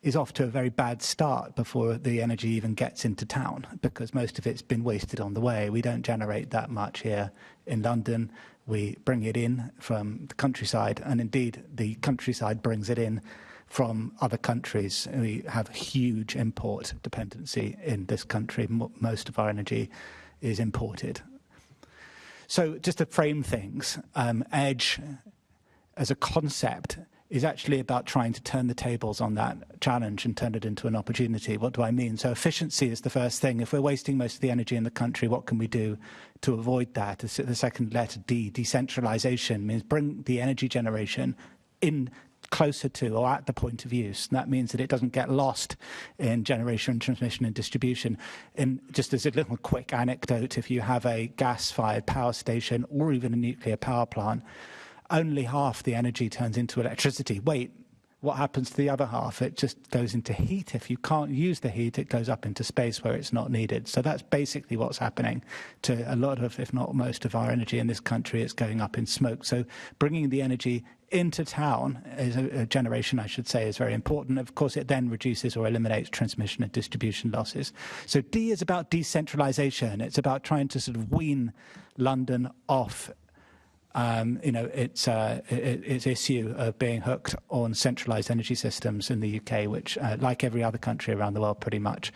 is off to a very bad start before the energy even gets into town, because most of it's been wasted on the way. We don't generate that much here in London. We bring it in from the countryside, and indeed the countryside brings it in from other countries. We have a huge import dependency in this country. Most of our energy is imported. So just to frame things, EDGE as a concept is actually about trying to turn the tables on that challenge and turn it into an opportunity. What do I mean? So efficiency is the first thing. If we're wasting most of the energy in the country, what can we do to avoid that? The second letter, D, decentralisation, means bring the energy generation in closer to or at the point of use. And that means that it doesn't get lost in generation, transmission and distribution. And just as a little quick anecdote, if you have a gas-fired power station or even a nuclear power plant, only half the energy turns into electricity. Wait, what happens to the other half? It just goes into heat. If you can't use the heat, it goes up into space where it's not needed. So that's basically what's happening to a lot of, if not most of our energy in this country. It's going up in smoke. So bringing the energy into town, is a generation, I should say, is very important. Of course, it then reduces or eliminates transmission and distribution losses. So D is about decentralisation. It's about trying to sort of wean London off its issue of being hooked on centralised energy systems in the UK, which, like every other country around the world, pretty much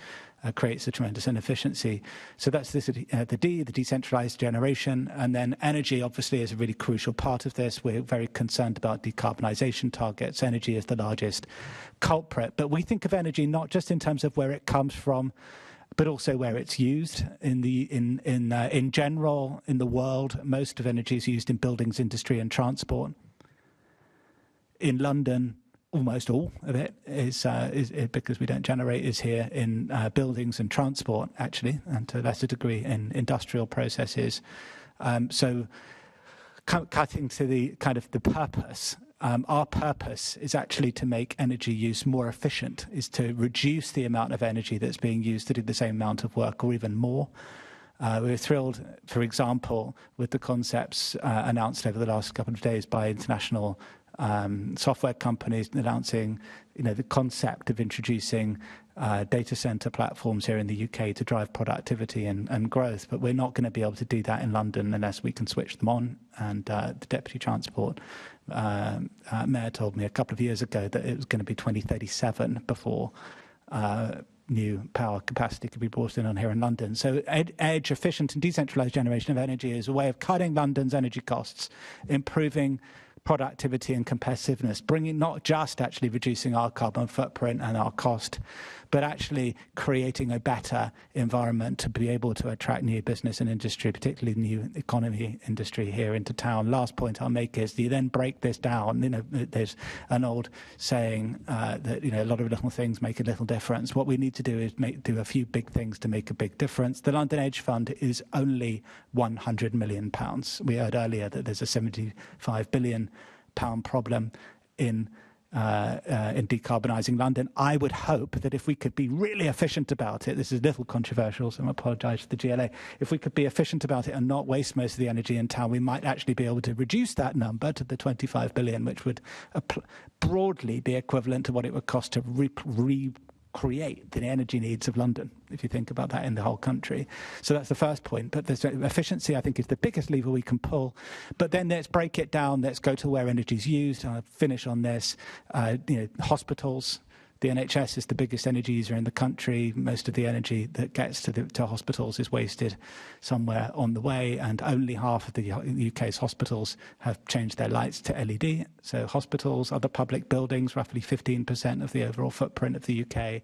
creates a tremendous inefficiency. So that's the D, the decentralised generation. And then energy, obviously, is a really crucial part of this. We're very concerned about decarbonisation targets. Energy is the largest culprit. But we think of energy not just in terms of where it comes from, but also where it's used. In general, in the world, most of energy is used in buildings, industry and transport. In London, almost all of it is because we don't generate, is here in buildings and transport, actually, and to a lesser degree in industrial processes. So cutting to the kind of the purpose, our purpose is actually to make energy use more efficient, is to reduce the amount of energy that's being used to do the same amount of work or even more. We're thrilled, for example, with the concepts announced over the last couple of days by international software companies announcing, the concept of introducing data center platforms here in the UK to drive productivity and growth. But we're not going to be able to do that in London unless we can switch them on. And the Deputy Transport Mayor told me a couple of years ago that it was going to be 2037 before new power capacity could be brought in on here in London. So EDGE, efficient and decentralised generation of energy, is a way of cutting London's energy costs, improving productivity and competitiveness, bringing not just actually reducing our carbon footprint and our cost, but actually creating a better environment to be able to attract new business and industry, particularly new economy industry here into town. Last point I'll make is you then break this down. There's an old saying that a lot of little things make a little difference. What we need to do is do a few big things to make a big difference. The London EDGE Fund is only £100 million. We heard earlier that there's a £75 billion problem in decarbonising London. I would hope that if we could be really efficient about it, this is a little controversial, so I apologise to the GLA, if we could be efficient about it and not waste most of the energy in town, we might actually be able to reduce that number to the 25 billion, which would broadly be equivalent to what it would cost to recreate the energy needs of London, if you think about that in the whole country. So that's the first point. But efficiency, I think, is the biggest lever we can pull. But then let's break it down. Let's go to where energy is used. I'll finish on this. Hospitals. The NHS is the biggest energy user in the country. Most of the energy that gets to hospitals is wasted somewhere on the way, and only half of the UK's hospitals have changed their lights to LED. So hospitals, other public buildings, roughly 15% of the overall footprint of the UK.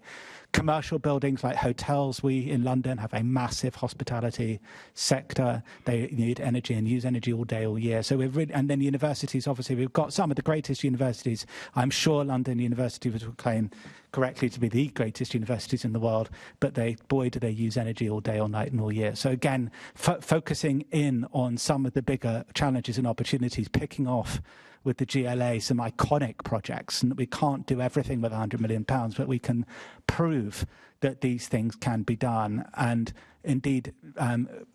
Commercial buildings like hotels, we in London have a massive hospitality sector. They need energy and use energy all day, all year. So and then universities, obviously, we've got some of the greatest universities. I'm sure London University would claim correctly to be the greatest universities in the world, but boy, do they use energy all day, all night and all year. So again, focusing in on some of the bigger challenges and opportunities, picking off with the GLA some iconic projects, and we can't do everything with £100 million, but we can prove that these things can be done. And indeed,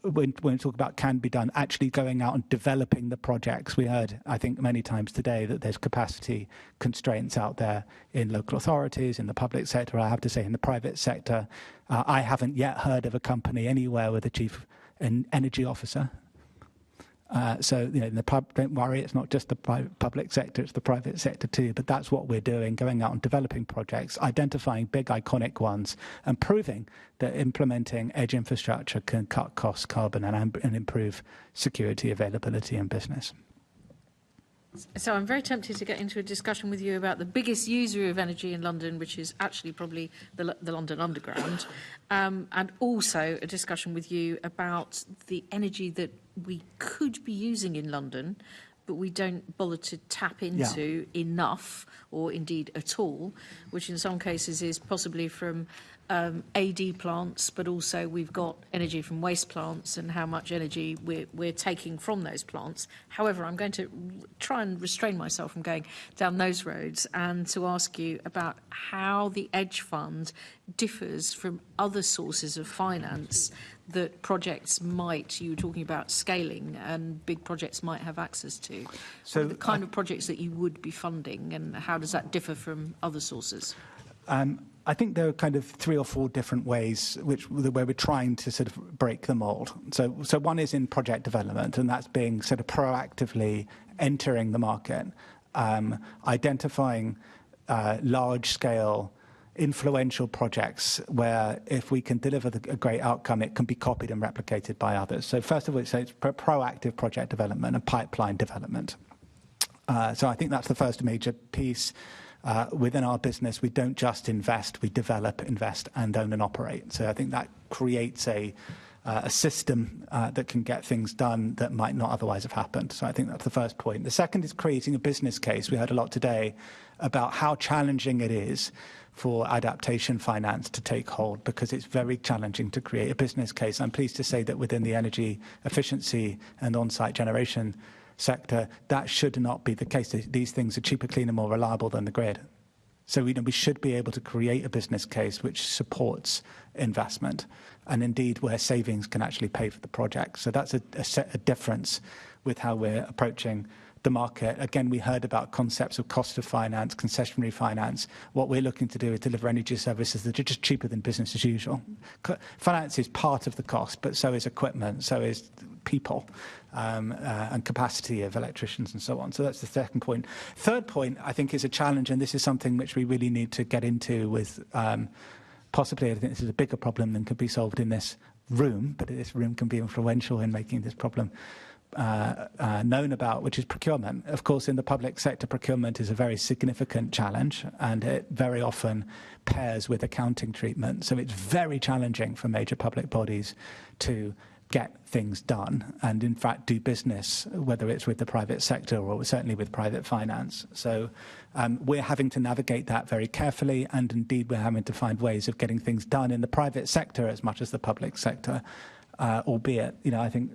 when we talk about can be done, actually going out and developing the projects. We heard, I think, many times today that there's capacity constraints out there in local authorities, in the public sector. I have to say, in the private sector, I haven't yet heard of a company anywhere with a chief energy officer. So, don't worry, it's not just the public sector, it's the private sector too. But that's what we're doing, going out and developing projects, identifying big iconic ones, and proving that implementing edge infrastructure can cut costs, carbon, and improve security, availability, and business. So I'm very tempted to get into a discussion with you about the biggest user of energy in London, which is actually probably the London Underground, and also a discussion with you about the energy that we could be using in London, but we don't bother to tap into enough, or indeed at all, which in some cases is possibly from AD plants, but also we've got energy from waste plants and how much energy we're taking from those plants. However, I'm going to try and restrain myself from going down those roads and to ask you about how the Edge Fund differs from other sources of finance that projects might, you were talking about scaling, and big projects might have access to. So what are the kind of projects that you would be funding, and how does that differ from other sources? I think there are kind of 3 or 4 different ways where we're trying to sort of break the mold. So one is in project development, and that's being sort of proactively entering the market, identifying large-scale, influential projects where if we can deliver a great outcome, it can be copied and replicated by others. So first of all, it's proactive project development and pipeline development. So I think that's the first major piece. Within our business, we don't just invest, we develop, invest, and own and operate. So I think that creates a system that can get things done that might not otherwise have happened. So I think that's the first point. The second is creating a business case. We heard a lot today about how challenging it is for adaptation finance to take hold, because it's very challenging to create a business case. I'm pleased to say that within the energy efficiency and on-site generation sector, that should not be the case. These things are cheaper, cleaner, more reliable than the grid. So we should be able to create a business case which supports investment, and indeed where savings can actually pay for the project. So that's a difference with how we're approaching the market. Again, we heard about concepts of cost of finance, concessionary finance. What we're looking to do is deliver energy services that are just cheaper than business as usual. Finance is part of the cost, but so is equipment, so is people, and capacity of electricians and so on. So that's the second point. Third point, I think, is a challenge, and this is something which we really need to get into with possibly, I think this is a bigger problem than can be solved in this room, but this room can be influential in making this problem known about, which is procurement. Of course, in the public sector, procurement is a very significant challenge, and it very often pairs with accounting treatment. So it's very challenging for major public bodies to get things done and, in fact, do business, whether it's with the private sector or certainly with private finance. So we're having to navigate that very carefully, and indeed we're having to find ways of getting things done in the private sector as much as the public sector. Albeit, I think,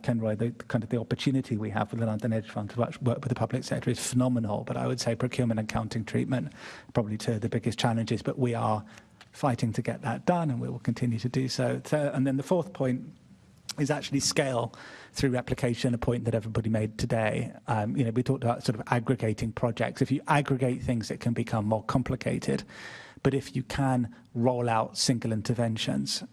Ken Roy, the opportunity we have with the London Edge Fund to work with the public sector is phenomenal. But I would say procurement and accounting treatment probably 2 of the biggest challenges. But we are fighting to get that done, and we will continue to do so. And then the fourth point is actually scale through replication, a point that everybody made today. We talked about sort of aggregating projects. If you aggregate things, it can become more complicated. But if you can roll out single interventions,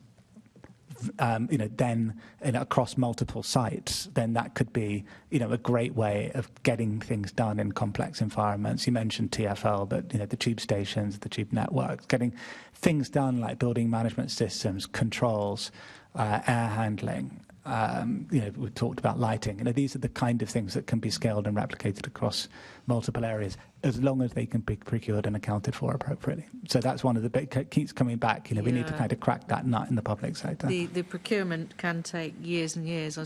then across multiple sites, then that could be, a great way of getting things done in complex environments. You mentioned TfL, but, the tube stations, the tube networks, getting things done like building management systems, controls, air handling. We've talked about lighting. These are the kind of things that can be scaled and replicated across multiple areas, as long as they can be procured and accounted for appropriately. So that's one of the big keeps coming back. We need to kind of crack that nut in the public sector. The procurement can take years and years.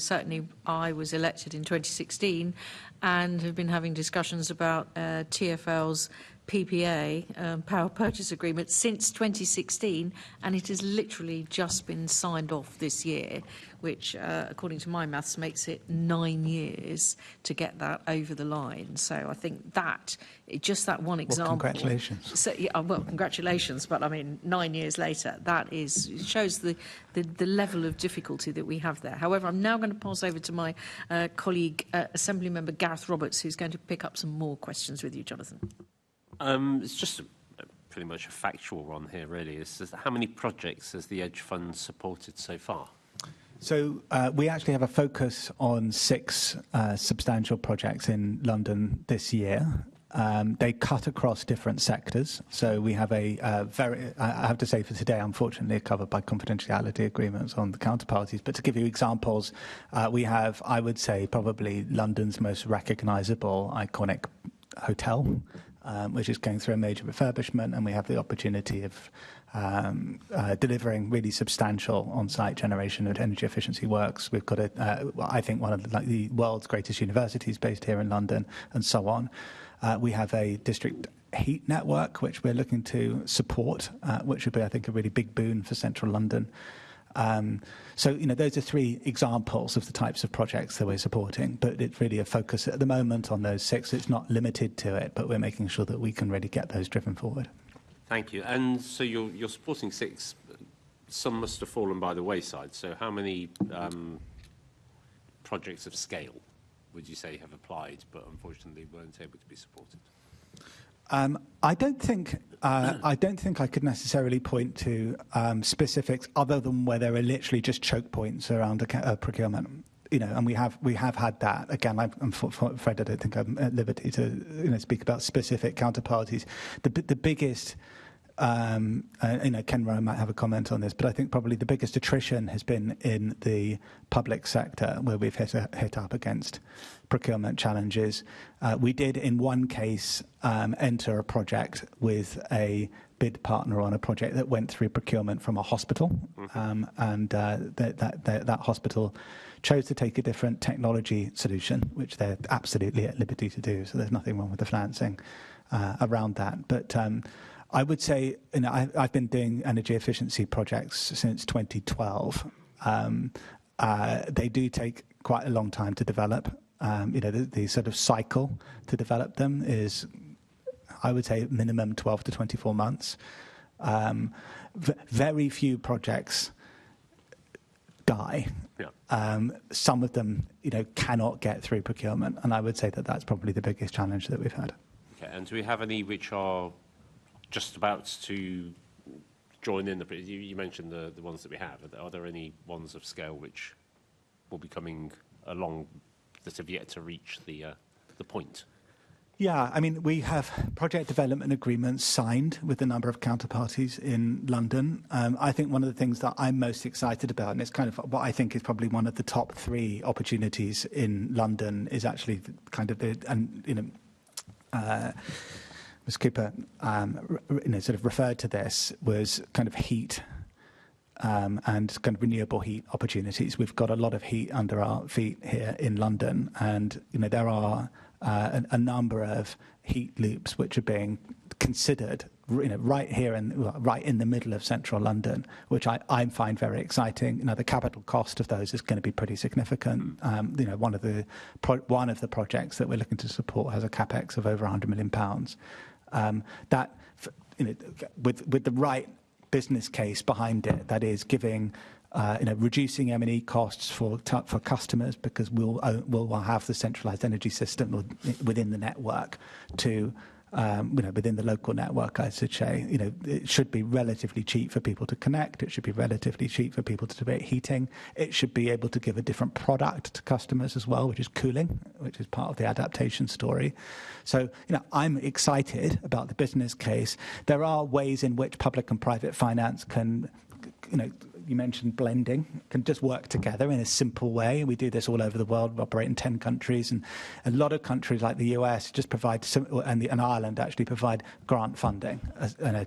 I was elected in 2016 and have been having discussions about TfL's PPA, power purchase agreement, since 2016, and it has literally just been signed off this year, which, according to my maths, makes it 9 years to get that over the line. So I think that, just that one example... Well, congratulations. So, yeah, well, congratulations, but I mean, 9 years later, that shows the level of difficulty that we have there. However, I'm now going to pass over to my colleague, Assembly Member Gareth Roberts, who's going to pick up some more questions with you, Jonathan. It's just pretty much a factual one here, really. It's just how many projects has the Edge Fund supported so far? So we actually have a focus on 6 substantial projects in London this year. They cut across different sectors. So we have I have to say for today, unfortunately, covered by confidentiality agreements on the counterparties. But to give you examples, we have, I would say, probably London's most recognisable, iconic hotel, which is going through a major refurbishment, and we have the opportunity of delivering really substantial on-site generation and energy efficiency works. We've got, I think, one of the world's greatest universities based here in London, and so on. We have a district heat network, which we're looking to support, which would be, I think, a really big boon for central London. So, those are 3 examples of the types of projects that we're supporting, but it's really a focus at the moment on those 6. It's not limited to it, but we're making sure that we can really get those driven forward. Thank you. And so you're supporting 6. Some must have fallen by the wayside. So how many projects of scale would you say have applied, but unfortunately weren't able to be supported? I don't think I could necessarily point to specifics other than where there are literally just choke points around a procurement. And we have had that. Again, I'm afraid I don't think I'm at liberty to speak about specific counterparties. The biggest, Ken Rowe might have a comment on this, but I think probably the biggest attrition has been in the public sector, where we've hit up against procurement challenges. We did, in one case, enter a project with a bid partner on a project that went through procurement from a hospital, and that hospital chose to take a different technology solution, which they're absolutely at liberty to do. So there's nothing wrong with the financing around that. But I would say, I've been doing energy efficiency projects since 2012. They do take quite a long time to develop. The sort of cycle to develop them is, I would say, minimum 12 to 24 months. Very few projects die. Yeah. Some of them, cannot get through procurement, and I would say that that's probably the biggest challenge that we've had. Okay. And do we have any which are just about to join in? You mentioned the ones that we have. Are there any ones of scale which will be coming along that have yet to reach the point? Yeah, I mean, we have project development agreements signed with a number of counterparties in London. I think one of the things that I'm most excited about, and it's kind of what I think is probably one of the top 3 opportunities in London, is actually kind of Ms. Cooper sort of referred to this, was kind of heat and kind of renewable heat opportunities. We've got a lot of heat under our feet here in London, and there are a number of heat loops which are being considered, right here right in the middle of central London, which I find very exciting. The capital cost of those is going to be pretty significant. One of the projects that we're looking to support has a capex of over £100 million. With the right business case behind it, that is giving, reducing M&E costs for customers, because we'll have the centralised energy system within the network to, within the local network, I should say. It should be relatively cheap for people to connect. It should be relatively cheap for people to debate heating. It should be able to give a different product to customers as well, which is cooling, which is part of the adaptation story. So, I'm excited about the business case. There are ways in which public and private finance can, you mentioned blending, can just work together in a simple way. We do this all over the world. We operate in 10 countries, and a lot of countries like the US just provide, and Ireland actually provide grant funding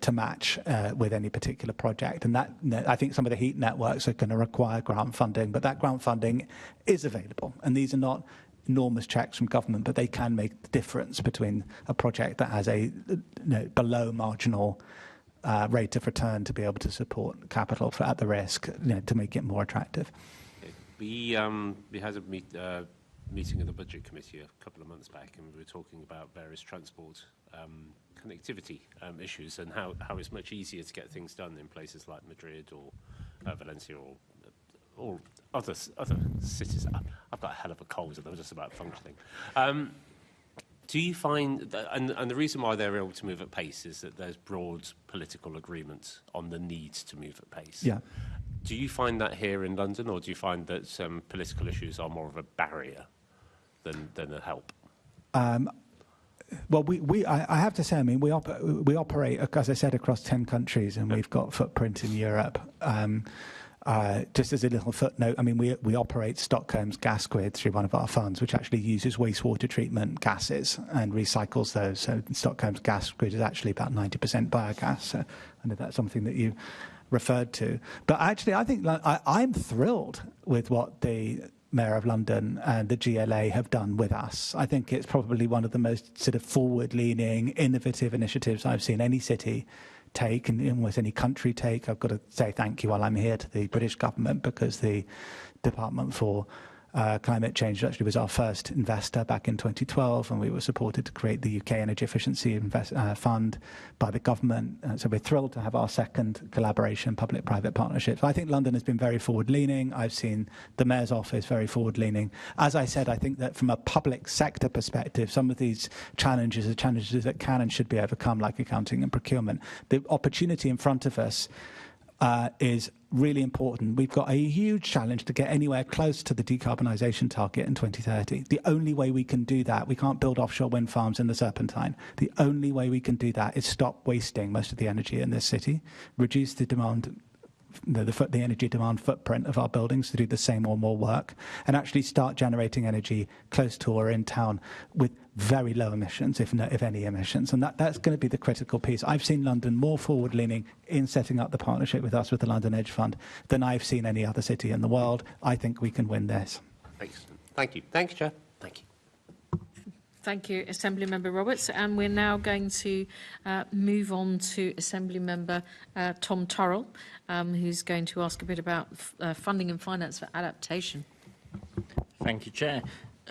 to match with any particular project. And that, I think some of the heat networks are going to require grant funding, but that grant funding is available. And these are not enormous checks from government, but they can make the difference between a project that has a below marginal rate of return to be able to support capital at the risk, to make it more attractive. We had a meeting of the Budget Committee a couple of months back, and we were talking about various transport connectivity issues and how it's much easier to get things done in places like Madrid or Valencia or other cities. I've got a hell of a cold, and I'm just about functioning. Do you find that, and the reason why they're able to move at pace is that there's broad political agreement on the need to move at pace? Yeah. Do you find that here in London, or do you find that political issues are more of a barrier than a help? Well, I have to say, I mean, we operate, as I said, across 10 countries, and we've got footprint in Europe. Just as a little footnote, I mean, we operate Stockholm's gas grid through one of our funds, which actually uses wastewater treatment gases and recycles those. So Stockholm's gas grid is actually about 90% biogas. So I know that's something that you referred to. But actually, I think I'm thrilled with what the Mayor of London and the GLA have done with us. I think it's probably one of the most sort of forward-leaning, innovative initiatives I've seen any city take and almost any country take. I've got to say thank you while I'm here to the British government, because the Department for Climate Change actually was our first investor back in 2012, and we were supported to create the UK Energy Efficiency Fund by the government. So we're thrilled to have our second collaboration, public-private partnership. So I think London has been very forward-leaning. I've seen the Mayor's office very forward-leaning. As I said, I think that from a public sector perspective, some of these challenges are challenges that can and should be overcome, like accounting and procurement. The opportunity in front of us is really important. We've got a huge challenge to get anywhere close to the decarbonisation target in 2030. The only way we can do that, we can't build offshore wind farms in the Serpentine. The only way we can do that is stop wasting most of the energy in this city, reduce the demand, the energy demand footprint of our buildings to do the same or more work, and actually start generating energy close to or in town with very low emissions, if any emissions. And that's going to be the critical piece. I've seen London more forward-leaning in setting up the partnership with us with the London Edge Fund than I've seen any other city in the world. I think we can win this. Excellent. Thank you. Thanks, Chair. Thank you. Thank you, Assembly Member Roberts. And we're now going to move on to Assembly Member Tom Turrell, who's going to ask a bit about funding and finance for adaptation. Thank you, Chair.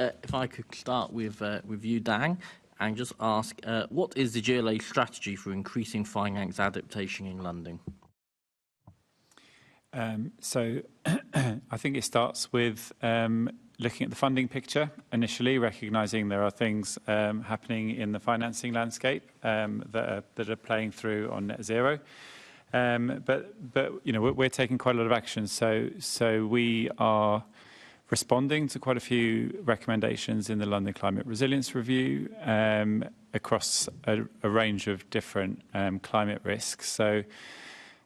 If I could start with you, Dang, and just ask, what is the GLA strategy for increasing finance adaptation in London? So I think it starts with looking at the funding picture initially, recognising there are things happening in the financing landscape that are playing through on net zero. But we're taking quite a lot of action. So we are responding to quite a few recommendations in the London Climate Resilience Review across a range of different climate risks. So,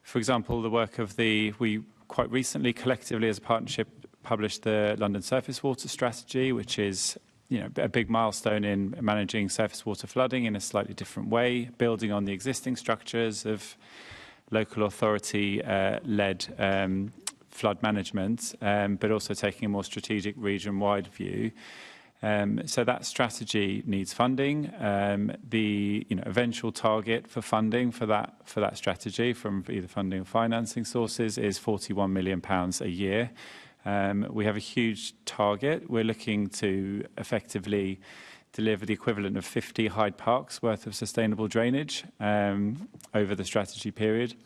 for example, the work of we quite recently collectively as a partnership published the London Surface Water Strategy, which is a big milestone in managing surface water flooding in a slightly different way, building on the existing structures of local authority-led flood management, but also taking a more strategic region-wide view. So that strategy needs funding. The eventual target for funding for that strategy from either funding or financing sources is £41 million a year. We have a huge target. We're looking to effectively deliver the equivalent of 50 Hyde Parks worth of sustainable drainage over the strategy period,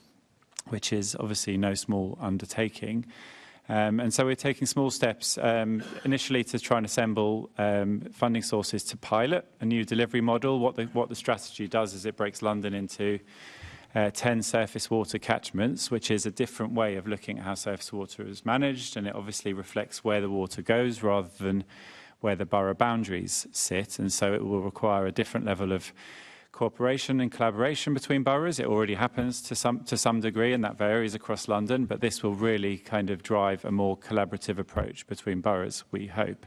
which is obviously no small undertaking. And so we're taking small steps initially to try and assemble funding sources to pilot a new delivery model. What the strategy does is it breaks London into 10 surface water catchments, which is a different way of looking at how surface water is managed, and it obviously reflects where the water goes rather than where the borough boundaries sit. And so it will require a different level of cooperation and collaboration between boroughs. It already happens to some degree, and that varies across London, but this will really kind of drive a more collaborative approach between boroughs, we hope.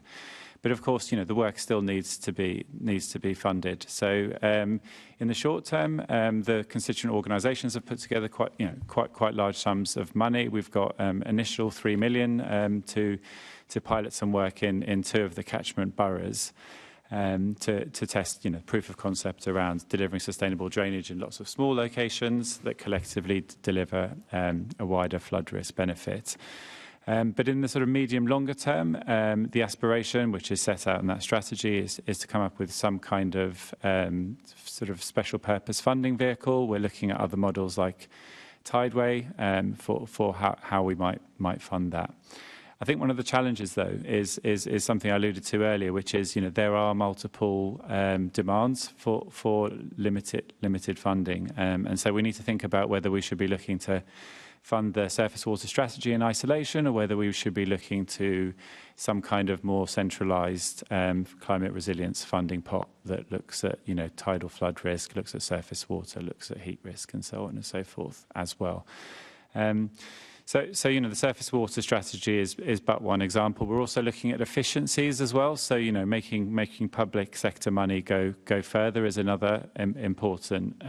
But of course, the work still needs to be funded. So in the short term, the constituent organisations have put together quite large sums of money. We've got initial 3 million to pilot some work in 2 of the catchment boroughs. To test, proof of concept around delivering sustainable drainage in lots of small locations that collectively deliver a wider flood risk benefit. But in the sort of medium longer term, the aspiration, which is set out in that strategy, is to come up with some kind of sort of special purpose funding vehicle. We're looking at other models like Tideway for how we might fund that. I think one of the challenges, though, is something I alluded to earlier, which is, there are multiple demands for limited funding. And so we need to think about whether we should be looking to fund the surface water strategy in isolation, or whether we should be looking to some kind of more centralised climate resilience funding pot that looks at, tidal flood risk, looks at surface water, looks at heat risk, and so on and so forth as well. So the surface water strategy is but one example. We're also looking at efficiencies as well. So, making public sector money go further is another important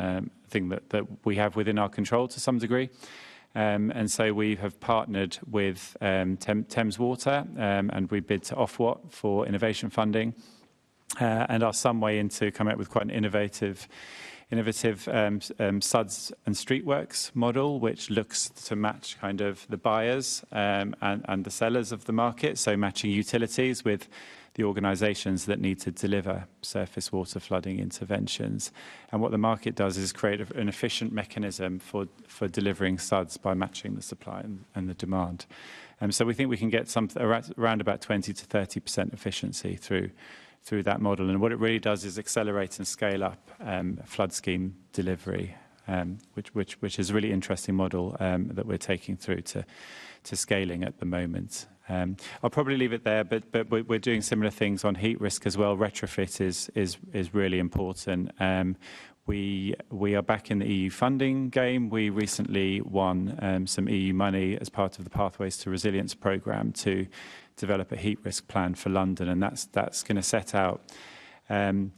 thing that we have within our control to some degree. And so we have partnered with Thames Water and we bid to Ofwat for innovation funding and are some way into coming up with quite an innovative SUDS and streetworks model, which looks to match kind of the buyers and the sellers of the market, so matching utilities with the organisations that need to deliver surface water flooding interventions. And what the market does is create an efficient mechanism for delivering SUDS by matching the supply and the demand. So we think we can get around about 20 to 30% efficiency through that model. And what it really does is accelerate and scale up flood scheme delivery, which is a really interesting model that we're taking through to scaling at the moment. I'll probably leave it there, but we're doing similar things on heat risk as well. Retrofit is really important. We are back in the EU funding game. We recently won some EU money as part of the Pathways to Resilience programme to develop a heat risk plan for London, and that's going to set out a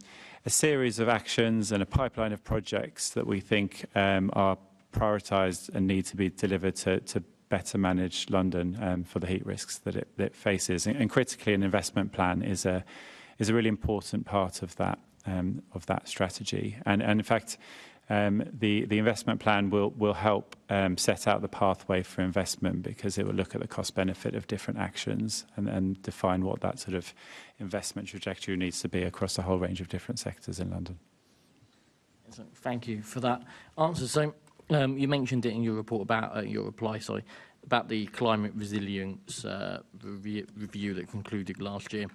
series of actions and a pipeline of projects that we think are prioritised and need to be delivered to better manage London for the heat risks that it faces. And critically, an investment plan is a really important part of that strategy. And in fact, the investment plan will help set out the pathway for investment, because it will look at the cost benefit of different actions and define what that sort of investment trajectory needs to be across a whole range of different sectors in London. Thank you for that answer. So you mentioned it in your report about your reply, about the climate resilience review that concluded last year.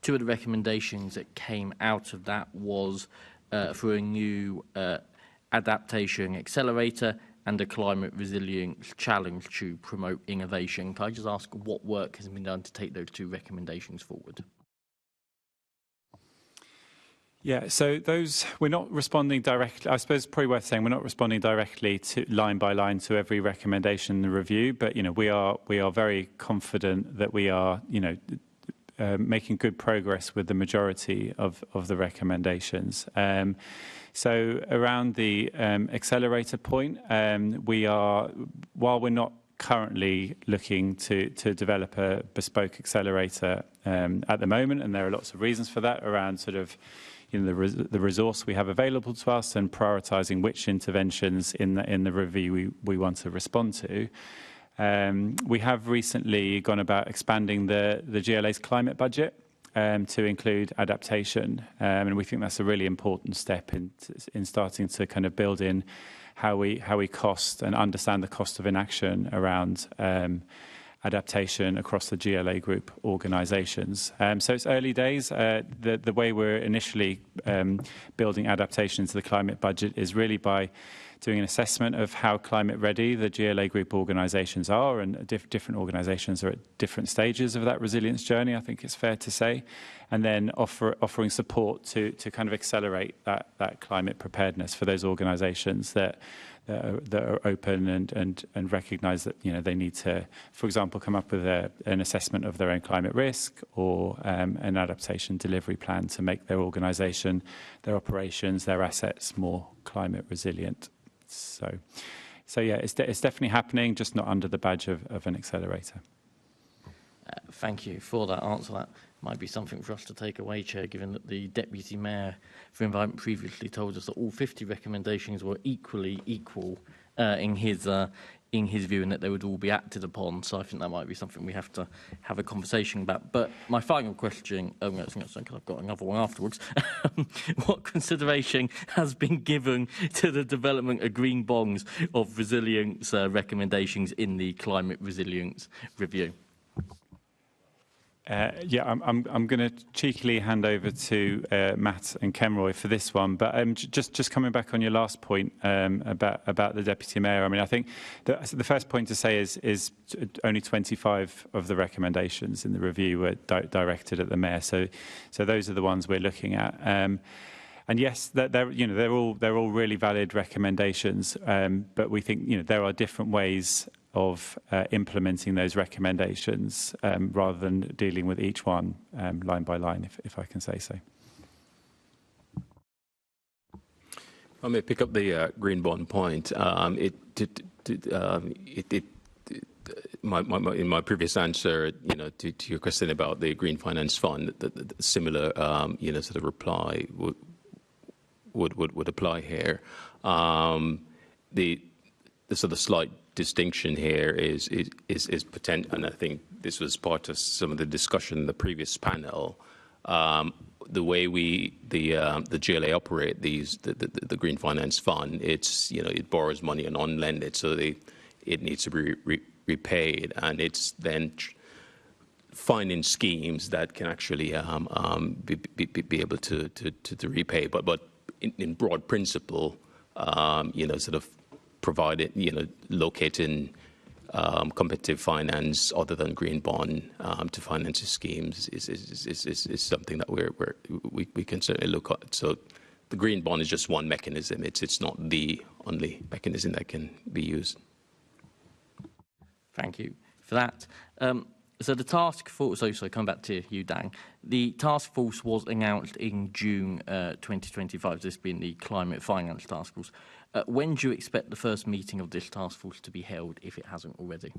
2 of the recommendations that came out of that was for a new adaptation accelerator and a climate resilience challenge to promote innovation. Can I just ask what work has been done to take those 2 recommendations forward? Yeah, so those, we're not responding directly. I suppose it's probably worth saying we're not responding directly to line by line to every recommendation in the review, but we are very confident that we are making good progress with the majority of the recommendations. So around the accelerator point, while we're not currently looking to develop a bespoke accelerator at the moment, and there are lots of reasons for that around sort of the resource we have available to us and prioritising which interventions in the review we want to respond to. We have recently gone about expanding the GLA's climate budget to include adaptation, and we think that's a really important step in starting to kind of build in how we cost and understand the cost of inaction around adaptation across the GLA group organisations. So it's early days. The way we're initially building adaptation into the climate budget is really by doing an assessment of how climate ready the GLA Group organisations are, and different organisations are at different stages of that resilience journey, I think it's fair to say, and then offering support to kind of accelerate that climate preparedness for those organisations that are open and recognise that they need to, for example, come up with an assessment of their own climate risk or an adaptation delivery plan to make their organisation, their operations, their assets more climate resilient. So yeah, it's definitely happening, just not under the badge of an accelerator. Thank you for that answer. That might be something for us to take away, Chair, given that the Deputy Mayor for Environment previously told us that all 50 recommendations were equally equal in his view, and that they would all be acted upon. So I think that might be something we have to have a conversation about. But my final question, because I've got another one afterwards, what consideration has been given to the development of green bonds of resilience recommendations in the climate resilience review? Yeah, I'm going to cheekily hand over to Matt and Kenroy for this one, but just coming back on your last point about the Deputy Mayor. I mean, I think the first point to say is only 25 of the recommendations in the review were directed at the Mayor, so those are the ones we're looking at. And yes, they're all really valid recommendations, but we think there are different ways of implementing those recommendations rather than dealing with each one line by line, if I can say so. I may pick up the green bond point. In my previous answer, to your question about the Green Finance Fund, the similar, sort of reply would apply here. The sort of slight distinction here is potential, and I think this was part of some of the discussion in the previous panel. The way the GLA operate the Green Finance Fund, it borrows money and on-lend it, so it needs to be repaid, and it's then finding schemes that can actually be able to repay. But in broad principle, sort of provided, locating competitive finance other than green bond to finance the schemes is something that we can certainly look at. So the green bond is just one mechanism. It's not the only mechanism that can be used. Thank you for that. So the task force, so come back to you, Dang. The task force was announced in June 2025, this being the Climate Finance Task Force. When do you expect the first meeting of this task force to be held, if it hasn't already?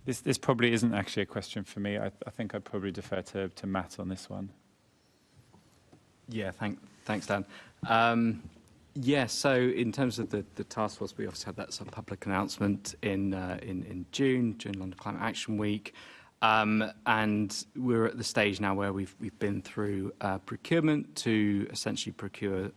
This probably isn't actually a question for me. I think I'd probably defer to Matt on this one. Yeah, thanks, Dan. Yeah, so in terms of the task force, we obviously had that sort of public announcement in June, during London Climate Action Week. And we're at the stage now where we've been through procurement to essentially procure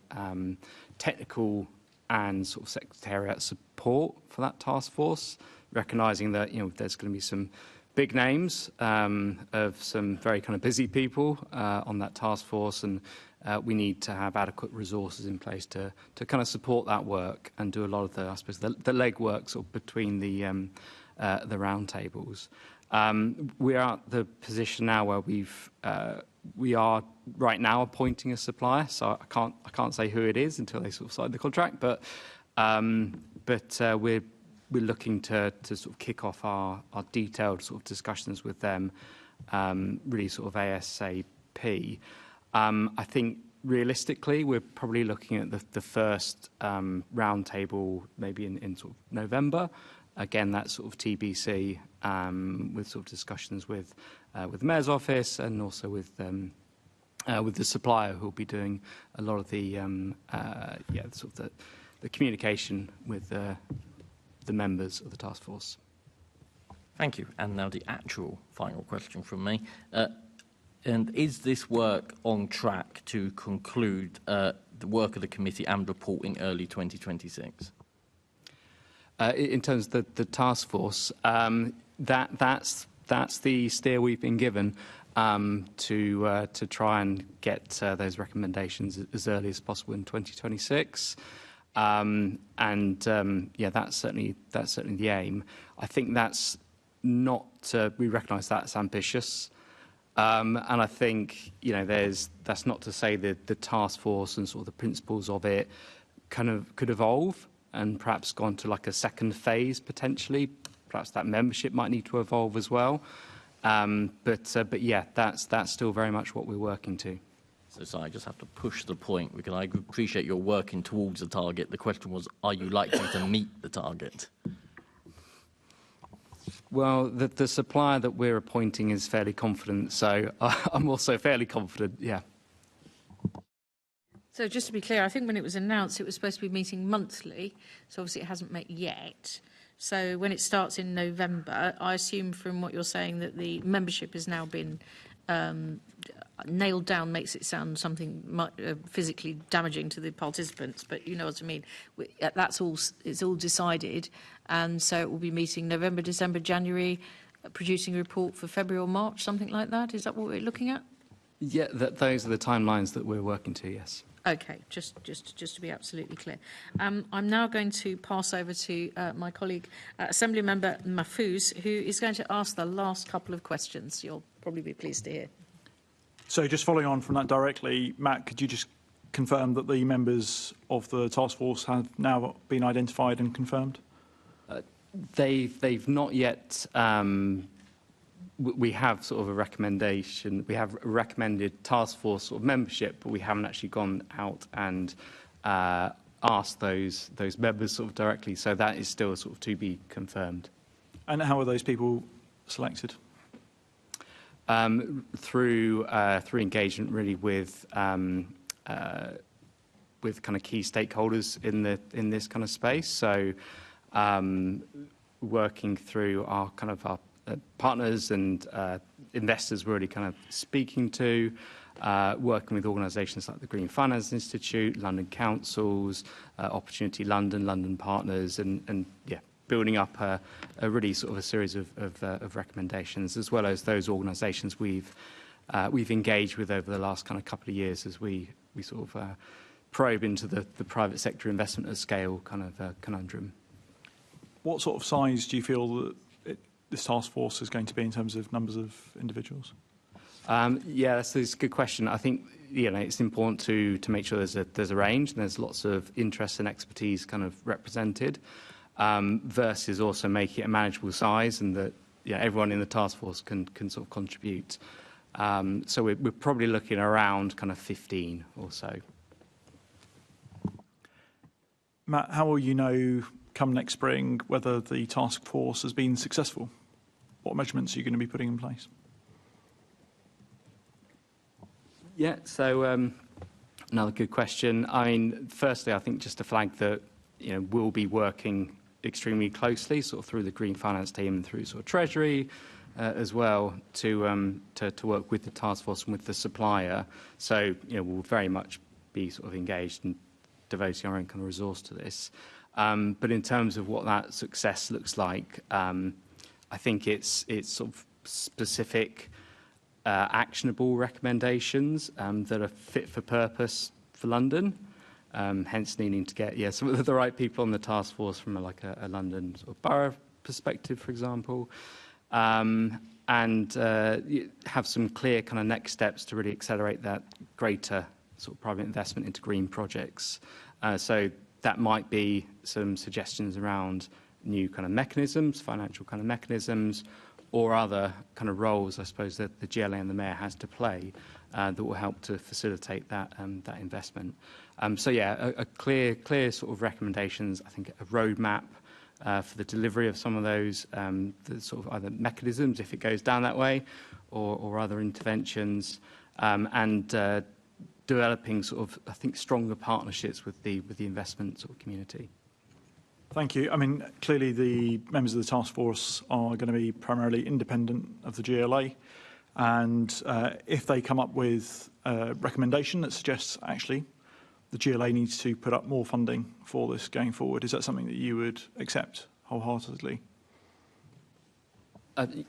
technical and sort of secretariat support for that task force, recognising that there's going to be some big names of some very kind of busy people on that task force, and we need to have adequate resources in place to kind of support that work and do a lot of the, I suppose, the legwork sort of between the roundtables. We are at the position now where we are right now appointing a supplier, so I can't say who it is until they sort of sign the contract, but we're looking to sort of kick off our detailed sort of discussions with them, really sort of ASAP. I think realistically we're probably looking at the first roundtable maybe in sort of November. Again, that's sort of TBC, with sort of discussions with the Mayor's office and also with the supplier who'll be doing a lot of the sort of the communication with the members of the task force. Thank you. And now the actual final question from me. And is this work on track to conclude the work of the committee and report in early 2026? In terms of the task force, that's the steer we've been given to try and get those recommendations as early as possible in 2026. Yeah, that's certainly the aim. I think that's not. We recognise that's ambitious, and I think that's not to say that the task force and sort of the principles of it kind of could evolve and perhaps gone to like a second phase potentially. Perhaps that membership might need to evolve as well. But yeah, that's still very much what we're working to. So I just have to push the point, because I appreciate you're working towards the target. The question was, are you likely to meet the target? Well, the supplier that we're appointing is fairly confident, so I'm also fairly confident, yeah. So just to be clear, I think when it was announced, it was supposed to be meeting monthly, so obviously it hasn't met yet. So when it starts in November, I assume from what you're saying that the membership has now been nailed down. Makes it sound something physically damaging to the participants, but you know what I mean. It's all decided, and so it will be meeting November, December, January, producing a report for February or March, something like that. Is that what we're looking at? Yeah, those are the timelines that we're working to, yes. Okay, just to be absolutely clear. I'm now going to pass over to my colleague, Assembly Member Mahfouz, who is going to ask the last couple of questions. You'll probably be pleased to hear. So just following on from that directly, Matt, could you just confirm that the members of the task force have now been identified and confirmed? They've not yet. We have sort of a recommendation. We have a recommended task force sort of membership, but we haven't actually gone out and asked those members sort of directly. So that is still sort of to be confirmed. And how are those people selected? Through engagement, really, with kind of key stakeholders in this kind of space. So working through our partners and investors we're really kind of speaking to, working with organisations like the Green Finance Institute, London Councils, Opportunity London, London Partners, and yeah, building up a really sort of a series of recommendations, as well as those organisations we've engaged with over the last kind of couple of years as we sort of probe into the private sector investment at scale kind of conundrum. What sort of size do you feel that this task force is going to be in terms of numbers of individuals? Yeah, that's a good question. I think it's important to make sure there's a range and there's lots of interest and expertise kind of represented, versus also make it a manageable size and that everyone in the task force can sort of contribute. So we're probably looking around kind of 15 or so. Matt, how will you know come next spring whether the task force has been successful? What measurements are you going to be putting in place? Yeah, so another good question. I mean, firstly, I think just to flag that we'll be working extremely closely, sort of through the Green Finance team and through sort of Treasury as well, to work with the task force and with the supplier. So we'll very much be sort of engaged and devoting our own kind of resource to this. But in terms of what that success looks like, I think it's sort of specific, actionable recommendations that are fit for purpose for London. Hence, needing to get some of the right people on the task force from a London sort of borough perspective, for example, and have some clear kind of next steps to really accelerate that greater sort of private investment into green projects. So that might be some suggestions around new kind of mechanisms, financial kind of mechanisms, or other kind of roles, I suppose, that the GLA and the Mayor has to play that will help to facilitate that investment. So yeah, a clear sort of recommendations. I think a roadmap for the delivery of some of those the sort of either mechanisms, if it goes down that way, or other interventions, and developing sort of, I think, stronger partnerships with the investment sort of community. Thank you. I mean, clearly the members of the task force are going to be primarily independent of the GLA, and if they come up with a recommendation that suggests actually the GLA needs to put up more funding for this going forward, is that something that you would accept wholeheartedly?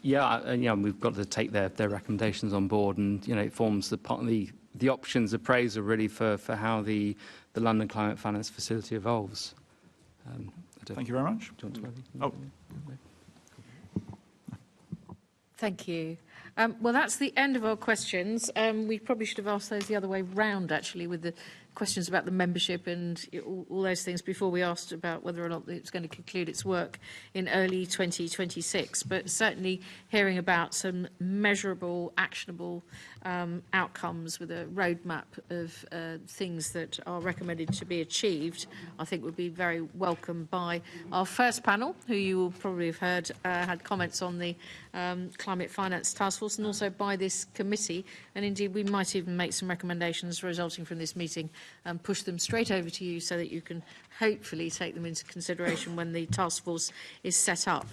Yeah, we've got to take their recommendations on board, and it forms the options appraiser really for how the London Climate Finance Facility evolves. Thank you very much. Do you want to Thank you. Well, that's the end of our questions. We probably should have asked those the other way round, actually, with the questions about the membership and all those things before we asked about whether or not it's going to conclude its work in early 2026. But certainly hearing about some measurable, actionable outcomes with a roadmap of things that are recommended to be achieved, I think would be very welcome by our first panel, who you will probably have heard had comments on the Climate Finance Task Force, and also by this committee. And indeed, we might even make some recommendations resulting from this meeting and push them straight over to you so that you can hopefully take them into consideration when the task force is set up.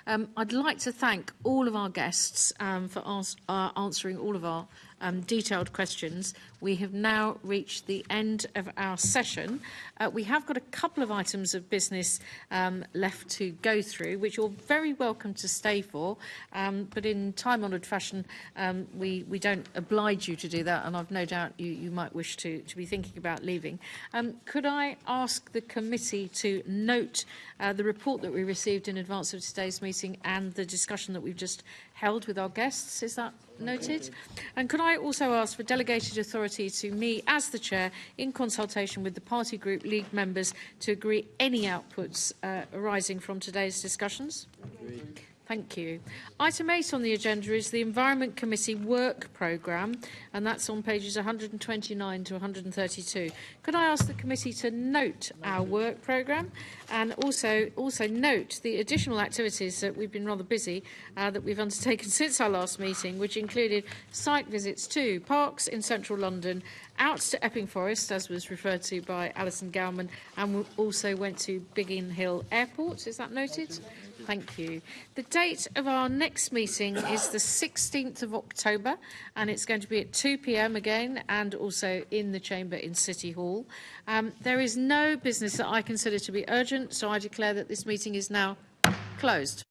I'd like to thank all of our guests for answering all of our detailed questions. We have now reached the end of our session. We have got a couple of items of business left to go through, which you're very welcome to stay for, but in time-honoured fashion, we don't oblige you to do that, and I've no doubt you might wish to be thinking about leaving. Could I ask the committee to note the report that we received in advance of today's meeting and the discussion that we've just held with our guests? Is that noted? And could I also ask for delegated authority to me as the chair, in consultation with the party group league members, to agree any outputs arising from today's discussions? Agreed. Thank you. Item 8 on the agenda is the Environment Committee Work Programme, and that's on pages 129 to 132. Could I ask the committee to note our work programme and also note the additional activities that we've been rather busy that we've undertaken since our last meeting, which included site visits to parks in central London, out to Epping Forest, as was referred to by Alison Gowman, and we also went to Biggin Hill Airport. Is that noted? Thank you. The date of our next meeting is the 16th of October, and it's going to be at 2 p.m. again, and also in the chamber in City Hall. There is no business that I consider to be urgent, so I declare that this meeting is now closed.